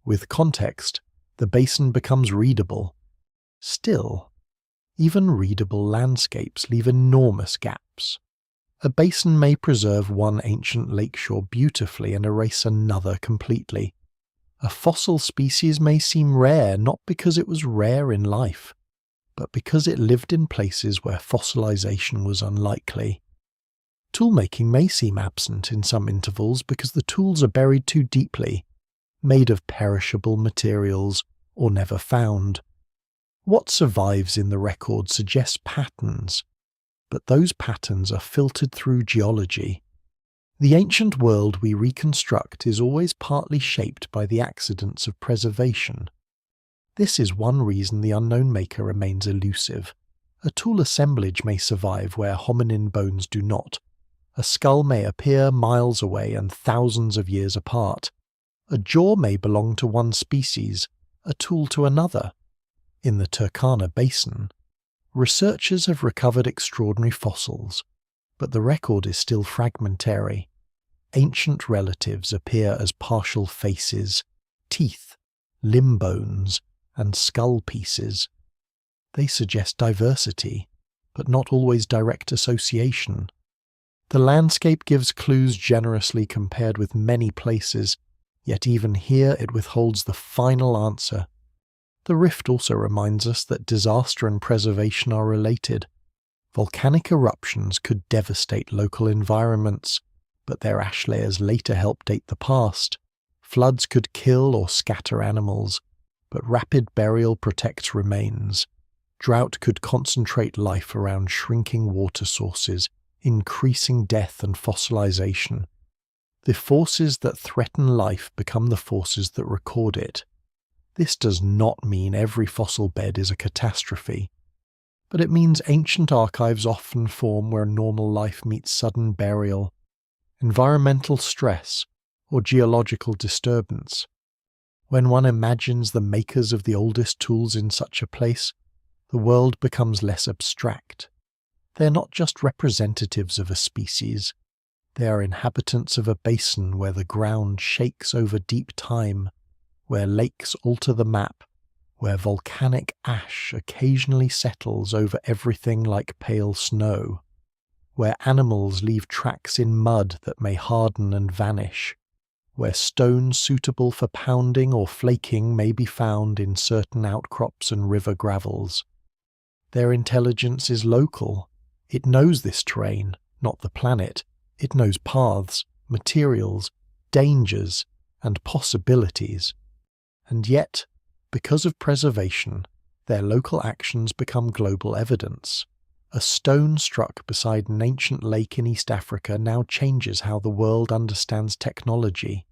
With context, the basin becomes readable. Still, even readable landscapes leave enormous gaps. A basin may preserve one ancient lakeshore beautifully and erase another completely. A fossil species may seem rare not because it was rare in life, but because it lived in places where fossilization was unlikely. Toolmaking may seem absent in some intervals because the tools are buried too deeply, made of perishable materials, or never found. What survives in the record suggests patterns, but those patterns are filtered through geology. The ancient world we reconstruct is always partly shaped by the accidents of preservation. This is one reason the unknown maker remains elusive. A tool assemblage may survive where hominin bones do not. A skull may appear miles away and thousands of years apart. A jaw may belong to one species, a tool to another. In the Turkana Basin, researchers have recovered extraordinary fossils, but the record is still fragmentary. Ancient relatives appear as partial faces, teeth, limb bones, and skull pieces. They suggest diversity, but not always direct association. The landscape gives clues generously compared with many places, yet even here it withholds the final answer. The rift also reminds us that disaster and preservation are related. Volcanic eruptions could devastate local environments, but their ash layers later help date the past. Floods could kill or scatter animals, but rapid burial protects remains. Drought could concentrate life around shrinking water sources, increasing death and fossilization. The forces that threaten life become the forces that record it. This does not mean every fossil bed is a catastrophe, but it means ancient archives often form where normal life meets sudden burial, environmental stress, or geological disturbance. When one imagines the makers of the oldest tools in such a place, the world becomes less abstract. They are not just representatives of a species, they are inhabitants of a basin where the ground shakes over deep time, where lakes alter the map, where volcanic ash occasionally settles over everything like pale snow, where animals leave tracks in mud that may harden and vanish, where stones suitable for pounding or flaking may be found in certain outcrops and river gravels. Their intelligence is local. It knows this terrain, not the planet. It knows paths, materials, dangers, and possibilities. And yet, because of preservation, their local actions become global evidence. A stone struck beside an ancient lake in East Africa now changes how the world understands technology.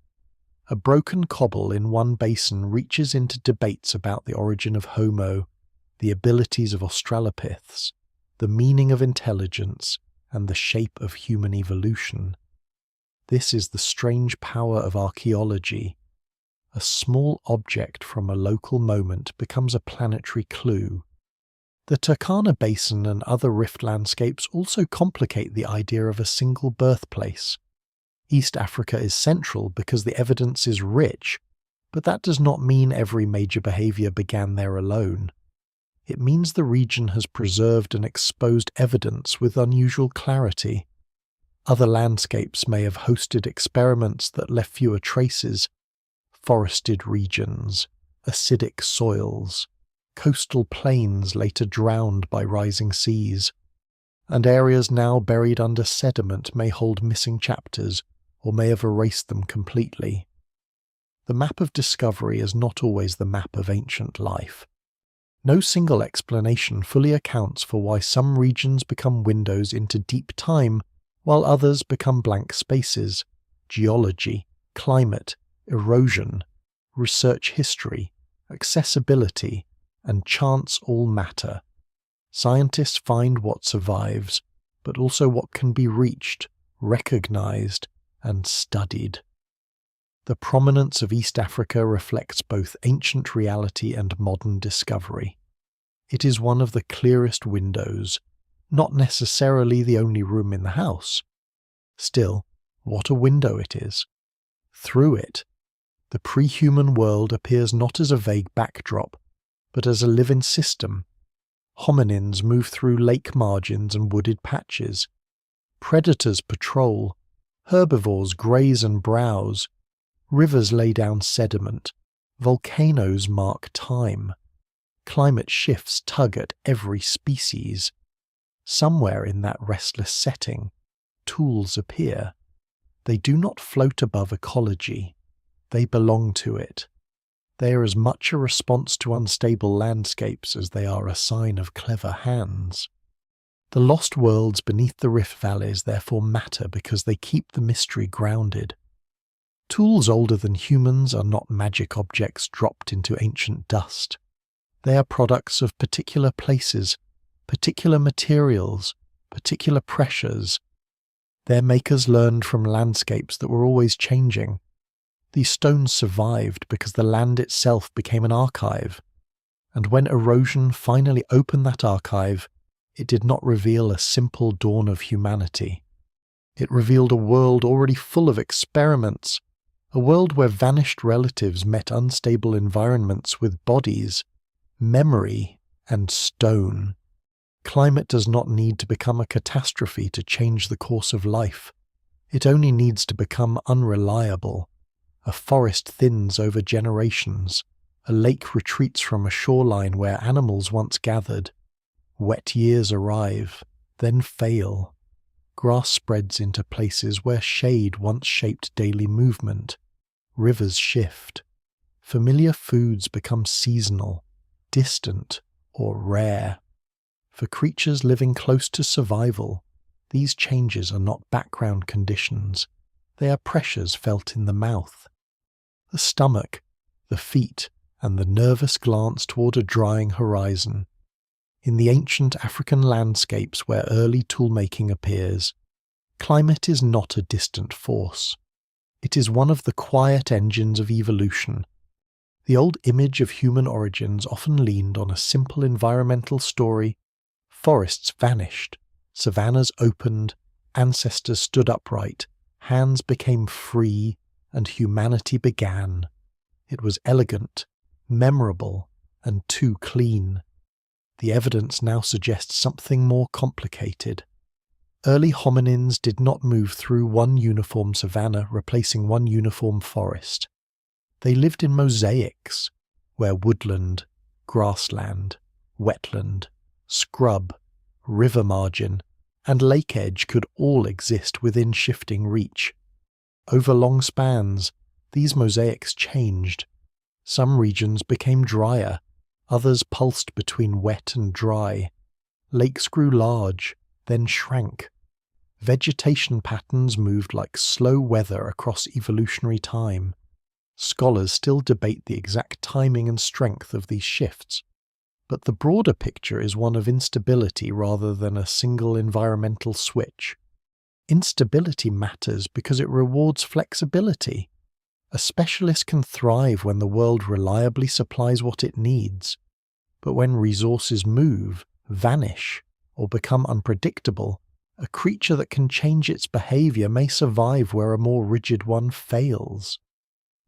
A broken cobble in one basin reaches into debates about the origin of Homo, the abilities of Australopiths, the meaning of intelligence, and the shape of human evolution. This is the strange power of archaeology. A small object from a local moment becomes a planetary clue. The Turkana Basin and other rift landscapes also complicate the idea of a single birthplace. East Africa is central because the evidence is rich, but that does not mean every major behavior began there alone. It means the region has preserved and exposed evidence with unusual clarity. Other landscapes may have hosted experiments that left fewer traces. Forested regions, acidic soils, coastal plains later drowned by rising seas, and areas now buried under sediment may hold missing chapters or may have erased them completely. The map of discovery is not always the map of ancient life. No single explanation fully accounts for why some regions become windows into deep time, while others become blank spaces. Geology, climate, erosion, research history, accessibility, and chance all matter. Scientists find what survives, but also what can be reached, recognized, and studied. The prominence of East Africa reflects both ancient reality and modern discovery. It is one of the clearest windows, not necessarily the only room in the house. Still, what a window it is. Through it, the pre-human world appears not as a vague backdrop, but as a living system. Hominins move through lake margins and wooded patches. Predators patrol. Herbivores graze and browse. Rivers lay down sediment. Volcanoes mark time. Climate shifts tug at every species. Somewhere in that restless setting, tools appear. They do not float above ecology. They belong to it. They are as much a response to unstable landscapes as they are a sign of clever hands. The lost worlds beneath the rift valleys therefore matter because they keep the mystery grounded. Tools older than humans are not magic objects dropped into ancient dust. They are products of particular places, particular materials, particular pressures. Their makers learned from landscapes that were always changing. These stones survived because the land itself became an archive, and when erosion finally opened that archive, it did not reveal a simple dawn of humanity. It revealed a world already full of experiments, a world where vanished relatives met unstable environments with bodies, memory, and stone. Climate does not need to become a catastrophe to change the course of life. It only needs to become unreliable. A forest thins over generations. A lake retreats from a shoreline where animals once gathered. Wet years arrive, then fail. Grass spreads into places where shade once shaped daily movement. Rivers shift. Familiar foods become seasonal, distant, or rare. For creatures living close to survival, these changes are not background conditions. They are pressures felt in the mouth. The stomach, the feet, and the nervous glance toward a drying horizon. In the ancient African landscapes where early toolmaking appears, climate is not a distant force. It is one of the quiet engines of evolution. The old image of human origins often leaned on a simple environmental story. Forests vanished, savannas opened, ancestors stood upright, hands became free, and humanity began. It was elegant, memorable, and too clean. The evidence now suggests something more complicated. Early hominins did not move through one uniform savanna replacing one uniform forest. They lived in mosaics, where woodland, grassland, wetland, scrub, river margin, and lake edge could all exist within shifting reach. Over long spans, these mosaics changed. Some regions became drier, others pulsed between wet and dry. Lakes grew large, then shrank. Vegetation patterns moved like slow weather across evolutionary time. Scholars still debate the exact timing and strength of these shifts, but the broader picture is one of instability rather than a single environmental switch. Instability matters because it rewards flexibility. A specialist can thrive when the world reliably supplies what it needs, but when resources move, vanish, or become unpredictable, a creature that can change its behavior may survive where a more rigid one fails.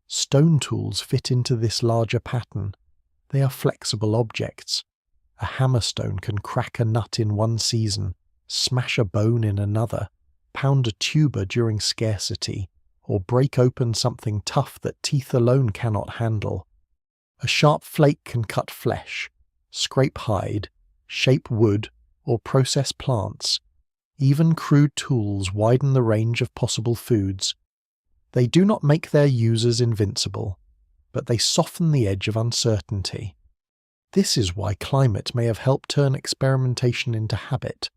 Stone tools fit into this larger pattern. They are flexible objects. A hammerstone can crack a nut in one season, smash a bone in another, pound a tuber during scarcity, or break open something tough that teeth alone cannot handle. A sharp flake can cut flesh, scrape hide, shape wood, or process plants. Even crude tools widen the range of possible foods. They do not make their users invincible, but they soften the edge of uncertainty. This is why climate may have helped turn experimentation into habit.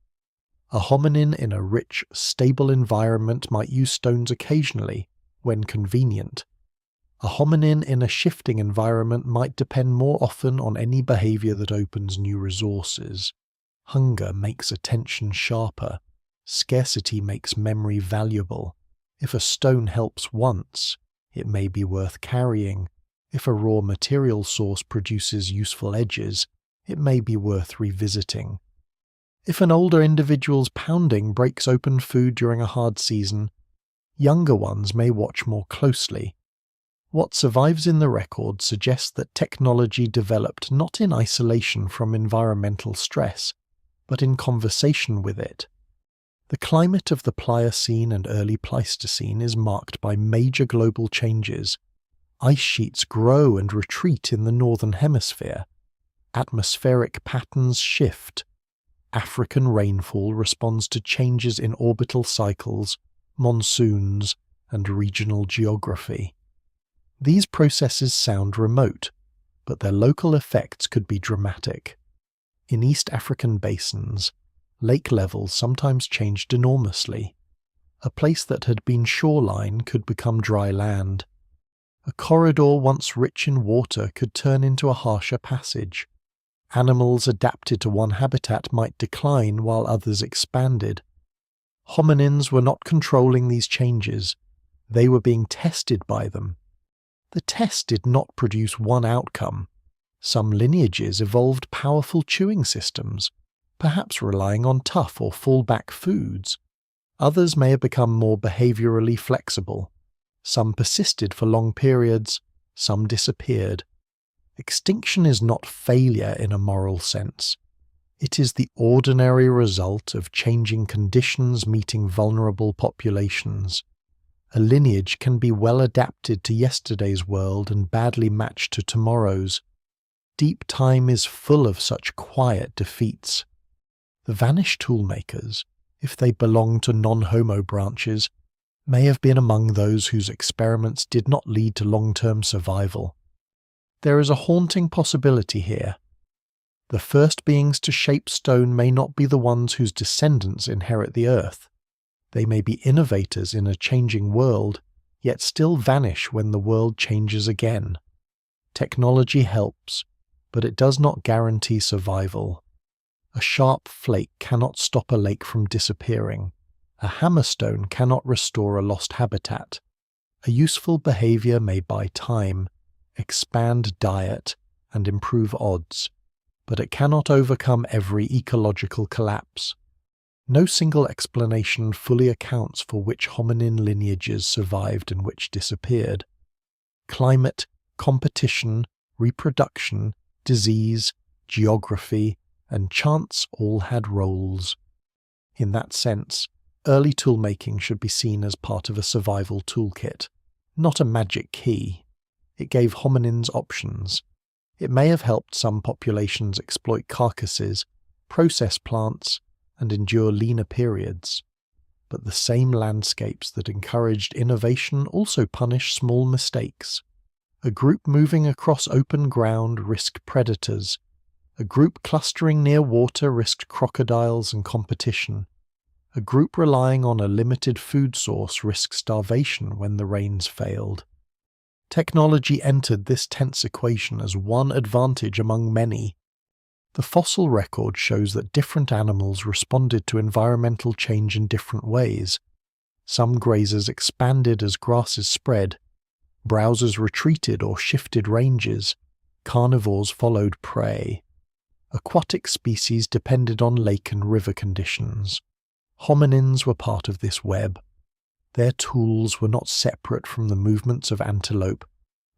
A hominin in a rich, stable environment might use stones occasionally, when convenient. A hominin in a shifting environment might depend more often on any behavior that opens new resources. Hunger makes attention sharper. Scarcity makes memory valuable. If a stone helps once, it may be worth carrying. If a raw material source produces useful edges, it may be worth revisiting. If an older individual's pounding breaks open food during a hard season, younger ones may watch more closely. What survives in the record suggests that technology developed not in isolation from environmental stress, but in conversation with it. The climate of the Pliocene and early Pleistocene is marked by major global changes. Ice sheets grow and retreat in the northern hemisphere. Atmospheric patterns shift. African rainfall responds to changes in orbital cycles, monsoons, and regional geography. These processes sound remote, but their local effects could be dramatic. In East African basins, lake levels sometimes changed enormously. A place that had been shoreline could become dry land. A corridor once rich in water could turn into a harsher passage. Animals adapted to one habitat might decline while others expanded. Hominins were not controlling these changes. They were being tested by them. The test did not produce one outcome. Some lineages evolved powerful chewing systems, perhaps relying on tough or fallback foods. Others may have become more behaviorally flexible. Some persisted for long periods, some disappeared. Extinction is not failure in a moral sense. It is the ordinary result of changing conditions meeting vulnerable populations. A lineage can be well adapted to yesterday's world and badly matched to tomorrow's. Deep time is full of such quiet defeats. The vanished toolmakers, if they belong to non-homo branches, may have been among those whose experiments did not lead to long-term survival. There is a haunting possibility here. The first beings to shape stone may not be the ones whose descendants inherit the earth. They may be innovators in a changing world, yet still vanish when the world changes again. Technology helps, but it does not guarantee survival. A sharp flake cannot stop a lake from disappearing. A hammerstone cannot restore a lost habitat. A useful behavior may buy time, expand diet, and improve odds, but it cannot overcome every ecological collapse. No single explanation fully accounts for which hominin lineages survived and which disappeared. Climate, competition, reproduction, disease, geography, and chance all had roles. In that sense, early toolmaking should be seen as part of a survival toolkit, not a magic key. It gave hominins options. It may have helped some populations exploit carcasses, process plants, and endure leaner periods. But the same landscapes that encouraged innovation also punish small mistakes. A group moving across open ground risked predators. A group clustering near water risked crocodiles and competition. A group relying on a limited food source risked starvation when the rains failed. Technology entered this tense equation as one advantage among many. The fossil record shows that different animals responded to environmental change in different ways. Some grazers expanded as grasses spread. Browsers retreated or shifted ranges. Carnivores followed prey. Aquatic species depended on lake and river conditions. Hominins were part of this web. Their tools were not separate from the movements of antelope,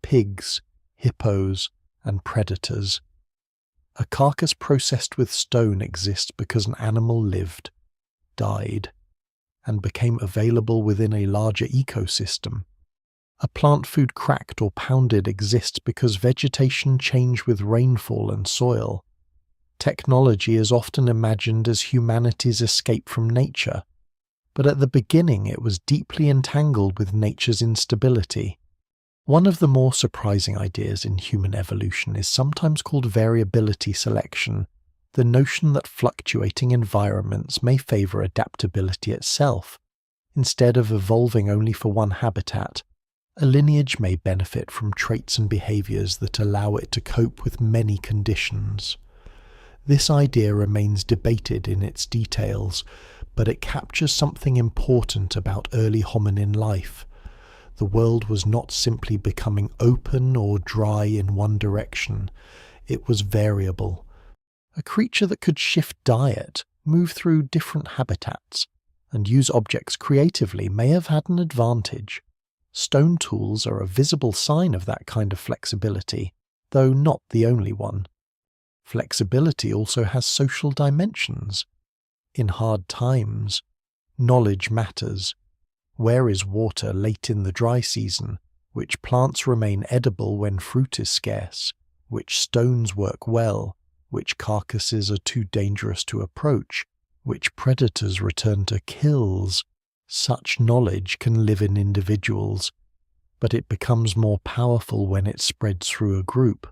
pigs, hippos, and predators. A carcass processed with stone exists because an animal lived, died, and became available within a larger ecosystem. A plant food cracked or pounded exists because vegetation changed with rainfall and soil. Technology is often imagined as humanity's escape from nature, but at the beginning it was deeply entangled with nature's instability. One of the more surprising ideas in human evolution is sometimes called variability selection, the notion that fluctuating environments may favour adaptability itself. Instead of evolving only for one habitat, a lineage may benefit from traits and behaviours that allow it to cope with many conditions. This idea remains debated in its details, but it captures something important about early hominin life. The world was not simply becoming open or dry in one direction, it was variable. A creature that could shift diet, move through different habitats, and use objects creatively may have had an advantage. Stone tools are a visible sign of that kind of flexibility, though not the only one. Flexibility also has social dimensions. In hard times, knowledge matters. Where is water late in the dry season? Which plants remain edible when fruit is scarce? Which stones work well? Which carcasses are too dangerous to approach? Which predators return to kills? Such knowledge can live in individuals, but it becomes more powerful when it spreads through a group.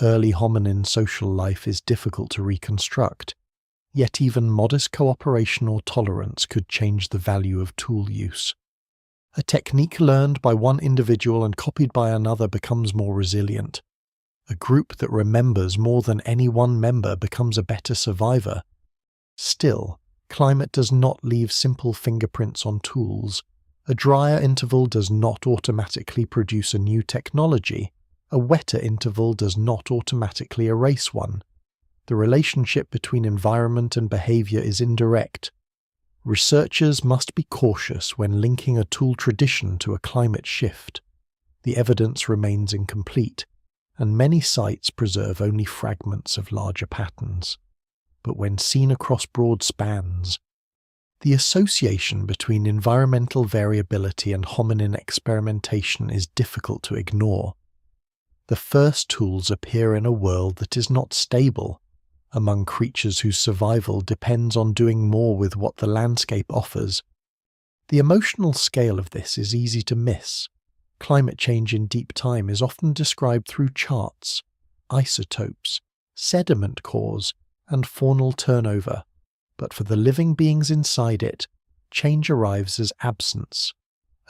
Early hominin social life is difficult to reconstruct, yet even modest cooperation or tolerance could change the value of tool use. A technique learned by one individual and copied by another becomes more resilient. A group that remembers more than any one member becomes a better survivor. Still, climate does not leave simple fingerprints on tools. A drier interval does not automatically produce a new technology. A wetter interval does not automatically erase one. The relationship between environment and behavior is indirect. Researchers must be cautious when linking a tool tradition to a climate shift. The evidence remains incomplete, and many sites preserve only fragments of larger patterns. But when seen across broad spans, the association between environmental variability and hominin experimentation is difficult to ignore. The first tools appear in a world that is not stable, among creatures whose survival depends on doing more with what the landscape offers. The emotional scale of this is easy to miss. Climate change in deep time is often described through charts, isotopes, sediment cores, and faunal turnover, but for the living beings inside it, change arrives as absence.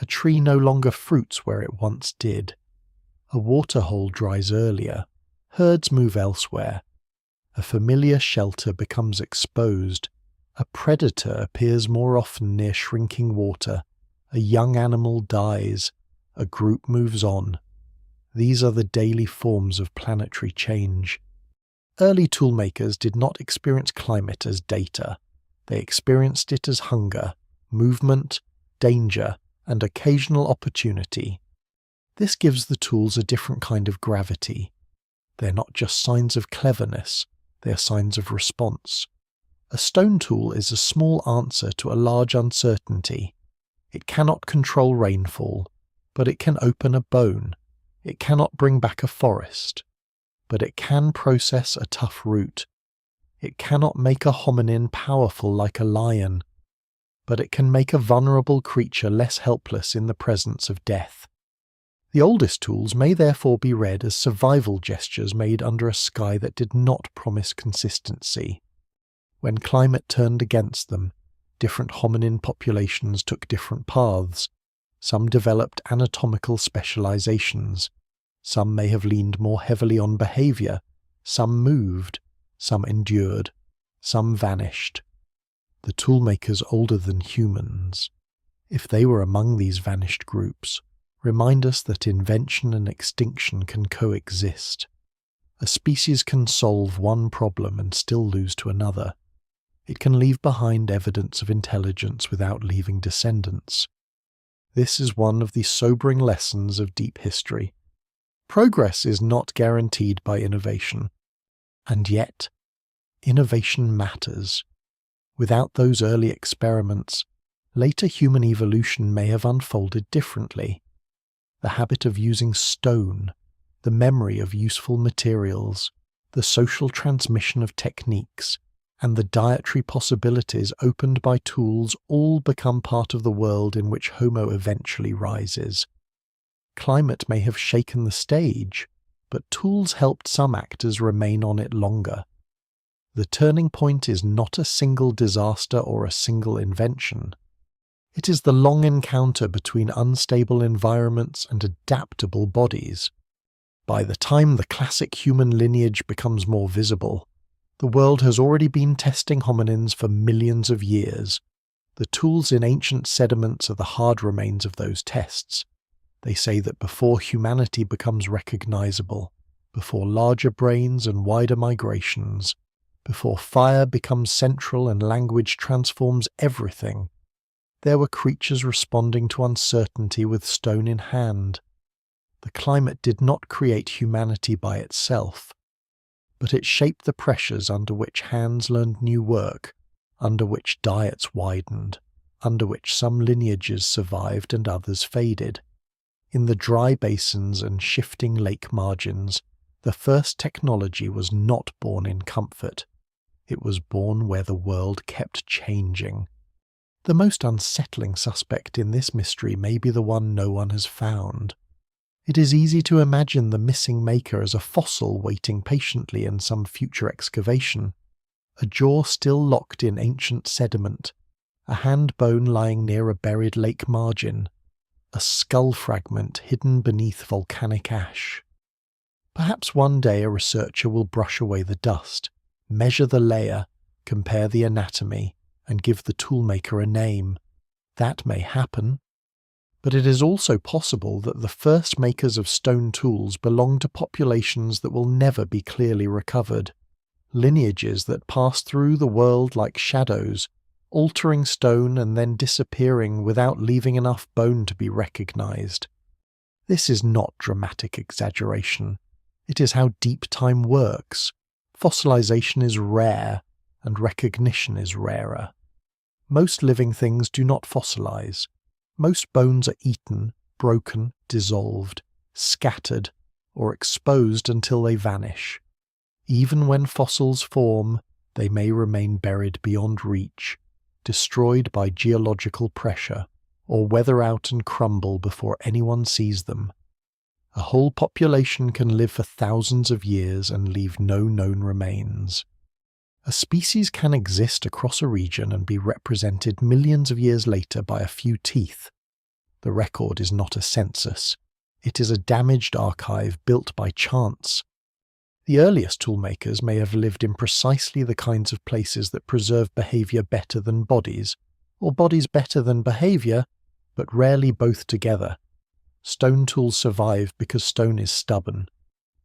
A tree no longer fruits where it once did. A waterhole dries earlier. Herds move elsewhere. A familiar shelter becomes exposed. A predator appears more often near shrinking water. A young animal dies. A group moves on. These are the daily forms of planetary change. Early toolmakers did not experience climate as data. They experienced it as hunger, movement, danger, and occasional opportunity. This gives the tools a different kind of gravity. They're not just signs of cleverness, they are signs of response. A stone tool is a small answer to a large uncertainty. It cannot control rainfall, but it can open a bone. It cannot bring back a forest, but it can process a tough root. It cannot make a hominin powerful like a lion, but it can make a vulnerable creature less helpless in the presence of death. The oldest tools may therefore be read as survival gestures made under a sky that did not promise consistency. When climate turned against them, different hominin populations took different paths. Some developed anatomical specializations. Some may have leaned more heavily on behavior. Some moved. Some endured. Some vanished. The toolmakers older than humans, if they were among these vanished groups, remind us that invention and extinction can coexist. A species can solve one problem and still lose to another. It can leave behind evidence of intelligence without leaving descendants. This is one of the sobering lessons of deep history. Progress is not guaranteed by innovation. And yet, innovation matters. Without those early experiments, later human evolution may have unfolded differently. The habit of using stone, the memory of useful materials, the social transmission of techniques, and the dietary possibilities opened by tools all become part of the world in which Homo eventually rises. Climate may have shaken the stage, but tools helped some actors remain on it longer. The turning point is not a single disaster or a single invention. It is the long encounter between unstable environments and adaptable bodies. By the time the classic human lineage becomes more visible, the world has already been testing hominins for millions of years. The tools in ancient sediments are the hard remains of those tests. They say that before humanity becomes recognizable, before larger brains and wider migrations, before fire becomes central and language transforms everything, there were creatures responding to uncertainty with stone in hand. The climate did not create humanity by itself, but it shaped the pressures under which hands learned new work, under which diets widened, under which some lineages survived and others faded. In the dry basins and shifting lake margins, the first technology was not born in comfort. It was born where the world kept changing. The most unsettling suspect in this mystery may be the one no one has found. It is easy to imagine the missing maker as a fossil waiting patiently in some future excavation, a jaw still locked in ancient sediment, a hand bone lying near a buried lake margin, a skull fragment hidden beneath volcanic ash. Perhaps one day a researcher will brush away the dust, measure the layer, compare the anatomy, and give the toolmaker a name. That may happen. But it is also possible that the first makers of stone tools belong to populations that will never be clearly recovered, lineages that pass through the world like shadows, altering stone and then disappearing without leaving enough bone to be recognized. This is not dramatic exaggeration. It is how deep time works. Fossilization is rare, and recognition is rarer. Most living things do not fossilize. Most bones are eaten, broken, dissolved, scattered, or exposed until they vanish. Even when fossils form, they may remain buried beyond reach, destroyed by geological pressure, or weather out and crumble before anyone sees them. A whole population can live for thousands of years and leave no known remains. A species can exist across a region and be represented millions of years later by a few teeth. The record is not a census. It is a damaged archive built by chance. The earliest toolmakers may have lived in precisely the kinds of places that preserve behavior better than bodies, or bodies better than behavior, but rarely both together. Stone tools survive because stone is stubborn.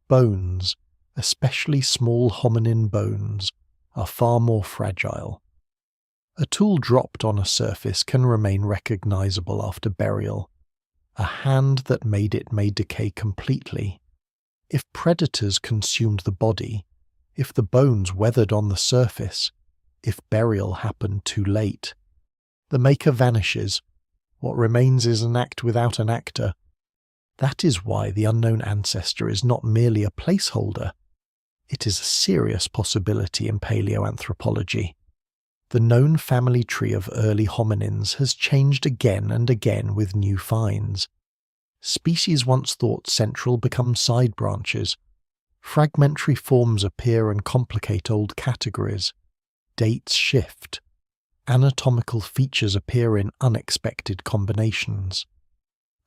Bones, especially small hominin bones, are far more fragile. A tool dropped on a surface can remain recognizable after burial. A hand that made it may decay completely. If predators consumed the body, if the bones weathered on the surface, if burial happened too late, the maker vanishes. What remains is an act without an actor. That is why the unknown ancestor is not merely a placeholder. It is a serious possibility in paleoanthropology. The known family tree of early hominins has changed again and again with new finds. Species once thought central become side branches. Fragmentary forms appear and complicate old categories. Dates shift. Anatomical features appear in unexpected combinations.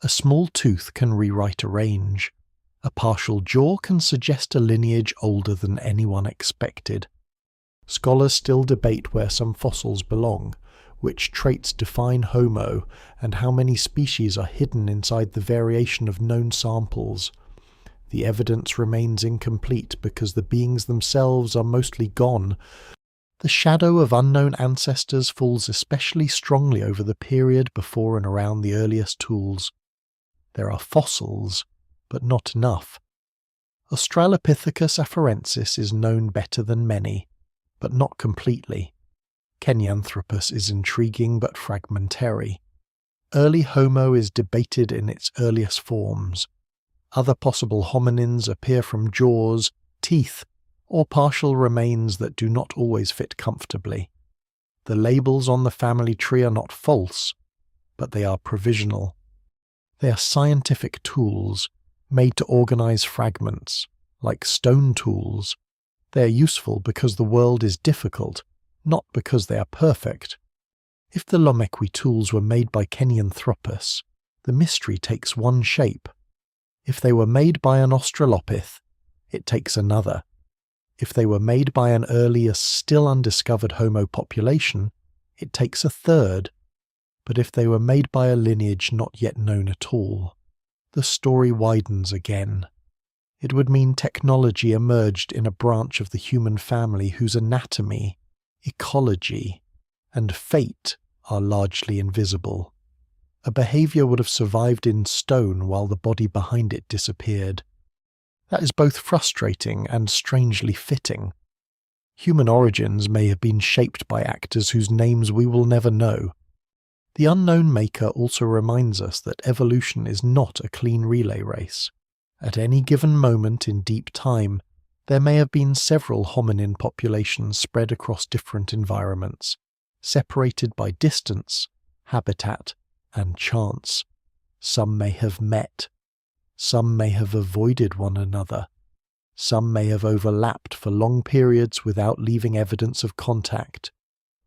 A small tooth can rewrite a range. A partial jaw can suggest a lineage older than anyone expected. Scholars still debate where some fossils belong, which traits define Homo, and how many species are hidden inside the variation of known samples. The evidence remains incomplete because the beings themselves are mostly gone. The shadow of unknown ancestors falls especially strongly over the period before and around the earliest tools. There are fossils, but not enough. Australopithecus afarensis is known better than many, but not completely. Kenyanthropus is intriguing but fragmentary. Early Homo is debated in its earliest forms. Other possible hominins appear from jaws, teeth, or partial remains that do not always fit comfortably. The labels on the family tree are not false, but they are provisional. They are scientific tools made to organize fragments, like stone tools. They are useful because the world is difficult, not because they are perfect. If the Lomekwi tools were made by Kenyanthropus, the mystery takes one shape. If they were made by an Australopith, it takes another. If they were made by an earlier, still undiscovered Homo population, it takes a third. But if they were made by a lineage not yet known at all, the story widens again. It would mean technology emerged in a branch of the human family whose anatomy, ecology, and fate are largely invisible. A behaviour would have survived in stone while the body behind it disappeared. That is both frustrating and strangely fitting. Human origins may have been shaped by actors whose names we will never know. The unknown maker also reminds us that evolution is not a clean relay race. At any given moment in deep time, there may have been several hominin populations spread across different environments, separated by distance, habitat, and chance. Some may have met. Some may have avoided one another. Some may have overlapped for long periods without leaving evidence of contact.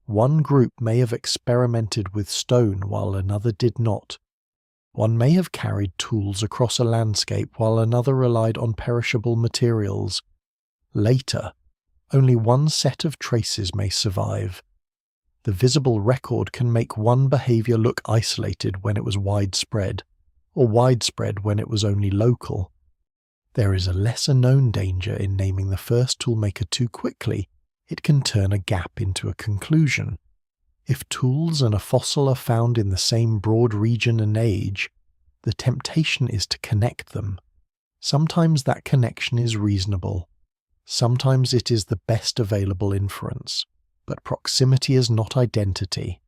One group may have experimented with stone while another did not. One may have carried tools across a landscape while another relied on perishable materials. Later, only one set of traces may survive. The visible record can make one behaviour look isolated when it was widespread, or widespread when it was only local. There is a lesser-known danger in naming the first toolmaker too quickly. It can turn a gap into a conclusion. If tools and a fossil are found in the same broad region and age, the temptation is to connect them. Sometimes that connection is reasonable. Sometimes it is the best available inference. But proximity is not identity.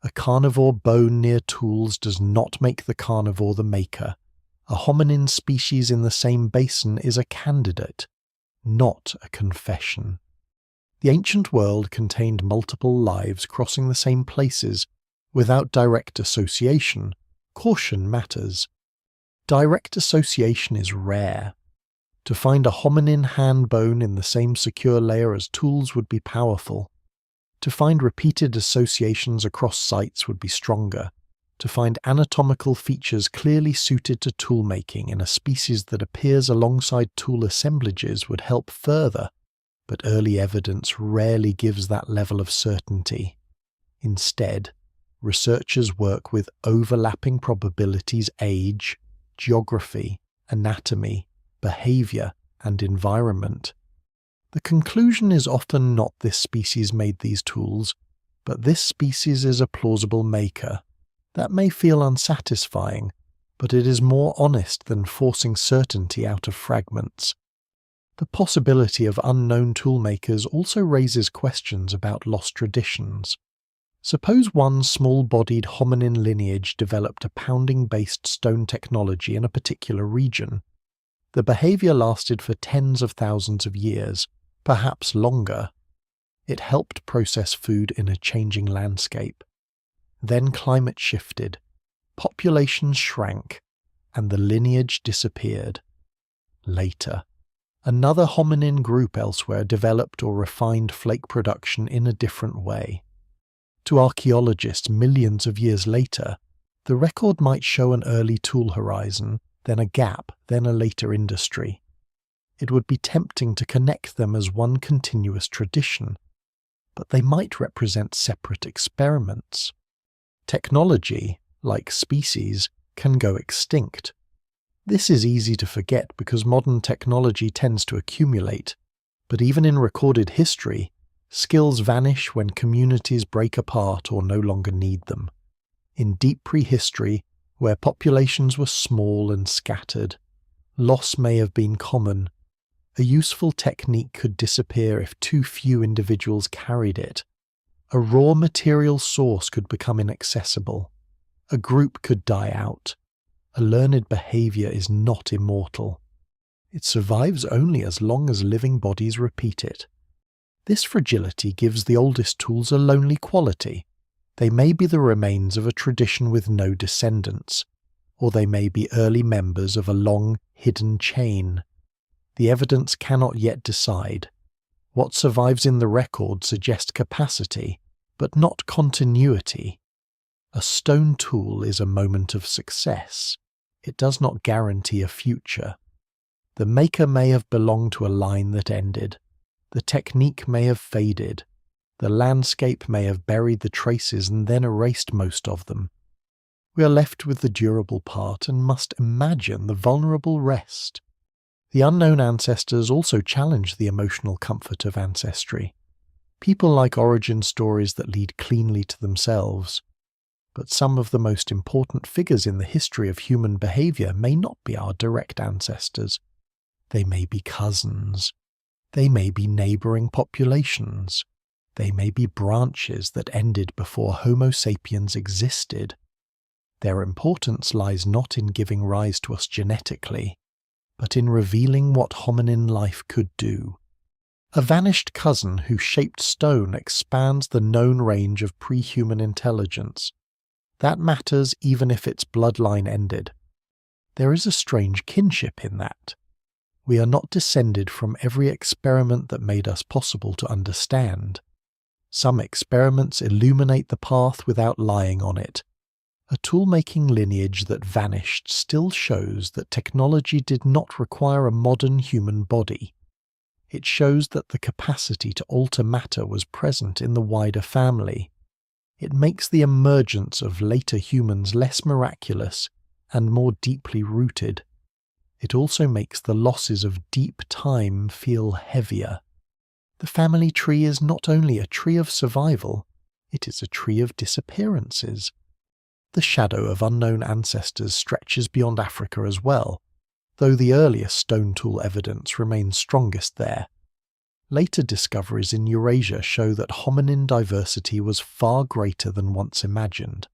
A carnivore bone near tools does not make the carnivore the maker. A hominin species in the same basin is a candidate, not a confession. The ancient world contained multiple lives crossing the same places without direct association. Caution matters. Direct association is rare. To find a hominin hand bone in the same secure layer as tools would be powerful. To find repeated associations across sites would be stronger. To find anatomical features clearly suited to toolmaking in a species that appears alongside tool assemblages would help further, but early evidence rarely gives that level of certainty. Instead, researchers work with overlapping probabilities: age, geography, anatomy, behaviour, and environment. The conclusion is often not this species made these tools, but this species is a plausible maker. That may feel unsatisfying, but it is more honest than forcing certainty out of fragments. The possibility of unknown toolmakers also raises questions about lost traditions. Suppose one small-bodied hominin lineage developed a pounding-based stone technology in a particular region. The behaviour lasted for tens of thousands of years, perhaps longer. It helped process food in a changing landscape. Then climate shifted, populations shrank, and the lineage disappeared. Later, another hominin group elsewhere developed or refined flake production in a different way. To archaeologists millions of years later, the record might show an early tool horizon, then a gap, then a later industry. It would be tempting to connect them as one continuous tradition, but they might represent separate experiments. Technology, like species, can go extinct. This is easy to forget because modern technology tends to accumulate, but even in recorded history, skills vanish when communities break apart or no longer need them. In deep prehistory, where populations were small and scattered, loss may have been common. A useful technique could disappear if too few individuals carried it. A raw material source could become inaccessible. A group could die out. A learned behaviour is not immortal. It survives only as long as living bodies repeat it. This fragility gives the oldest tools a lonely quality. They may be the remains of a tradition with no descendants, or they may be early members of a long, hidden chain. The evidence cannot yet decide. What survives in the record suggests capacity, but not continuity. A stone tool is a moment of success. It does not guarantee a future. The maker may have belonged to a line that ended. The technique may have faded. The landscape may have buried the traces and then erased most of them. We are left with the durable part and must imagine the vulnerable rest. The unknown ancestors also challenge the emotional comfort of ancestry. People like origin stories that lead cleanly to themselves. But some of the most important figures in the history of human behavior may not be our direct ancestors. They may be cousins. They may be neighboring populations. They may be branches that ended before Homo sapiens existed. Their importance lies not in giving rise to us genetically, but in revealing what hominin life could do. A vanished cousin who shaped stone expands the known range of pre-human intelligence. That matters even if its bloodline ended. There is a strange kinship in that. We are not descended from every experiment that made us possible to understand. Some experiments illuminate the path without lying on it. A tool-making lineage that vanished still shows that technology did not require a modern human body. It shows that the capacity to alter matter was present in the wider family. It makes the emergence of later humans less miraculous and more deeply rooted. It also makes the losses of deep time feel heavier. The family tree is not only a tree of survival, it is a tree of disappearances. The shadow of unknown ancestors stretches beyond Africa as well, though the earliest stone tool evidence remains strongest there. Later discoveries in Eurasia show that hominin diversity was far greater than once imagined.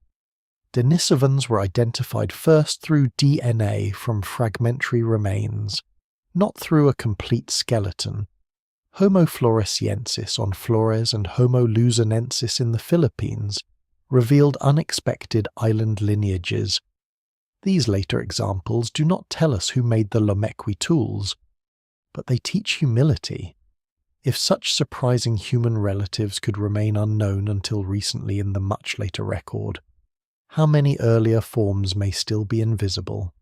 Denisovans were identified first through DNA from fragmentary remains, not through a complete skeleton. Homo floresiensis on Flores and Homo luzonensis in the Philippines revealed unexpected island lineages. These later examples do not tell us who made the Lomekwi tools, but they teach humility. If such surprising human relatives could remain unknown until recently in the much later record, how many earlier forms may still be invisible?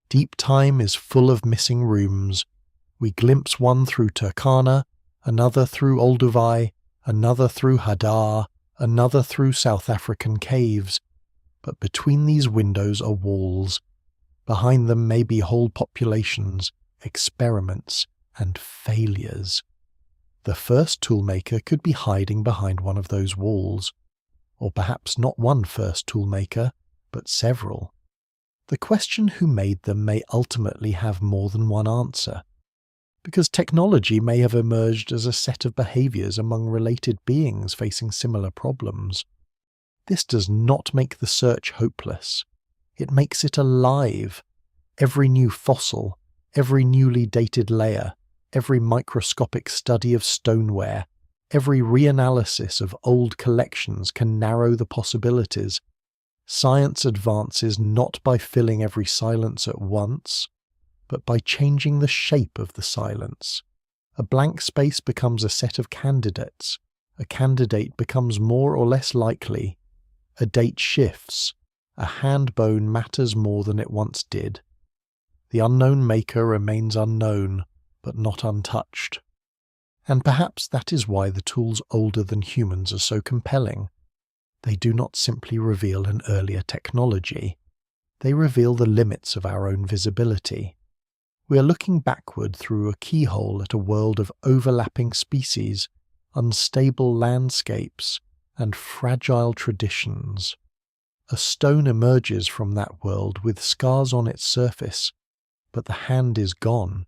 Deep time is full of missing rooms. We glimpse one through Turkana, another through Olduvai, another through Hadar, another through South African caves. But between these windows are walls. Behind them may be whole populations, experiments, and failures. The first toolmaker could be hiding behind one of those walls. Or perhaps not one first toolmaker, but several. The question who made them may ultimately have more than one answer, because technology may have emerged as a set of behaviors among related beings facing similar problems. This does not make the search hopeless. It makes it alive. Every new fossil, every newly dated layer, every microscopic study of stoneware, every reanalysis of old collections can narrow the possibilities. Science advances not by filling every silence at once, but by changing the shape of the silence. A blank space becomes a set of candidates. A candidate becomes more or less likely. A date shifts. A hand bone matters more than it once did. The unknown maker remains unknown, but not untouched. And perhaps that is why the tools older than humans are so compelling. They do not simply reveal an earlier technology. They reveal the limits of our own visibility. We are looking backward through a keyhole at a world of overlapping species, unstable landscapes, and fragile traditions. A stone emerges from that world with scars on its surface, but the hand is gone.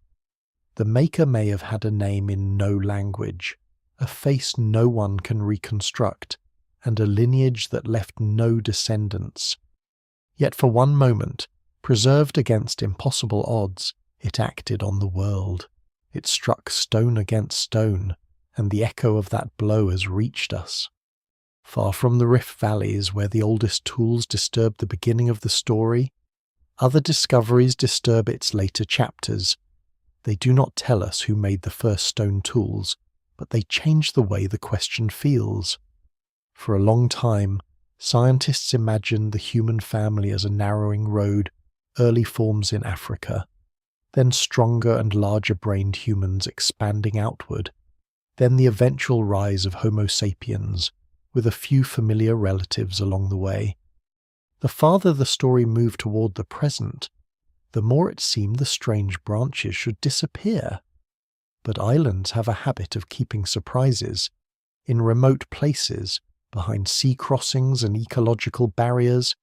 The maker may have had a name in no language, a face no one can reconstruct, and a lineage that left no descendants. Yet for one moment, preserved against impossible odds, it acted on the world. It struck stone against stone, and the echo of that blow has reached us. Far from the rift valleys where the oldest tools disturbed the beginning of the story, Other discoveries disturb its later chapters. They do not tell us who made the first stone tools, but they change the way the question feels. For a long time, scientists imagined the human family as a narrowing road, early forms in Africa, then stronger and larger-brained humans expanding outward, then the eventual rise of Homo sapiens, with a few familiar relatives along the way. The farther the story moved toward the present, the more it seemed the strange branches should disappear. But islands have a habit of keeping surprises. In remote places, behind sea crossings and ecological barriers,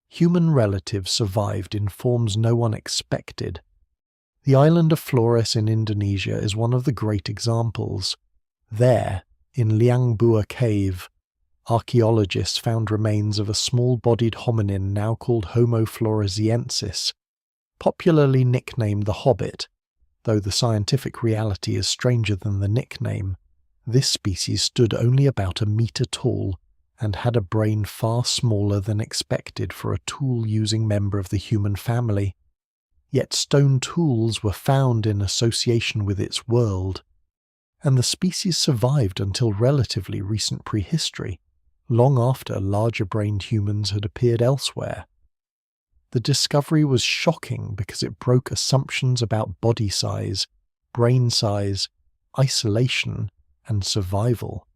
human relatives survived in forms no one expected. The island of Flores in Indonesia is one of the great examples. There, in Liang Bua Cave, archaeologists found remains of a small-bodied hominin now called Homo floresiensis, popularly nicknamed the Hobbit, though the scientific reality is stranger than the nickname. This species stood only about 1 meter tall and had a brain far smaller than expected for a tool-using member of the human family. Yet stone tools were found in association with its world, and the species survived until relatively recent prehistory, long after larger-brained humans had appeared elsewhere. The discovery was shocking because it broke assumptions about body size, brain size, isolation, and survival.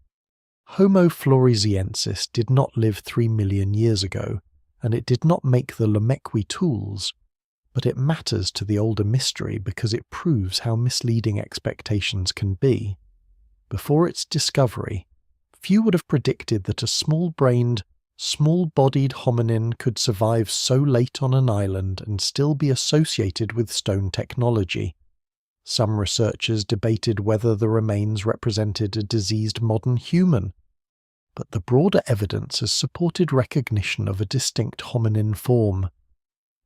Homo floresiensis did not live 3 million years ago, and it did not make the Lomekwi tools, but it matters to the older mystery because it proves how misleading expectations can be. Before its discovery, few would have predicted that a small-brained, small-bodied hominin could survive so late on an island and still be associated with stone technology. Some researchers debated whether the remains represented a diseased modern human, but the broader evidence has supported recognition of a distinct hominin form.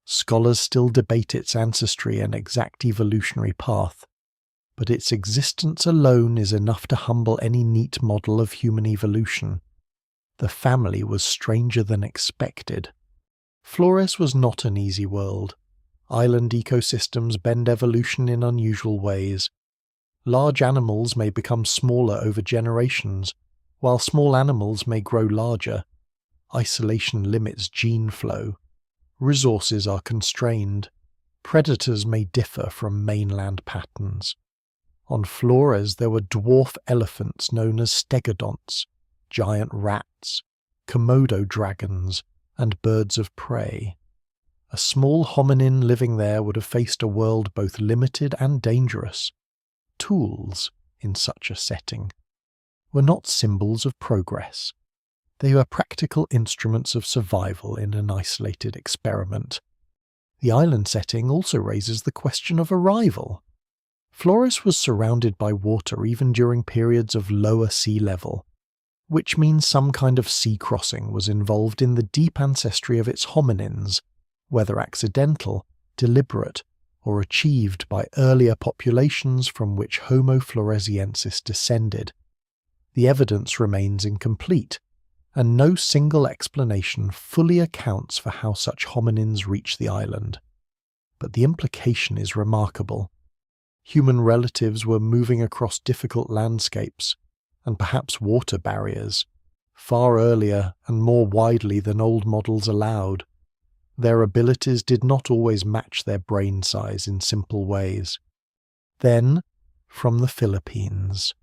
Scholars still debate its ancestry and exact evolutionary path, but its existence alone is enough to humble any neat model of human evolution. The family was stranger than expected. Flores was not an easy world. Island ecosystems bend evolution in unusual ways. Large animals may become smaller over generations, while small animals may grow larger. Isolation limits gene flow. Resources are constrained. Predators may differ from mainland patterns. On Flores there were dwarf elephants known as stegodonts, giant rats, Komodo dragons, and birds of prey. A small hominin living there would have faced a world both limited and dangerous. Tools, in such a setting, were not symbols of progress. They were practical instruments of survival in an isolated experiment. The island setting also raises the question of arrival. Flores was surrounded by water even during periods of lower sea level, which means some kind of sea crossing was involved in the deep ancestry of its hominins, whether accidental, deliberate, or achieved by earlier populations from which Homo floresiensis descended. The evidence remains incomplete, and no single explanation fully accounts for how such hominins reached the island. But the implication is remarkable. Human relatives were moving across difficult landscapes, and perhaps water barriers, far earlier and more widely than old models allowed. Their abilities did not always match their brain size in simple ways. Then, from the Philippines,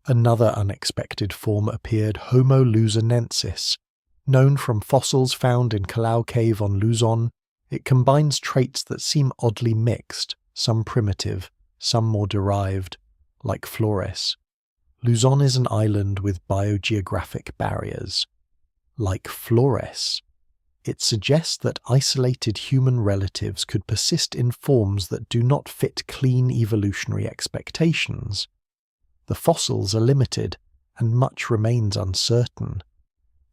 another unexpected form appeared, Homo luzonensis. Known from fossils found in Calao Cave on Luzon, it combines traits that seem oddly mixed, some primitive, some more derived, like Flores. Luzon is an island with biogeographic barriers. Like Flores, it suggests that isolated human relatives could persist in forms that do not fit clean evolutionary expectations. The fossils are limited, and much remains uncertain,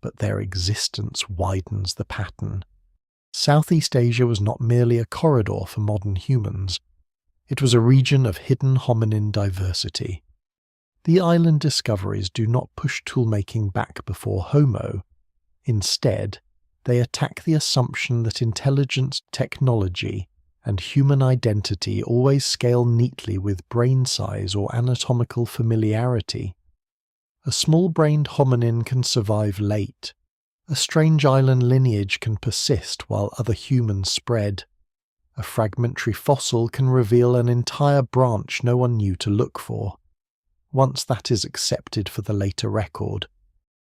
but their existence widens the pattern. Southeast Asia was not merely a corridor for modern humans. It was a region of hidden hominin diversity. The island discoveries do not push toolmaking back before Homo. Instead, They attack the assumption that intelligence, technology, and human identity always scale neatly with brain size or anatomical familiarity. A small-brained hominin can survive late. A strange island lineage can persist while other humans spread. A fragmentary fossil can reveal an entire branch no one knew to look for. Once that is accepted for the later record,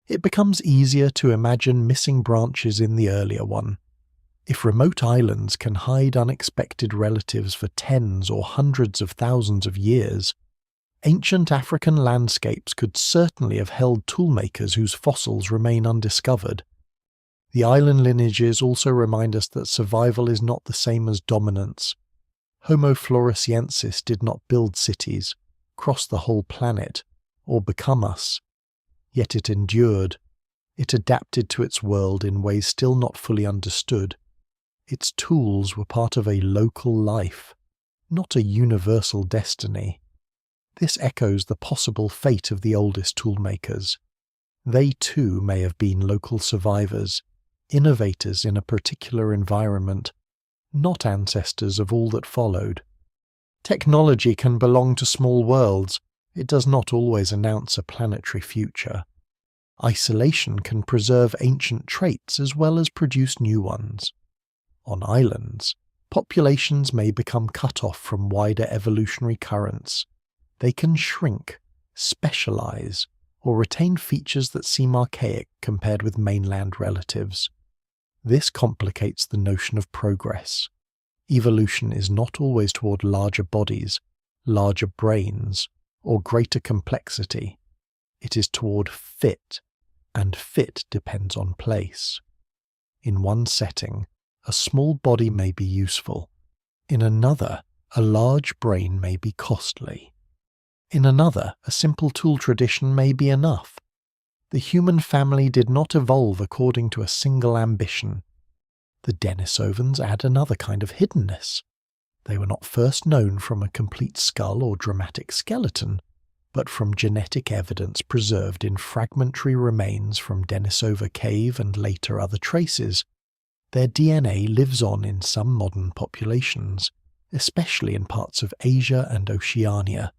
it becomes easier to imagine missing branches in the earlier one. If remote islands can hide unexpected relatives for tens or hundreds of thousands of years, ancient African landscapes could certainly have held toolmakers whose fossils remain undiscovered. The island lineages also remind us that survival is not the same as dominance. Homo floresiensis did not build cities, cross the whole planet, or become us. Yet it endured. It adapted to its world in ways still not fully understood. Its tools were part of a local life, not a universal destiny. This echoes the possible fate of the oldest toolmakers. They too may have been local survivors, innovators in a particular environment, not ancestors of all that followed. Technology can belong to small worlds. It does not always announce a planetary future. Isolation can preserve ancient traits as well as produce new ones. On islands, populations may become cut off from wider evolutionary currents. They can shrink, specialize, or retain features that seem archaic compared with mainland relatives. This complicates the notion of progress. Evolution is not always toward larger bodies, larger brains, or greater complexity. It is toward fit, and fit depends on place. In one setting, a small body may be useful. In another, a large brain may be costly. In another, a simple tool tradition may be enough. The human family did not evolve according to a single ambition. The Denisovans add another kind of hiddenness. They were not first known from a complete skull or dramatic skeleton, but from genetic evidence preserved in fragmentary remains from Denisova Cave and later other traces. Their DNA lives on in some modern populations, especially in parts of Asia and Oceania.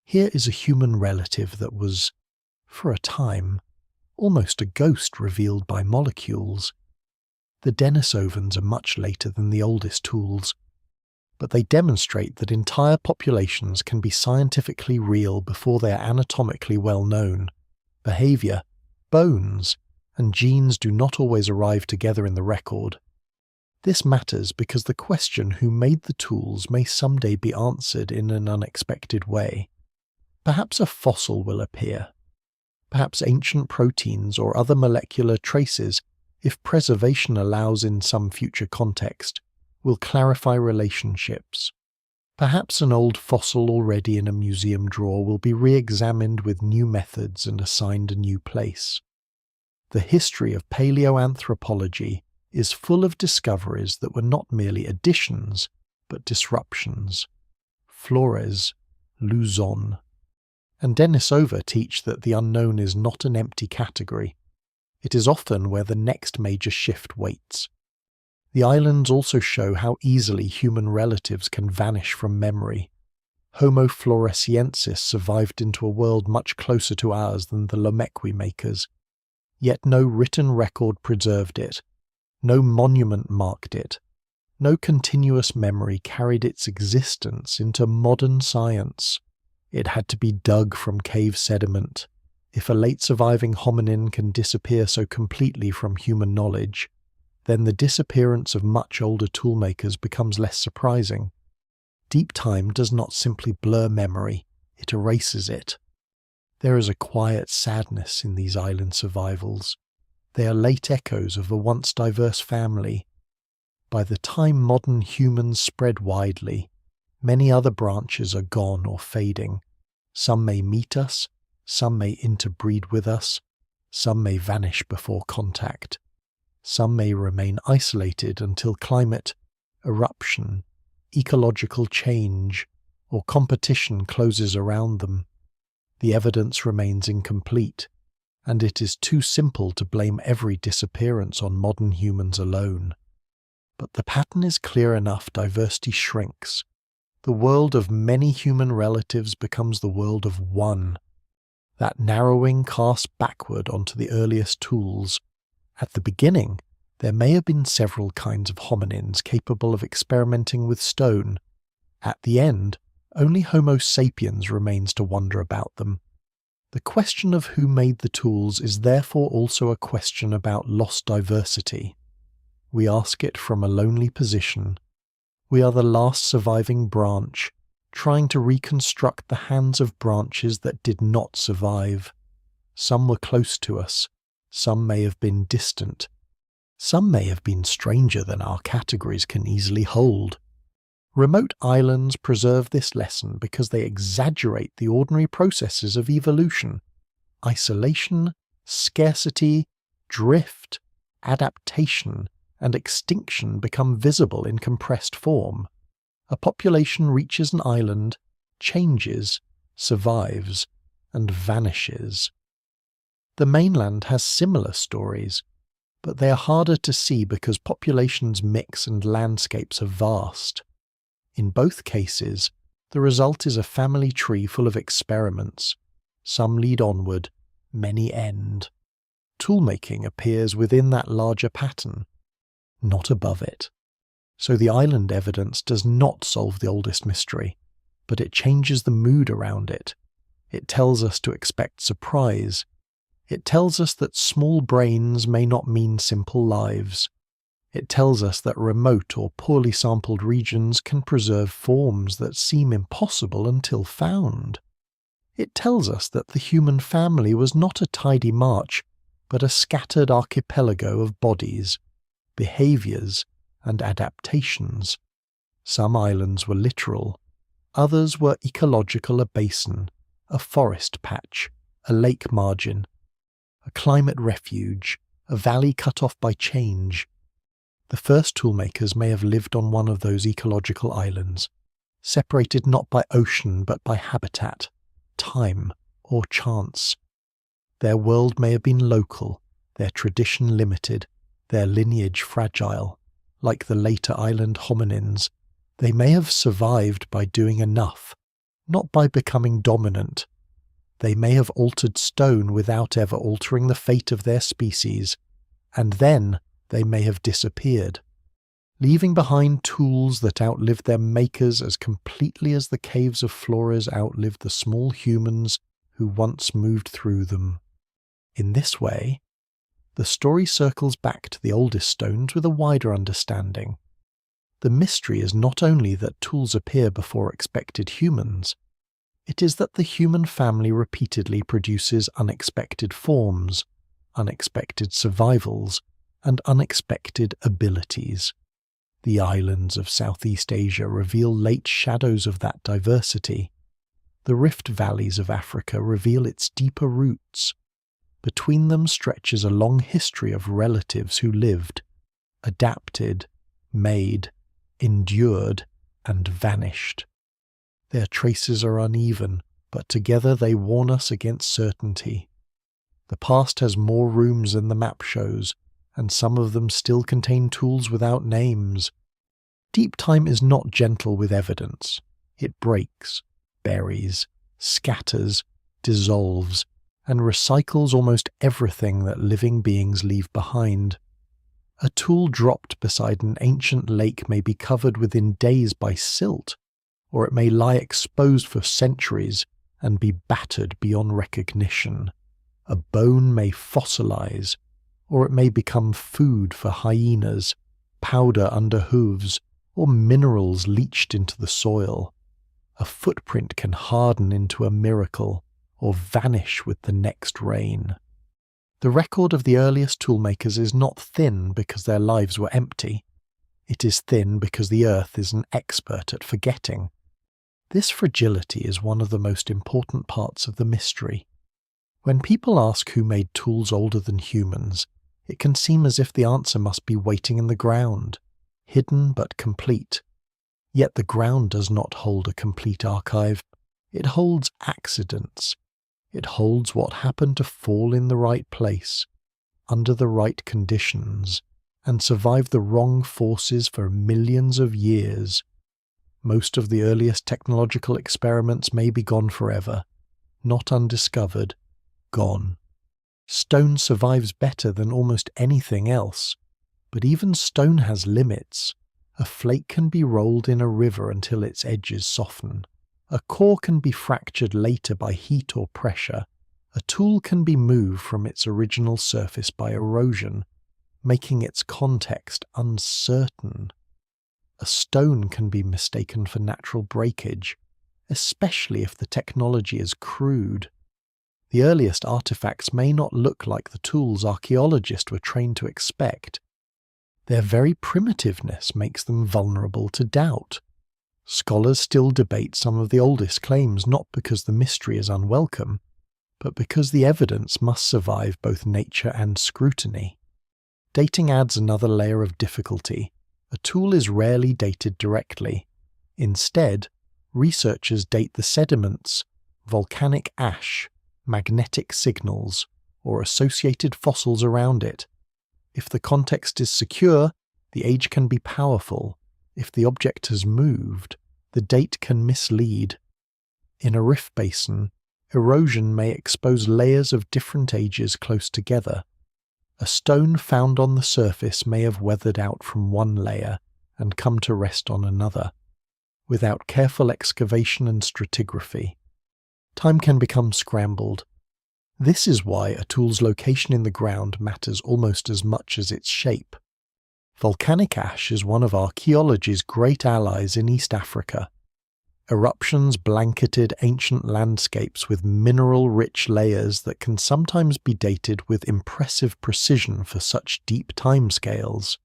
Here is a human relative that was, for a time, almost a ghost revealed by molecules. The Denisovans are much later than the oldest tools, but they demonstrate that entire populations can be scientifically real before they are anatomically well known. Behavior, bones, and genes do not always arrive together in the record. This matters because the question who made the tools may someday be answered in an unexpected way. Perhaps a fossil will appear. Perhaps ancient proteins or other molecular traces, if preservation allows in some future context, will clarify relationships. Perhaps an old fossil already in a museum drawer will be re-examined with new methods and assigned a new place. The history of paleoanthropology is full of discoveries that were not merely additions, but disruptions. Flores, Luzon, and Denisova teach that the unknown is not an empty category. It is often where the next major shift waits. The islands also show how easily human relatives can vanish from memory. Homo floresiensis survived into a world much closer to ours than the Lomekwi makers, yet no written record preserved it, no monument marked it, no continuous memory carried its existence into modern science. It had to be dug from cave sediment. If a late surviving hominin can disappear so completely from human knowledge, then the disappearance of much older toolmakers becomes less surprising. Deep time does not simply blur memory, it erases it. There is a quiet sadness in these island survivals. They are late echoes of a once diverse family. By the time modern humans spread widely, many other branches are gone or fading. Some may meet us, some may interbreed with us, some may vanish before contact. Some may remain isolated until climate, eruption, ecological change, or competition closes around them. The evidence remains incomplete. and it is too simple to blame every disappearance on modern humans alone. But the pattern is clear enough: diversity shrinks. The world of many human relatives becomes the world of one. That narrowing casts backward onto the earliest tools. At the beginning, there may have been several kinds of hominins capable of experimenting with stone. At the end, only Homo sapiens remains to wonder about them. The question of who made the tools is therefore also a question about lost diversity. We ask it from a lonely position. We are the last surviving branch, trying to reconstruct the hands of branches that did not survive. Some were close to us, some may have been distant, some may have been stranger than our categories can easily hold. Remote islands preserve this lesson because they exaggerate the ordinary processes of evolution. Isolation, scarcity, drift, adaptation, and extinction become visible in compressed form. A population reaches an island, changes, survives, and vanishes. The mainland has similar stories, but they are harder to see because populations mix and landscapes are vast. In both cases, the result is a family tree full of experiments. Some lead onward, many end. Toolmaking appears within that larger pattern, not above it. So the island evidence does not solve the oldest mystery, but it changes the mood around it. It tells us to expect surprise. It tells us that small brains may not mean simple lives. It tells us that remote or poorly sampled regions can preserve forms that seem impossible until found. It tells us that the human family was not a tidy march, but a scattered archipelago of bodies, behaviours, and adaptations. Some islands were literal, others were ecological: a basin, a forest patch, a lake margin, a climate refuge, a valley cut off by change. The first toolmakers may have lived on one of those ecological islands, separated not by ocean but by habitat, time, or chance. Their world may have been local, their tradition limited, their lineage fragile. Like the later island hominins, they may have survived by doing enough, not by becoming dominant. They may have altered stone without ever altering the fate of their species, and then they may have disappeared, leaving behind tools that outlived their makers as completely as the caves of Flores outlived the small humans who once moved through them. In this way, the story circles back to the oldest stones with a wider understanding. The mystery is not only that tools appear before expected humans, it is that the human family repeatedly produces unexpected forms, unexpected survivals, and unexpected abilities. The islands of Southeast Asia reveal late shadows of that diversity. The rift valleys of Africa reveal its deeper roots. Between them stretches a long history of relatives who lived, adapted, made, endured, and vanished. Their traces are uneven, but together they warn us against certainty. The past has more rooms than the map shows, and some of them still contain tools without names. Deep time is not gentle with evidence. It breaks, buries, scatters, dissolves, and recycles almost everything that living beings leave behind. A tool dropped beside an ancient lake may be covered within days by silt, or it may lie exposed for centuries and be battered beyond recognition. A bone may fossilize, or it may become food for hyenas, powder under hooves, or minerals leached into the soil. A footprint can harden into a miracle, or vanish with the next rain. The record of the earliest toolmakers is not thin because their lives were empty. It is thin because the earth is an expert at forgetting. This fragility is one of the most important parts of the mystery. When people ask who made tools older than humans, it can seem as if the answer must be waiting in the ground, hidden but complete. Yet the ground does not hold a complete archive. It holds accidents. It holds what happened to fall in the right place, under the right conditions, and survive the wrong forces for millions of years. Most of the earliest technological experiments may be gone forever, not undiscovered, gone. Stone survives better than almost anything else, but even stone has limits. A flake can be rolled in a river until its edges soften. A core can be fractured later by heat or pressure. A tool can be moved from its original surface by erosion, making its context uncertain. A stone can be mistaken for natural breakage, especially if the technology is crude. The earliest artifacts may not look like the tools archaeologists were trained to expect. Their very primitiveness makes them vulnerable to doubt. Scholars still debate some of the oldest claims not because the mystery is unwelcome, but because the evidence must survive both nature and scrutiny. Dating adds another layer of difficulty. A tool is rarely dated directly. Instead, researchers date the sediments, volcanic ash, magnetic signals, or associated fossils around it. If the context is secure, the age can be powerful. If the object has moved, the date can mislead. In a rift basin, erosion may expose layers of different ages close together. A stone found on the surface may have weathered out from one layer and come to rest on another, without careful excavation and stratigraphy. Time can become scrambled. This is why a tool's location in the ground matters almost as much as its shape. Volcanic ash is one of archaeology's great allies in East Africa. Eruptions blanketed ancient landscapes with mineral-rich layers that can sometimes be dated with impressive precision for such deep timescales.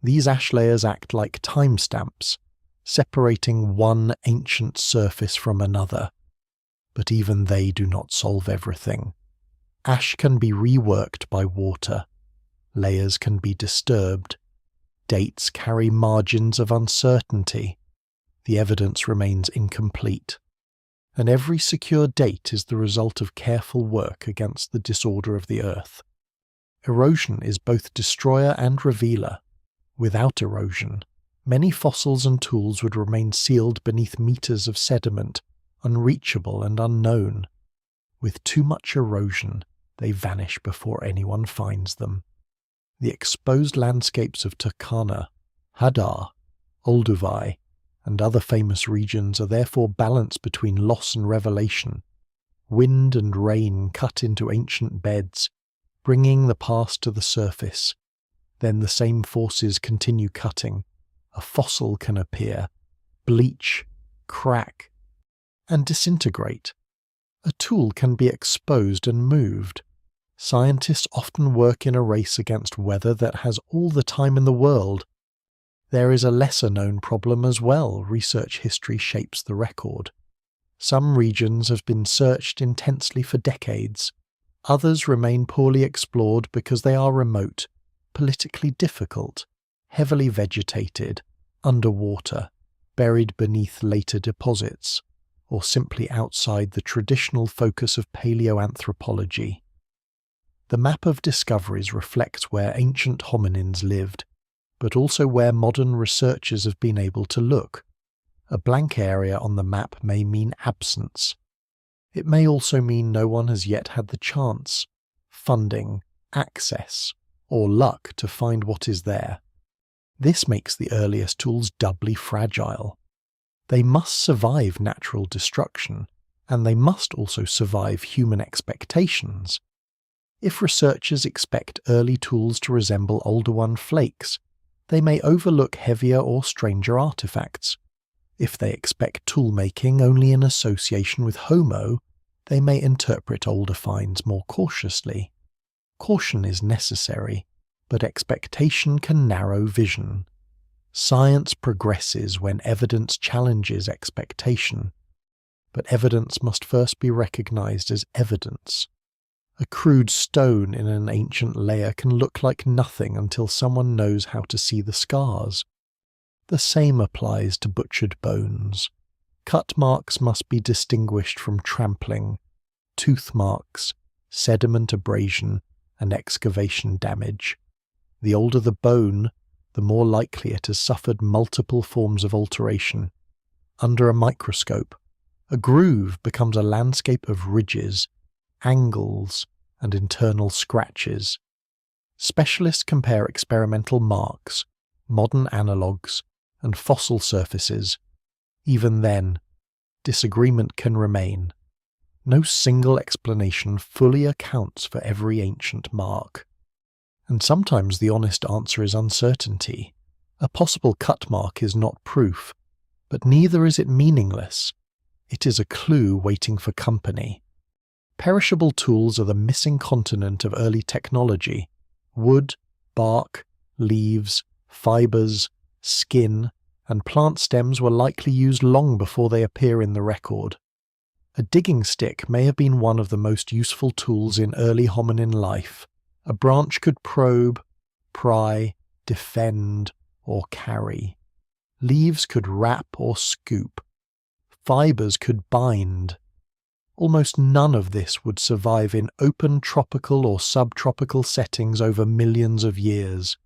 These ash layers act like timestamps, separating one ancient surface from another. But even they do not solve everything. Ash can be reworked by water. Layers can be disturbed. Dates carry margins of uncertainty. The evidence remains incomplete. And every secure date is the result of careful work against the disorder of the earth. Erosion is both destroyer and revealer. Without erosion, many fossils and tools would remain sealed beneath meters of sediment, unreachable and unknown. With too much erosion, they vanish before anyone finds them. The exposed landscapes of Turkana, Hadar, Olduvai, and other famous regions are therefore balanced between loss and revelation. Wind and rain cut into ancient beds, bringing the past to the surface. Then the same forces continue cutting. A fossil can appear, bleach, crack, and disintegrate. A tool can be exposed and moved. Scientists often work in a race against weather that has all the time in the world. There is a lesser-known problem as well. Research history shapes the record. Some regions have been searched intensely for decades. Others remain poorly explored because they are remote, politically difficult, heavily vegetated, underwater, buried beneath later deposits, or simply outside the traditional focus of paleoanthropology. The map of discoveries reflects where ancient hominins lived, but also where modern researchers have been able to look. A blank area on the map may mean absence. It may also mean no one has yet had the chance, funding, access, or luck to find what is there. This makes the earliest tools doubly fragile. They must survive natural destruction, and they must also survive human expectations. If researchers expect early tools to resemble older one flakes, they may overlook heavier or stranger artifacts. If they expect tool-making only in association with Homo, they may interpret older finds more cautiously. Caution is necessary, but expectation can narrow vision. Science progresses when evidence challenges expectation, but evidence must first be recognized as evidence. A crude stone in an ancient layer can look like nothing until someone knows how to see the scars. The same applies to butchered bones. Cut marks must be distinguished from trampling. tooth marks, sediment abrasion, and excavation damage. The older the bone, the more likely it has suffered multiple forms of alteration. Under a microscope, a groove becomes a landscape of ridges, angles, and internal scratches. Specialists compare experimental marks, modern analogues, and fossil surfaces. Even then, disagreement can remain. No single explanation fully accounts for every ancient mark. And sometimes the honest answer is uncertainty. A possible cut mark is not proof, but neither is it meaningless. It is a clue waiting for company. Perishable tools are the missing continent of early technology. Wood, bark, leaves, fibres, skin, and plant stems were likely used long before they appear in the record. A digging stick may have been one of the most useful tools in early hominin life. A branch could probe, pry, defend, or carry. Leaves could wrap or scoop. Fibres could bind. Almost none of this would survive in open tropical or subtropical settings over millions of years.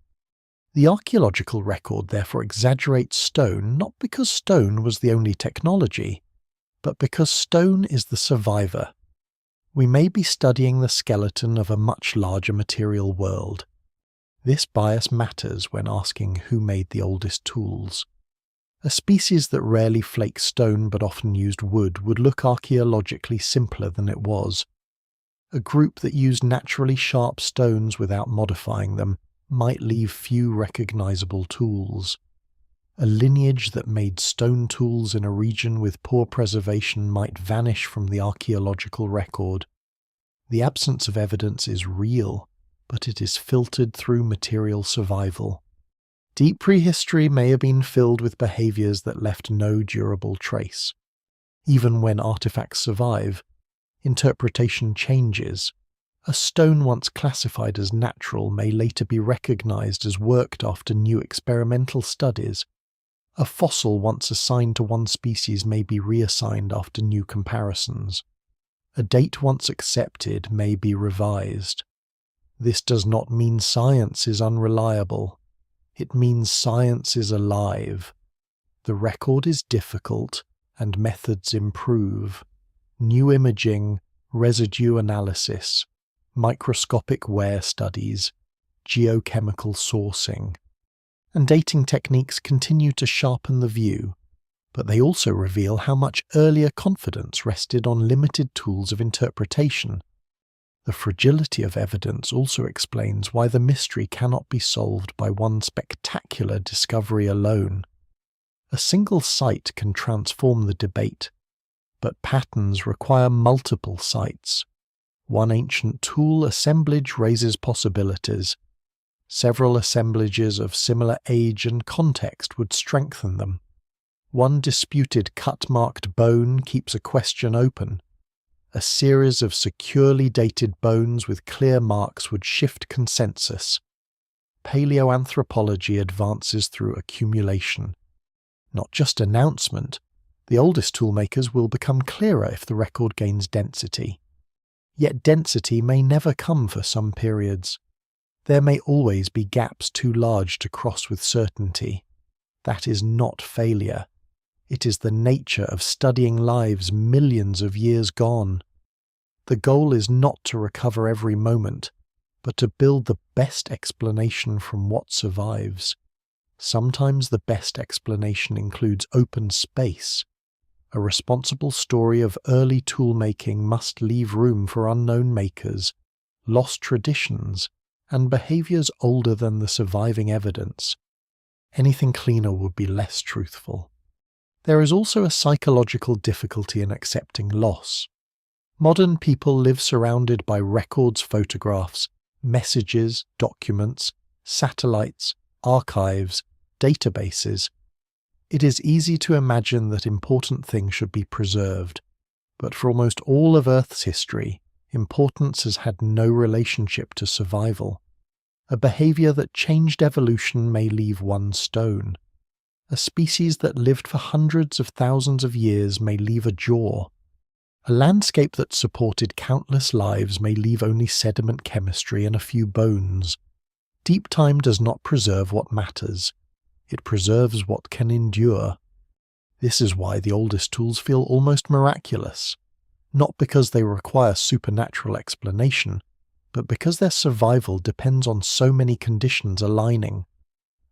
The archaeological record therefore exaggerates stone not because stone was the only technology, but because stone is the survivor. We may be studying the skeleton of a much larger material world. This bias matters when asking who made the oldest tools. A species that rarely flaked stone but often used wood would look archaeologically simpler than it was. A group that used naturally sharp stones without modifying them might leave few recognizable tools. A lineage that made stone tools in a region with poor preservation might vanish from the archaeological record. The absence of evidence is real, but it is filtered through material survival. Deep prehistory may have been filled with behaviors that left no durable trace. Even when artifacts survive, interpretation changes. A stone once classified as natural may later be recognized as worked after new experimental studies. A fossil once assigned to one species may be reassigned after new comparisons. A date once accepted may be revised. This does not mean science is unreliable. It means science is alive. The record is difficult, and methods improve. New imaging, residue analysis, microscopic wear studies, geochemical sourcing. And dating techniques continue to sharpen the view, but they also reveal how much earlier confidence rested on limited tools of interpretation. The fragility of evidence also explains why the mystery cannot be solved by one spectacular discovery alone. A single site can transform the debate, but patterns require multiple sites. One ancient tool assemblage raises possibilities. Several assemblages of similar age and context would strengthen them. One disputed cut-marked bone keeps a question open. A series of securely dated bones with clear marks would shift consensus. Paleoanthropology advances through accumulation. Not just announcement, the oldest toolmakers will become clearer if the record gains density. Yet density may never come for some periods. There may always be gaps too large to cross with certainty. That is not failure. It is the nature of studying lives millions of years gone. The goal is not to recover every moment, but to build the best explanation from what survives. Sometimes the best explanation includes open space. A responsible story of early tool-making must leave room for unknown makers, lost traditions, and behaviors older than the surviving evidence. Anything cleaner would be less truthful. There is also a psychological difficulty in accepting loss. Modern people live surrounded by records, photographs, messages, documents, satellites, archives, databases. It is easy to imagine that important things should be preserved, but for almost all of Earth's history, importance has had no relationship to survival. A behavior that changed evolution may leave one stone. A species that lived for hundreds of thousands of years may leave a jaw. A landscape that supported countless lives may leave only sediment chemistry and a few bones. Deep time does not preserve what matters. It preserves what can endure. This is why the oldest tools feel almost miraculous, not because they require supernatural explanation, but because their survival depends on so many conditions aligning.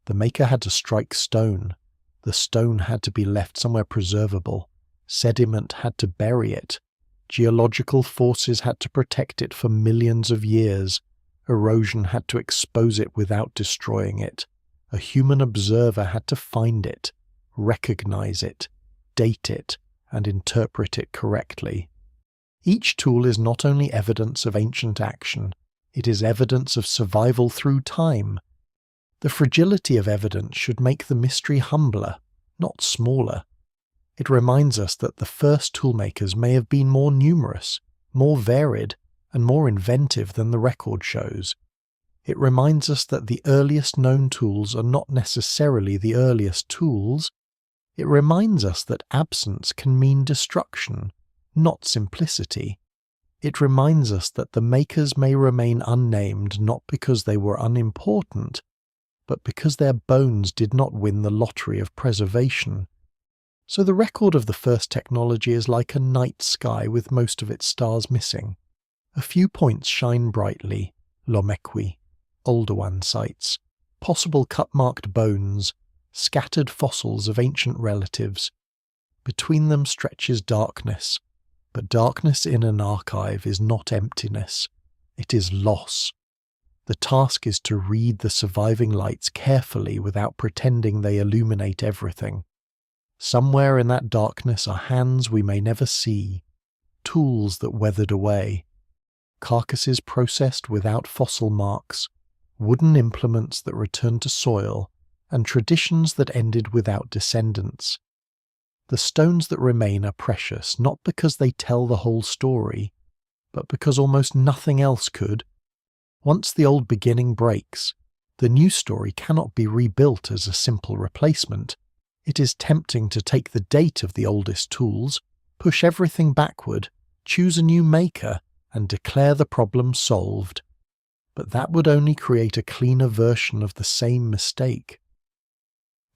The maker had to strike stone. The stone had to be left somewhere preservable. Sediment had to bury it. Geological forces had to protect it for millions of years. Erosion had to expose it without destroying it. A human observer had to find it, recognize it, date it, and interpret it correctly. Each tool is not only evidence of ancient action, it is evidence of survival through time. The fragility of evidence should make the mystery humbler, not smaller. It reminds us that the first toolmakers may have been more numerous, more varied, and more inventive than the record shows. It reminds us that the earliest known tools are not necessarily the earliest tools. It reminds us that absence can mean destruction, not simplicity. It reminds us that the makers may remain unnamed not because they were unimportant, but because their bones did not win the lottery of preservation. So the record of the first technology is like a night sky with most of its stars missing. A few points shine brightly: Lomekwi, Oldowan sites, possible cut-marked bones, scattered fossils of ancient relatives. Between them stretches darkness, but darkness in an archive is not emptiness, it is loss. The task is to read the surviving lights carefully without pretending they illuminate everything. Somewhere in that darkness are hands we may never see, tools that weathered away, carcasses processed without fossil marks, wooden implements that returned to soil, and traditions that ended without descendants. The stones that remain are precious not because they tell the whole story, but because almost nothing else could. Once the old beginning breaks, the new story cannot be rebuilt as a simple replacement. It is tempting to take the date of the oldest tools, push everything backward, choose a new maker, and declare the problem solved. But that would only create a cleaner version of the same mistake.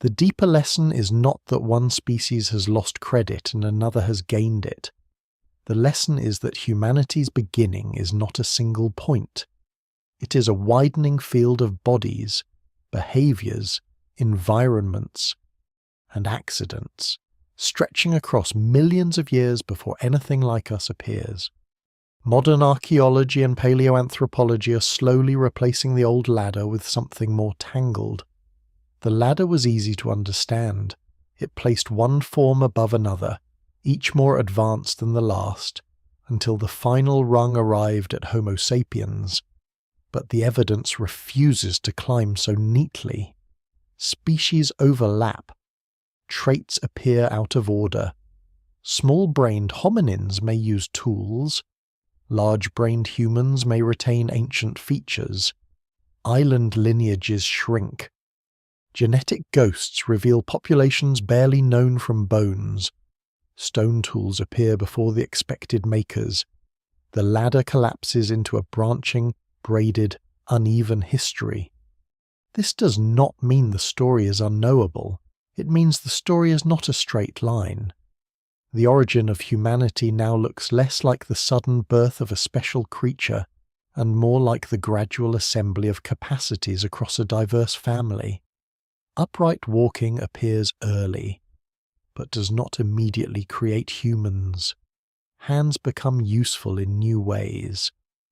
The deeper lesson is not that one species has lost credit and another has gained it. The lesson is that humanity's beginning is not a single point. It is a widening field of bodies, behaviours, environments, and accidents, stretching across millions of years before anything like us appears. Modern archaeology and paleoanthropology are slowly replacing the old ladder with something more tangled. The ladder was easy to understand. It placed one form above another, each more advanced than the last, until the final rung arrived at Homo sapiens. But the evidence refuses to climb so neatly. Species overlap. Traits appear out of order. Small-brained hominins may use tools. Large-brained humans may retain ancient features. Island lineages shrink. Genetic ghosts reveal populations barely known from bones. Stone tools appear before the expected makers. The ladder collapses into a branching, braided, uneven history. This does not mean the story is unknowable. It means the story is not a straight line. The origin of humanity now looks less like the sudden birth of a special creature and more like the gradual assembly of capacities across a diverse family. Upright walking appears early, but does not immediately create humans. Hands become useful in new ways,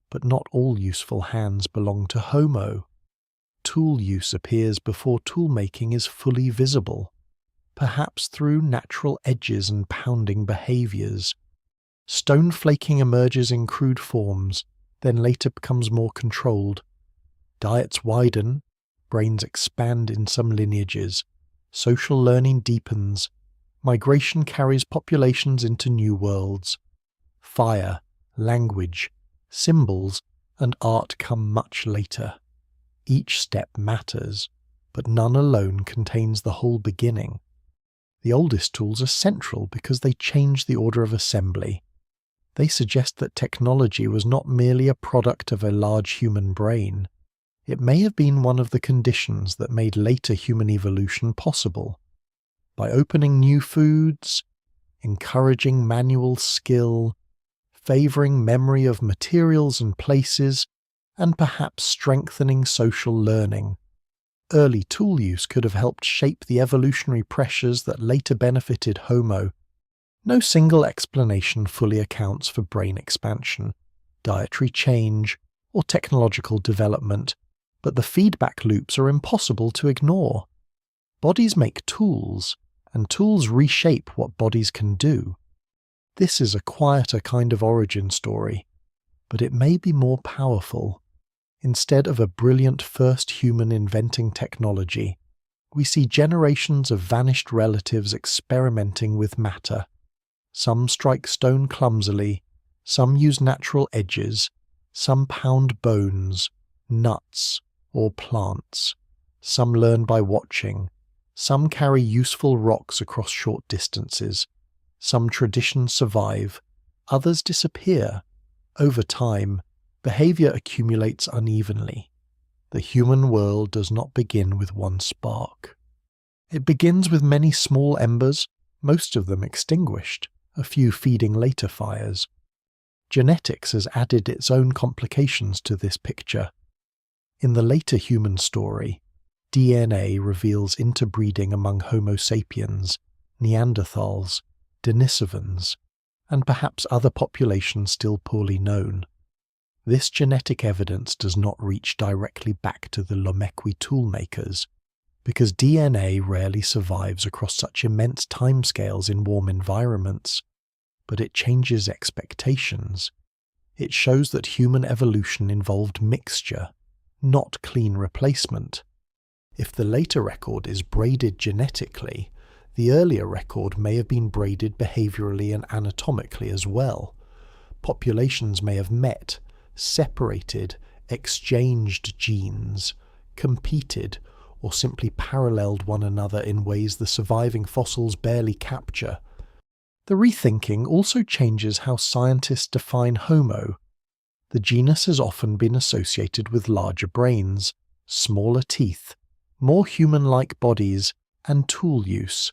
but not all useful hands belong to Homo. Tool use appears before tool-making is fully visible, perhaps through natural edges and pounding behaviours. Stone flaking emerges in crude forms, then later becomes more controlled. Diets widen, brains expand in some lineages, social learning deepens, migration carries populations into new worlds. Fire, language, symbols, and art come much later. Each step matters, but none alone contains the whole beginning. The oldest tools are central because they change the order of assembly. They suggest that technology was not merely a product of a large human brain. It may have been one of the conditions that made later human evolution possible. By opening new foods, encouraging manual skill, favouring memory of materials and places, and perhaps strengthening social learning, early tool use could have helped shape the evolutionary pressures that later benefited Homo. No single explanation fully accounts for brain expansion, dietary change, or technological development, but the feedback loops are impossible to ignore. Bodies make tools, and tools reshape what bodies can do. This is a quieter kind of origin story, but it may be more powerful. Instead of a brilliant first human inventing technology, we see generations of vanished relatives experimenting with matter. Some strike stone clumsily, some use natural edges, some pound bones, nuts, or plants. Some learn by watching, some carry useful rocks across short distances. Some traditions survive, others disappear. Over time, behavior accumulates unevenly. The human world does not begin with one spark. It begins with many small embers, most of them extinguished, a few feeding later fires. Genetics has added its own complications to this picture. In the later human story, DNA reveals interbreeding among Homo sapiens, Neanderthals, Denisovans, and perhaps other populations still poorly known. This genetic evidence does not reach directly back to the Lomekwi toolmakers, because DNA rarely survives across such immense timescales in warm environments, but it changes expectations. It shows that human evolution involved mixture, not clean replacement. If the later record is braided genetically, the earlier record may have been braided behaviorally and anatomically as well. Populations may have met, separated, exchanged genes, competed, or simply paralleled one another in ways the surviving fossils barely capture. The rethinking also changes how scientists define Homo. The genus has often been associated with larger brains, smaller teeth, more human-like bodies, and tool use.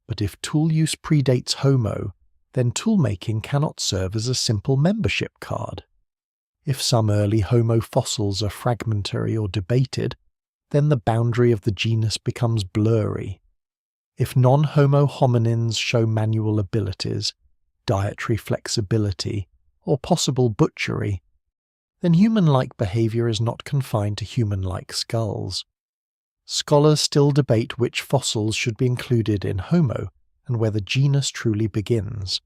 But if tool use predates Homo, then toolmaking cannot serve as a simple membership card. If some early Homo fossils are fragmentary or debated, then the boundary of the genus becomes blurry. If non-Homo hominins show manual abilities, dietary flexibility, or possible butchery, then human-like behavior is not confined to human-like skulls. Scholars still debate which fossils should be included in Homo and where the genus truly begins.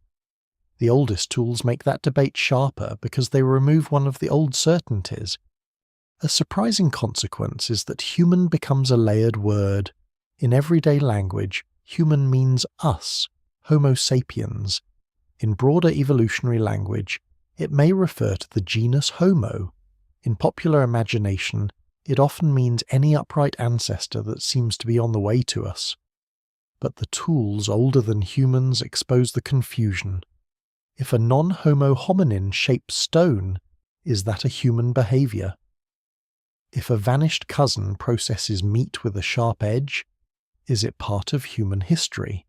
The oldest tools make that debate sharper because they remove one of the old certainties. A surprising consequence is that human becomes a layered word. In everyday language, human means us, Homo sapiens. In broader evolutionary language, it may refer to the genus Homo. In popular imagination, it often means any upright ancestor that seems to be on the way to us. But the tools older than humans expose the confusion. If a non-Homo hominin shapes stone, is that a human behavior? If a vanished cousin processes meat with a sharp edge, is it part of human history?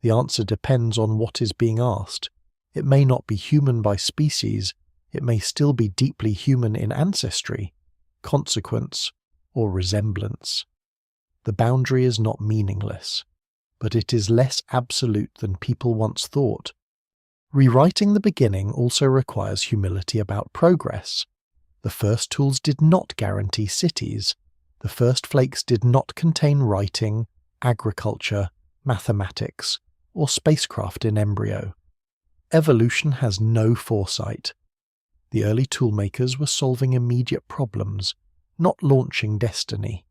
The answer depends on what is being asked. It may not be human by species, it may still be deeply human in ancestry, consequence, or resemblance. The boundary is not meaningless, but it is less absolute than people once thought. Rewriting the beginning also requires humility about progress. The first tools did not guarantee cities. The first flakes did not contain writing, agriculture, mathematics, or spacecraft in embryo. Evolution has no foresight. The early toolmakers were solving immediate problems, not launching destiny.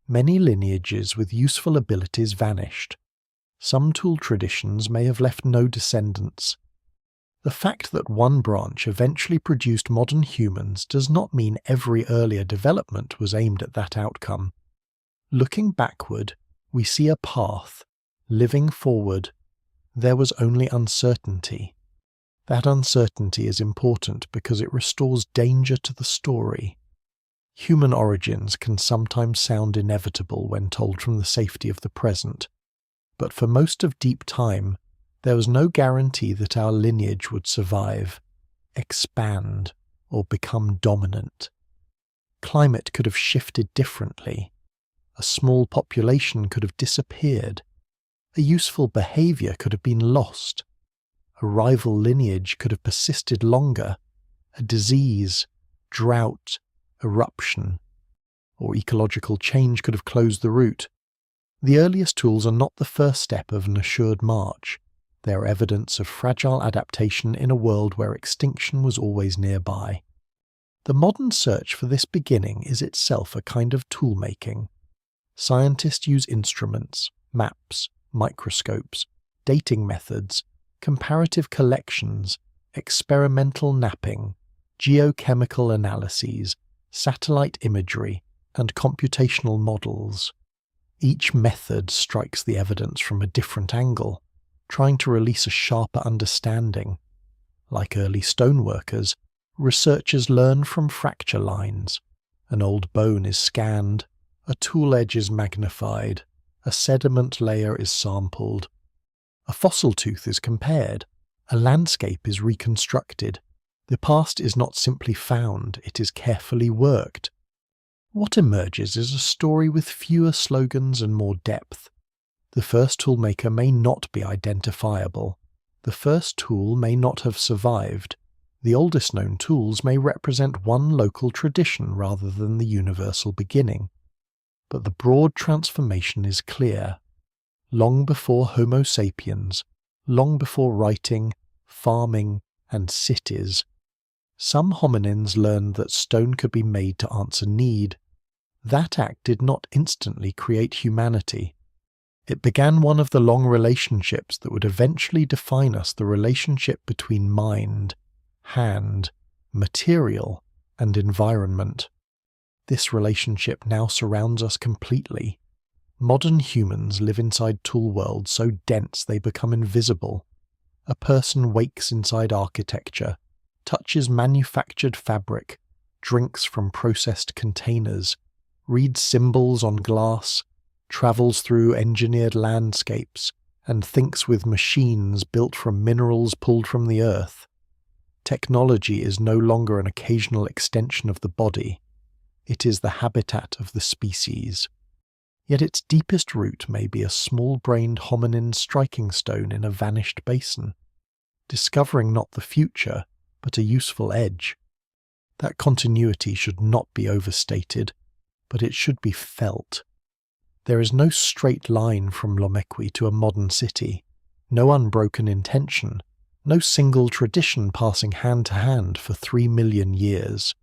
Many lineages with useful abilities vanished. Some tool traditions may have left no descendants. The fact that one branch eventually produced modern humans does not mean every earlier development was aimed at that outcome. Looking backward, we see a path. Living forward, there was only uncertainty. That uncertainty is important because it restores danger to the story. Human origins can sometimes sound inevitable when told from the safety of the present, but for most of deep time, there was no guarantee that our lineage would survive, expand, or become dominant. Climate could have shifted differently. A small population could have disappeared. A useful behaviour could have been lost. A rival lineage could have persisted longer. A disease, drought, eruption, or ecological change could have closed the route. The earliest tools are not the first step of an assured march. They are evidence of fragile adaptation in a world where extinction was always nearby. The modern search for this beginning is itself a kind of tool-making. Scientists use instruments, maps, microscopes, dating methods, comparative collections, experimental mapping, geochemical analyses, satellite imagery, and computational models. Each method strikes the evidence from a different angle, trying to release a sharper understanding. Like early stoneworkers, researchers learn from fracture lines. An old bone is scanned, a tool edge is magnified, a sediment layer is sampled. A fossil tooth is compared, a landscape is reconstructed. The past is not simply found, it is carefully worked. What emerges is a story with fewer slogans and more depth. The first toolmaker may not be identifiable. The first tool may not have survived. The oldest known tools may represent one local tradition rather than the universal beginning. But the broad transformation is clear. Long before Homo sapiens, long before writing, farming, and cities, some hominins learned that stone could be made to answer need. That act did not instantly create humanity. It began one of the long relationships that would eventually define us, the relationship between mind, hand, material, and environment. This relationship now surrounds us completely. Modern humans live inside tool worlds so dense they become invisible. A person wakes inside architecture, touches manufactured fabric, drinks from processed containers, reads symbols on glass, travels through engineered landscapes, and thinks with machines built from minerals pulled from the earth. Technology is no longer an occasional extension of the body. It is the habitat of the species. Yet its deepest root may be a small-brained hominin striking stone in a vanished basin, discovering not the future, but a useful edge. That continuity should not be overstated, but it should be felt. There is no straight line from Lomekwi to a modern city, no unbroken intention, no single tradition passing hand to hand for 3 million years.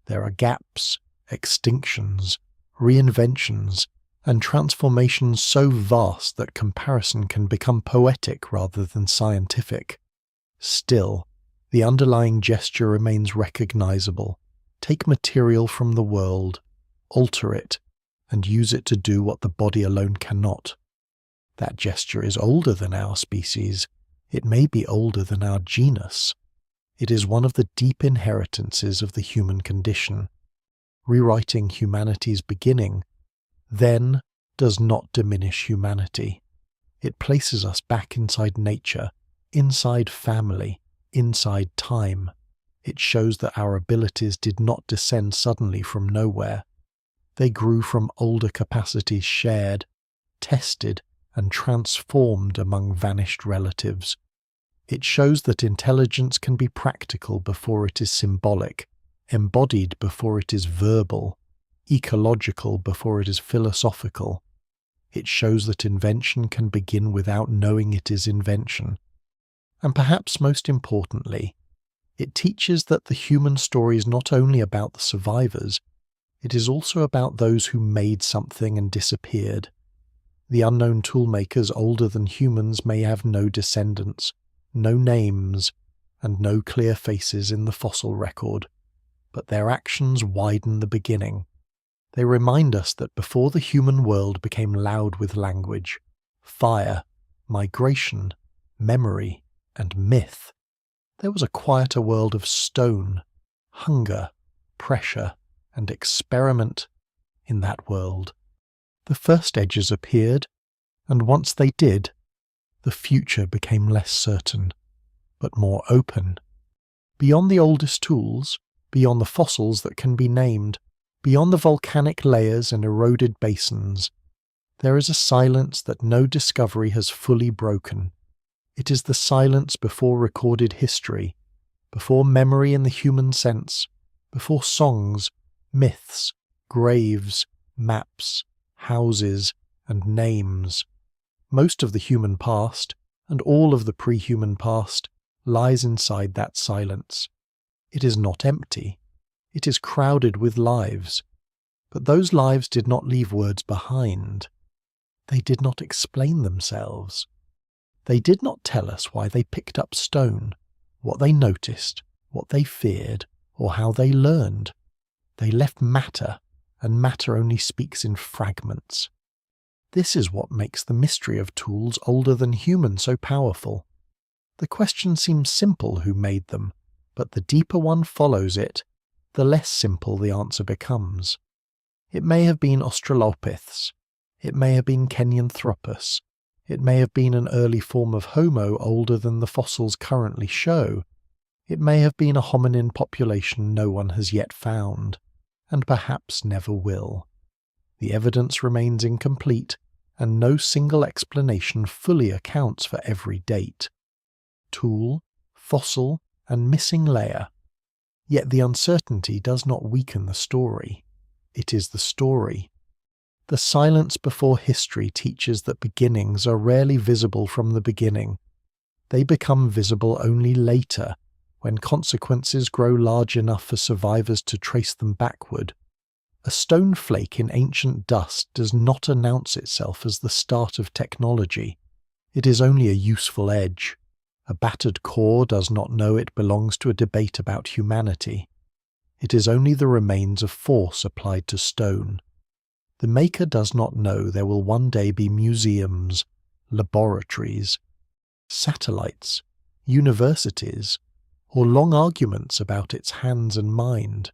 There are gaps, extinctions, reinventions, and transformations so vast that comparison can become poetic rather than scientific. Still, the underlying gesture remains recognizable. Take material from the world, alter it, and use it to do what the body alone cannot. That gesture is older than our species. It may be older than our genus. It is one of the deep inheritances of the human condition. Rewriting humanity's beginning, then, does not diminish humanity. It places us back inside nature, inside family, inside time. It shows that our abilities did not descend suddenly from nowhere. They grew from older capacities shared, tested, and transformed among vanished relatives. It shows that intelligence can be practical before it is symbolic, embodied before it is verbal, ecological before it is philosophical. It shows that invention can begin without knowing it is invention. And perhaps most importantly, it teaches that the human story is not only about the survivors, it is also about those who made something and disappeared. The unknown toolmakers older than humans may have no descendants, no names, and no clear faces in the fossil record, but their actions widen the beginning. They remind us that before the human world became loud with language, fire, migration, memory, and myth, There was a quieter world of stone, hunger, pressure, and experiment in that world. The first edges appeared, and once they did, the future became less certain, but more open. Beyond the oldest tools, beyond the fossils that can be named, beyond the volcanic layers and eroded basins, there is a silence that no discovery has fully broken. It is the silence before recorded history, before memory in the human sense, before songs, myths, graves, maps, houses, and names. Most of the human past, and all of the pre-human past, lies inside that silence. It is not empty. It is crowded with lives. But those lives did not leave words behind. They did not explain themselves. They did not tell us why they picked up stone, what they noticed, what they feared, or how they learned. They left matter, and matter only speaks in fragments. This is what makes the mystery of tools older than human so powerful. The question seems simple: who made them? But the deeper one follows it, the less simple the answer becomes. It may have been Australopiths. It may have been Kenyanthropus. It may have been an early form of Homo older than the fossils currently show. It may have been a hominin population no one has yet found, and perhaps never will. The evidence remains incomplete, and no single explanation fully accounts for every date. Tool, fossil, and missing layer. Yet the uncertainty does not weaken the story. It is the story. The silence before history teaches that beginnings are rarely visible from the beginning. They become visible only later, when consequences grow large enough for survivors to trace them backward. A stone flake in ancient dust does not announce itself as the start of technology. It is only a useful edge. A battered core does not know it belongs to a debate about humanity. It is only the remains of force applied to stone. The maker does not know there will one day be museums, laboratories, satellites, universities, or long arguments about its hands and mind.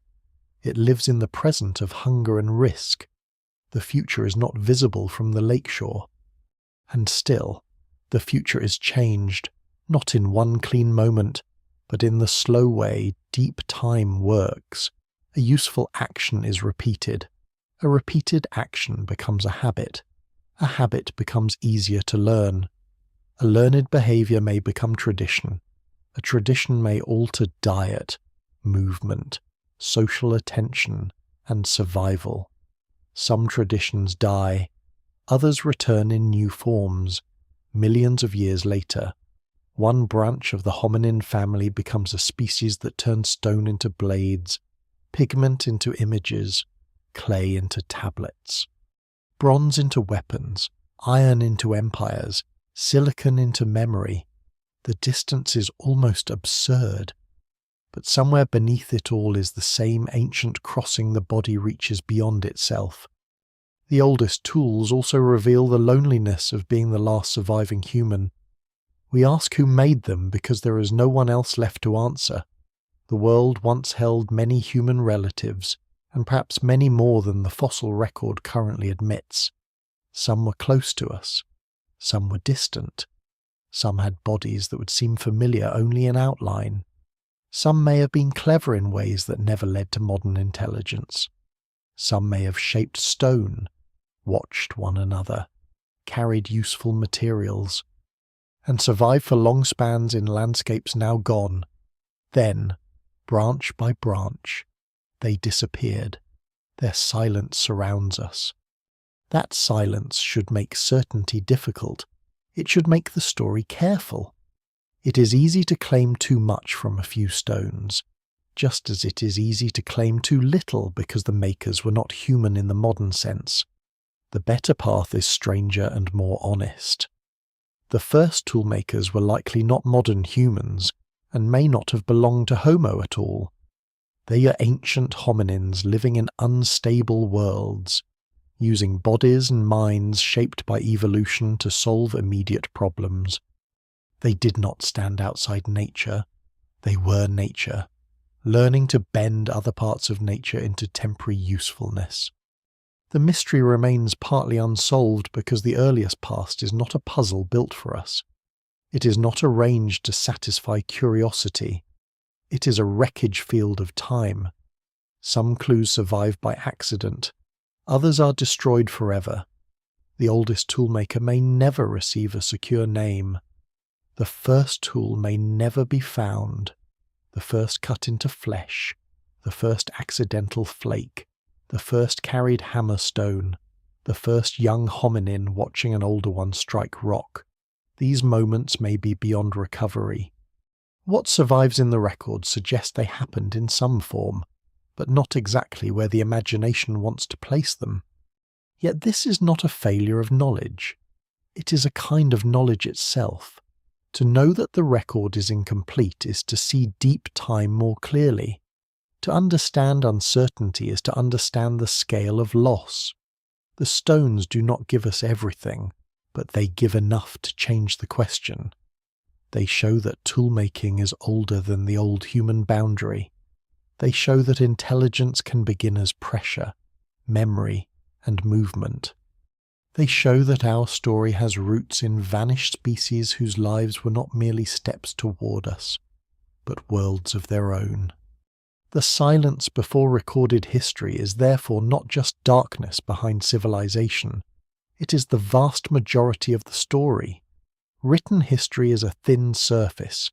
It lives in the present of hunger and risk. The future is not visible from the lakeshore. And still, the future is changed, not in one clean moment, but in the slow way deep time works. A useful action is repeated. A repeated action becomes a habit. A habit becomes easier to learn. A learned behavior may become tradition. A tradition may alter diet, movement, social attention, and survival. Some traditions die. Others return in new forms. Millions of years later, one branch of the hominin family becomes a species that turns stone into blades, pigment into images, clay into tablets, bronze into weapons, iron into empires, silicon into memory. The distance is almost absurd. But somewhere beneath it all is the same ancient crossing the body reaches beyond itself. The oldest tools also reveal the loneliness of being the last surviving human. We ask who made them because there is no one else left to answer. The world once held many human relatives, and perhaps many more than the fossil record currently admits. Some were close to us. Some were distant. Some had bodies that would seem familiar only in outline. Some may have been clever in ways that never led to modern intelligence. Some may have shaped stone, watched one another, carried useful materials, and survived for long spans in landscapes now gone. Then, branch by branch, they disappeared. Their silence surrounds us. That silence should make certainty difficult. It should make the story careful. It is easy to claim too much from a few stones, just as it is easy to claim too little because the makers were not human in the modern sense. The better path is stranger and more honest. The first toolmakers were likely not modern humans, and may not have belonged to Homo at all. They are ancient hominins living in unstable worlds, using bodies and minds shaped by evolution to solve immediate problems. They did not stand outside nature. They were nature, learning to bend other parts of nature into temporary usefulness. The mystery remains partly unsolved because the earliest past is not a puzzle built for us. It is not arranged to satisfy curiosity. It is a wreckage field of time. Some clues survive by accident. Others are destroyed forever. The oldest toolmaker may never receive a secure name. The first tool may never be found. The first cut into flesh. The first accidental flake. The first carried hammerstone. The first young hominin watching an older one strike rock. These moments may be beyond recovery. What survives in the record suggests they happened in some form, but not exactly where the imagination wants to place them. Yet this is not a failure of knowledge. It is a kind of knowledge itself. To know that the record is incomplete is to see deep time more clearly. To understand uncertainty is to understand the scale of loss. The stones do not give us everything, but they give enough to change the question. They show that toolmaking is older than the old human boundary. They show that intelligence can begin as pressure, memory, and movement. They show that our story has roots in vanished species whose lives were not merely steps toward us, but worlds of their own. The silence before recorded history is therefore not just darkness behind civilization. It is the vast majority of the story. Written history is a thin surface.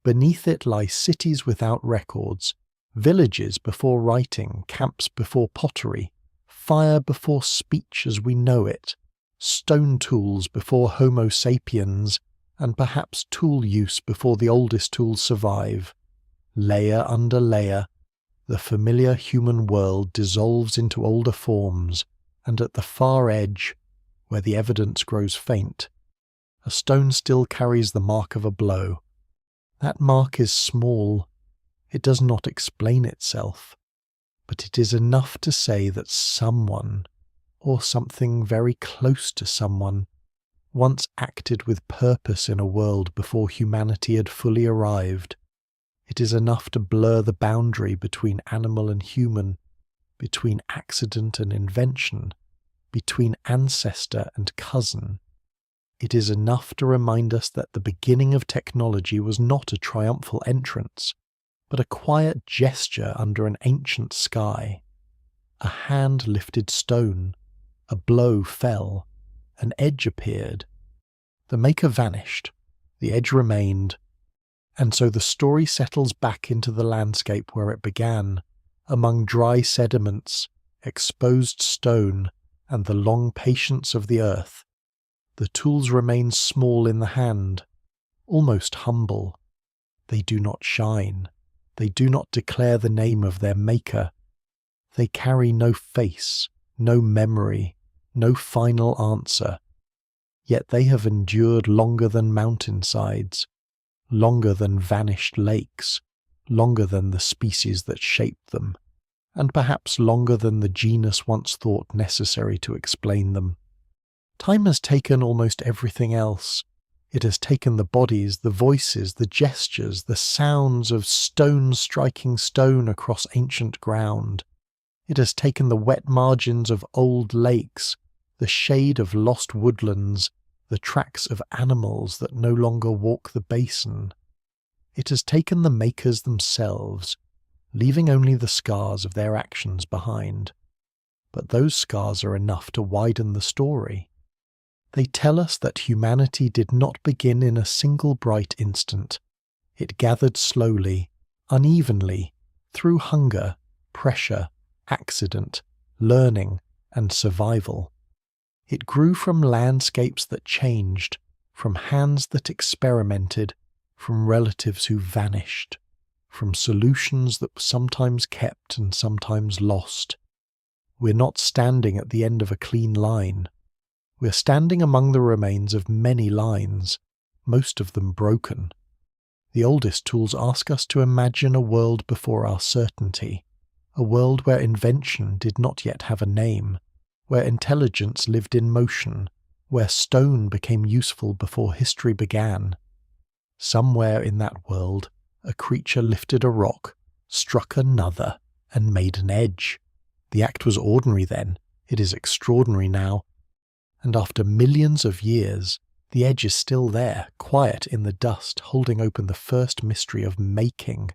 Beneath it lie cities without records, villages before writing, camps before pottery, fire before speech as we know it, stone tools before Homo sapiens, and perhaps tool use before the oldest tools survive. Layer under layer, the familiar human world dissolves into older forms, and at the far edge, where the evidence grows faint, a stone still carries the mark of a blow. That mark is small. It does not explain itself, but it is enough to say that someone, or something very close to someone, once acted with purpose in a world before humanity had fully arrived. It is enough to blur the boundary between animal and human, between accident and invention, between ancestor and cousin. It is enough to remind us that the beginning of technology was not a triumphal entrance, but a quiet gesture under an ancient sky. A hand lifted stone, a blow fell, an edge appeared. The maker vanished, the edge remained, and so the story settles back into the landscape where it began, among dry sediments, exposed stone, and the long patience of the earth. The tools remain small in the hand, almost humble. They do not shine. They do not declare the name of their maker. They carry no face, no memory, no final answer. Yet they have endured longer than mountainsides, longer than vanished lakes, longer than the species that shaped them, and perhaps longer than the genus once thought necessary to explain them. Time has taken almost everything else. It has taken the bodies, the voices, the gestures, the sounds of stone striking stone across ancient ground. It has taken the wet margins of old lakes, the shade of lost woodlands, the tracks of animals that no longer walk the basin. It has taken the makers themselves, leaving only the scars of their actions behind. But those scars are enough to widen the story. They tell us that humanity did not begin in a single bright instant. It gathered slowly, unevenly, through hunger, pressure, accident, learning, and survival. It grew from landscapes that changed, from hands that experimented, from relatives who vanished, from solutions that were sometimes kept and sometimes lost. We're not standing at the end of a clean line. We're standing among the remains of many lines, most of them broken. The oldest tools ask us to imagine a world before our certainty, a world where invention did not yet have a name, where intelligence lived in motion, where stone became useful before history began. Somewhere in that world, a creature lifted a rock, struck another, and made an edge. The act was ordinary then, it is extraordinary now. And after millions of years, the edge is still there, quiet in the dust, holding open the first mystery of making.